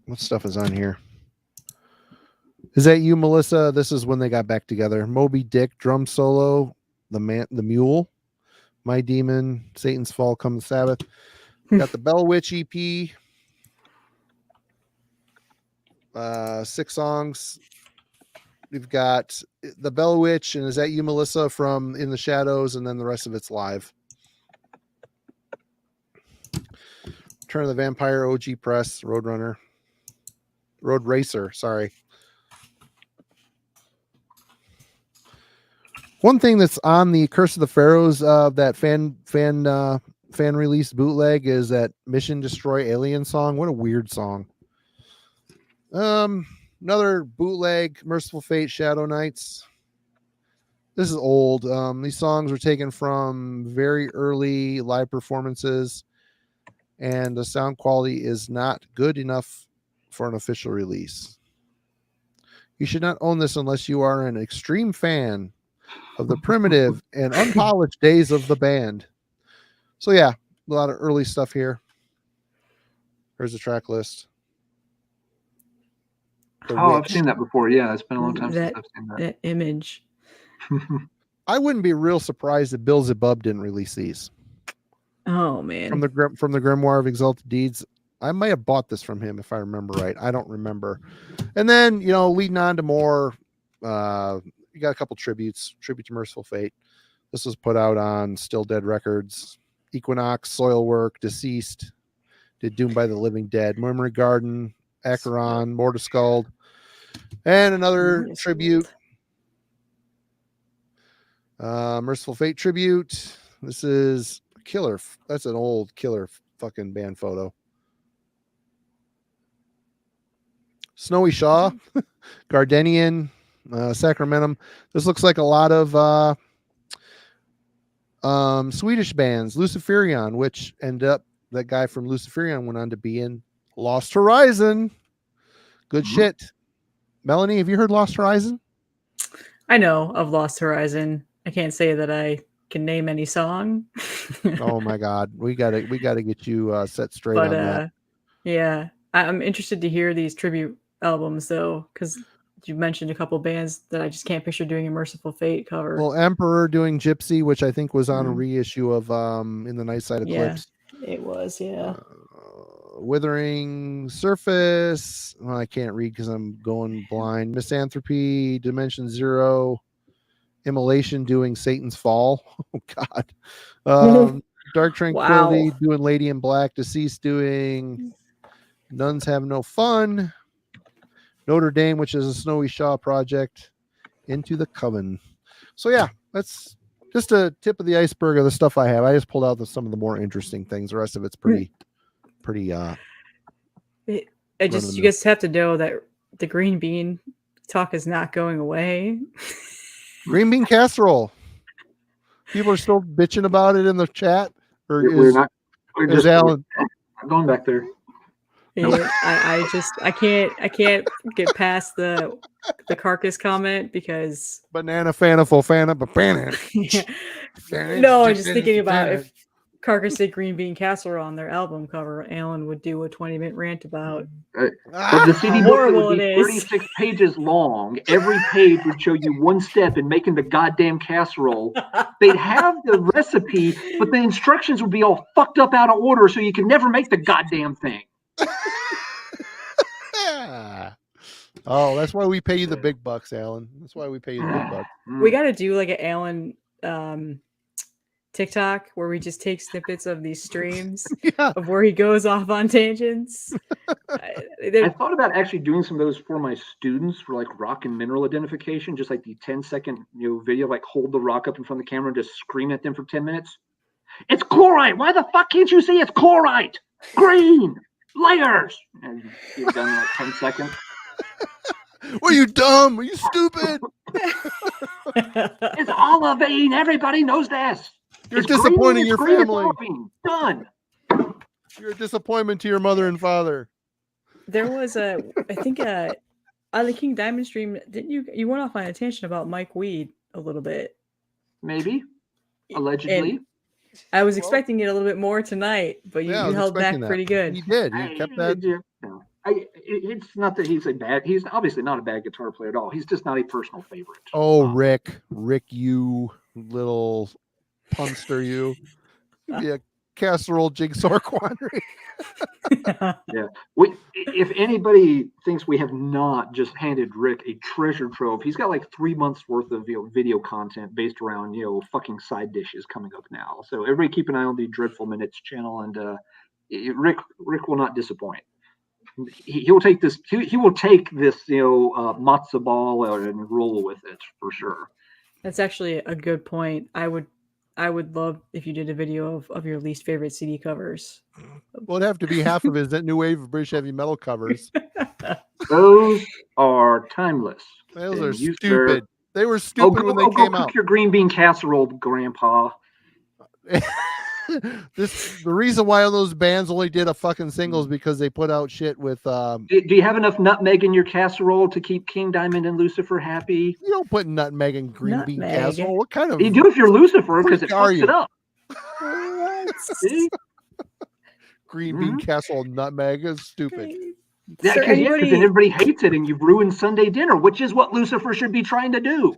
What stuff is on here? Is That You, Melissa? This is when they got back together. Moby Dick, drum solo, the Mule, My Demon, Satan's Fall, Come the Sabbath. Got the Bell Witch EP. 6 songs. We've got the Bell Witch and Is That You, Melissa from In the Shadows, and then the rest of it's live. Return of the Vampire, OG Press, Road Racer, sorry. One thing that's on the Curse of the Pharaohs that fan release bootleg is that Mission Destroy Alien song. What a weird song. Another bootleg, Mercyful Fate, Shadow Knights. This is old. These songs were taken from very early live performances, and the sound quality is not good enough for an official release. You should not own this unless you are an extreme fan of the primitive and unpolished days of the band. So yeah, a lot of early stuff here. Here's the track list. I've seen that before. Yeah, it's been a long time since I've seen that. That image. I wouldn't be real surprised if Bill Zebub didn't release these. Oh man. From the Grimoire of Exalted Deeds. I might have bought this from him if I remember right. I don't remember. And then, leading on to more, you got a couple tributes. Tribute to Mercyful Fate. This was put out on Still Dead Records. Equinox, Soilwork, Deceased, did Doomed by the Living Dead, Memory Garden, Acheron, Mortiscald, and another tribute. Mercyful Fate tribute. This is killer. That's an old killer fucking band photo. Snowy Shaw, Gardenian, Sacramentum. This looks like a lot of Swedish bands. Luciferion, which ended up, that guy from Luciferion went on to be in Lost Horizon. Good shit. Melanie, have you heard Lost Horizon? I know of Lost Horizon. I can't say that I can name any song. Oh my God, we gotta get you set straight But on that. yeah, I'm interested to hear these tribute albums though, because you mentioned a couple bands that I just can't picture doing a Mercyful Fate cover. Well, Emperor doing Gypsy, which I think was on a reissue of In the Night Side Eclipse. Yeah, it was. Yeah. Withering Surface. Well, I can't read because I'm going blind. Misanthropy, Dimension Zero, Immolation doing Satan's Fall. Oh God. Dark Tranquility doing Lady in Black. Deceased doing Nuns Have No Fun. Notre Dame, which is a Snowy Shaw project. Into the Coven. So yeah, that's just a tip of the iceberg of the stuff I have. I just pulled out some of the more interesting things. The rest of it's pretty you guys have to know that the green bean talk is not going away. Green bean casserole. People are still bitching about it in the chat. Or we're not. We're just Alan going back there. Yeah, I can't get past the carcass comment because banana fanaful fana banana. No, I'm just thinking about if Carcass did green bean casserole on their album cover, Alan would do a 20-minute rant about but the CD book would be 36 pages long. Every page would show you one step in making the goddamn casserole. They'd have the recipe, but the instructions would be all fucked up out of order, so you could never make the goddamn thing. Oh, that's why we pay you the big bucks, Alan. That's why we pay you the big bucks. We got to do like an Alan TikTok where we just take snippets of these streams of where he goes off on tangents. I thought about actually doing some of those for my students for like rock and mineral identification, just like the 10-second video, like hold the rock up in front of the camera and just scream at them for 10 minutes. It's chlorite. Why the fuck can't you see it's chlorite? Green layers. And you're done in like 10 seconds. Were you dumb? Are you stupid? It's olivine. Everybody knows this. You're disappointing your family. Done. You're a disappointment to your mother and father. There was on the King Diamond stream, didn't you went off on a tangent about Mike Weed a little bit? Maybe. Allegedly. And I was expecting it a little bit more tonight, but you held back pretty good. You did. You kept that. It's not that he's he's obviously not a bad guitar player at all. He's just not a personal favorite. Oh, Rick, you little punster, you. Yeah, casserole jigsaw quandary. Yeah. If anybody thinks we have not just handed Rick a treasure trove, he's got like 3 months worth of video content based around fucking side dishes coming up now. So everybody keep an eye on the Dreadful Minutes channel, and Rick will not disappoint. He will take this. He will take this matzo ball and roll with it for sure. That's actually a good point. I would love if you did a video of your least favorite CD covers. Well, it'd have to be half of his new wave of British heavy metal covers. Those are timeless. Those are stupid. They were stupid when they came out. Cook your green bean casserole, Grandpa. The reason why all those bands only did a fucking single is because they put out shit with. Do you have enough nutmeg in your casserole to keep King Diamond and Lucifer happy? You don't put nutmeg in green bean casserole. What kind of? You do if you're Lucifer, because it fucks it up. See? Green bean casserole nutmeg is stupid. Yeah, because then everybody hates it, and you've ruined Sunday dinner, which is what Lucifer should be trying to do.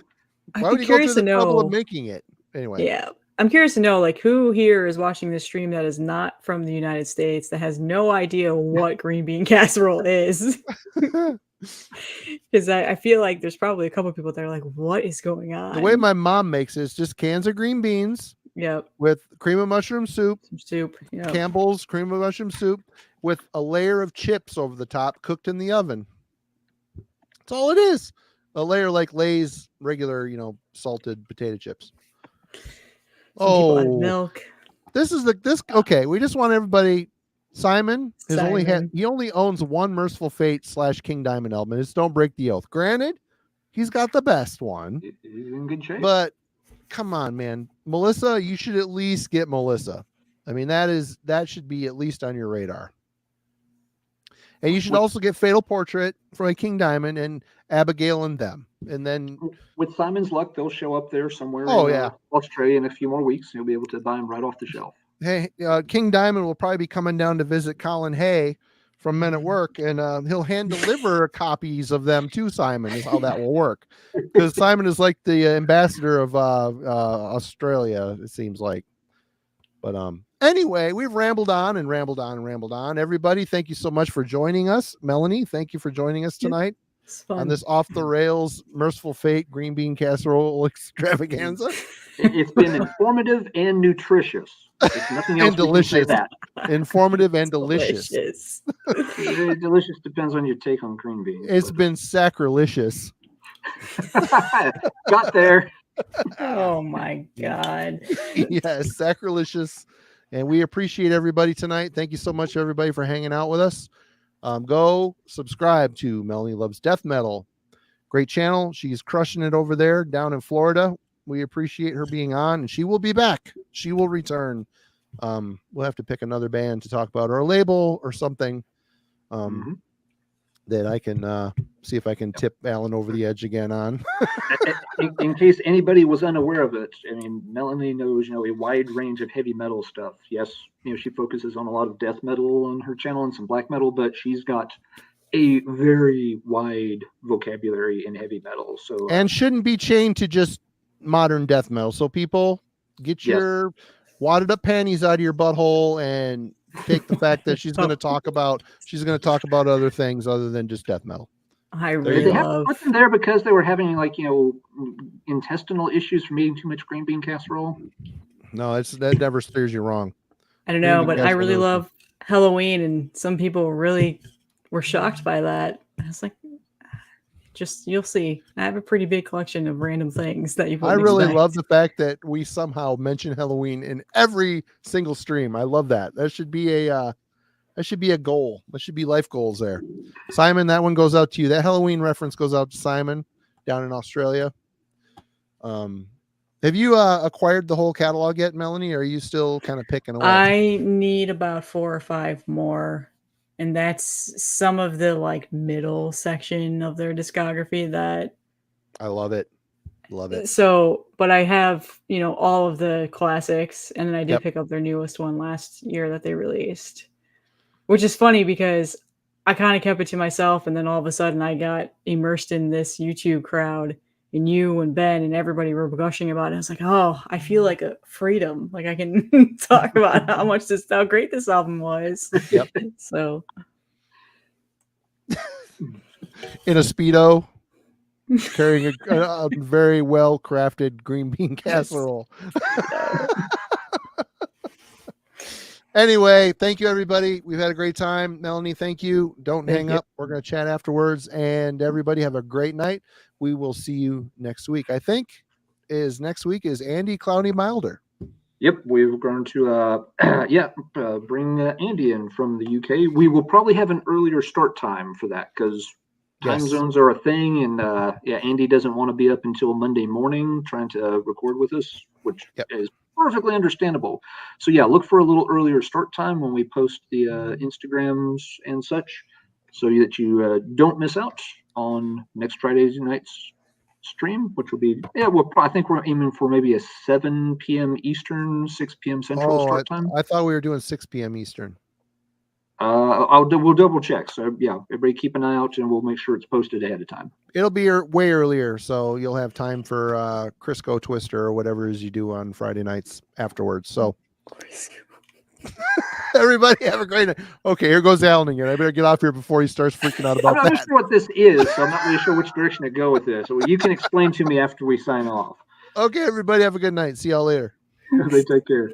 Why would you go through the trouble of making it anyway? Yeah. I'm curious to know, like, who here is watching this stream that is not from the United States, that has no idea what green bean casserole is. Because I feel like there's probably a couple of people that are like, what is going on? The way my mom makes it is just cans of green beans. Yep. With cream of mushroom soup. Yep. Campbell's cream of mushroom soup with a layer of chips over the top cooked in the oven. That's all it is. A layer like Lay's regular, salted potato chips. Milk. Okay. We just want everybody. Simon he only owns one Mercyful Fate / King Diamond album. It's Don't Break the Oath. Granted, he's got the best one. He's in good shape. But come on, man, Melissa, you should at least get Melissa. I mean, that should be at least on your radar. And you should also get Fatal Portrait from a King Diamond and Abigail and them. And then with Simon's luck, they'll show up there somewhere in Australia in a few more weeks. You'll be able to buy them right off the shelf. Hey, King Diamond will probably be coming down to visit Colin Hay from Men at Work, and he'll hand deliver copies of them to Simon, is how that will work. Because Simon is like the ambassador of Australia, it seems like. But anyway, we've rambled on and rambled on and rambled on. Everybody, thank you so much for joining us. Melanie, thank you for joining us tonight on this off the rails Mercyful Fate green bean casserole extravaganza. It's been informative and nutritious. It's nothing else and delicious. Informative and delicious. Delicious depends on your take on green beans. It's been sacrilegious. Got there. Oh my God. Yes, sacrilegious. And we appreciate everybody tonight. Thank you so much, everybody, for hanging out with us. Go subscribe to Melanie Loves Death Metal. Great channel. She's crushing it over there down in Florida. We appreciate her being on, and she will be back. She will return. We'll have to pick another band to talk about, or a label or something that I can see if I can tip Alan over the edge again on. in case anybody was unaware of it, I mean, Melanie knows, a wide range of heavy metal stuff. Yes, she focuses on a lot of death metal on her channel and some black metal, but she's got a very wide vocabulary in heavy metal. So and shouldn't be chained to just modern death metal. So people, get your wadded up panties out of your butthole and take the fact that she's going to talk about other things other than just death metal. I really have to put them there because they were having intestinal issues from eating too much green bean casserole. No, that never steers you wrong. I don't know, but I really love Halloween, and some people really were shocked by that. I was like, you'll see. I have a pretty big collection of random things that you. I really love the fact that we somehow mention Halloween in every single stream. I love that. That should be a goal. That should be life goals there. Simon, that one goes out to you. That Halloween reference goes out to Simon down in Australia. Have you acquired the whole catalog yet, Melanie? Or are you still kind of picking away? I need about 4 or 5 more. And that's some of the middle section of their discography that I love it. Love it. So, but I have, all of the classics, and then I did pick up their newest one last year that they released, which is funny because I kind of kept it to myself. And then all of a sudden I got immersed in this YouTube crowd, and you and Ben and everybody were gushing about it. I was like, oh, I feel like a freedom. Like I can talk about how great this album was. Yep. So in a Speedo, carrying a very well crafted green bean casserole. Anyway, thank you, everybody. We've had a great time. Melanie, thank you. Don't hang up. We're going to chat afterwards. And everybody have a great night. We will see you next week. I think next week is Andy Clowney Milder. Yep, we're going to bring Andy in from the UK. We will probably have an earlier start time for that because time zones are a thing. And Andy doesn't want to be up until Monday morning trying to record with us, which is perfectly understandable. So look for a little earlier start time when we post the Instagrams and such, so that you don't miss out on next Friday night's stream, which will be I think we're aiming for maybe a 7 p.m. Eastern, 6 p.m. Central start time. I thought we were doing 6 p.m. Eastern. We'll double check. So everybody keep an eye out, and we'll make sure it's posted ahead of time. It'll be way earlier, so you'll have time for Crisco Twister or whatever it is you do on Friday nights afterwards. So everybody have a great night. Okay, here goes Alan again. I better get off here before he starts freaking out about that. I'm not sure what this is, so I'm not really sure which direction to go with this. So you can explain to me after we sign off. Okay, everybody have a good night. See y'all later. Everybody take care.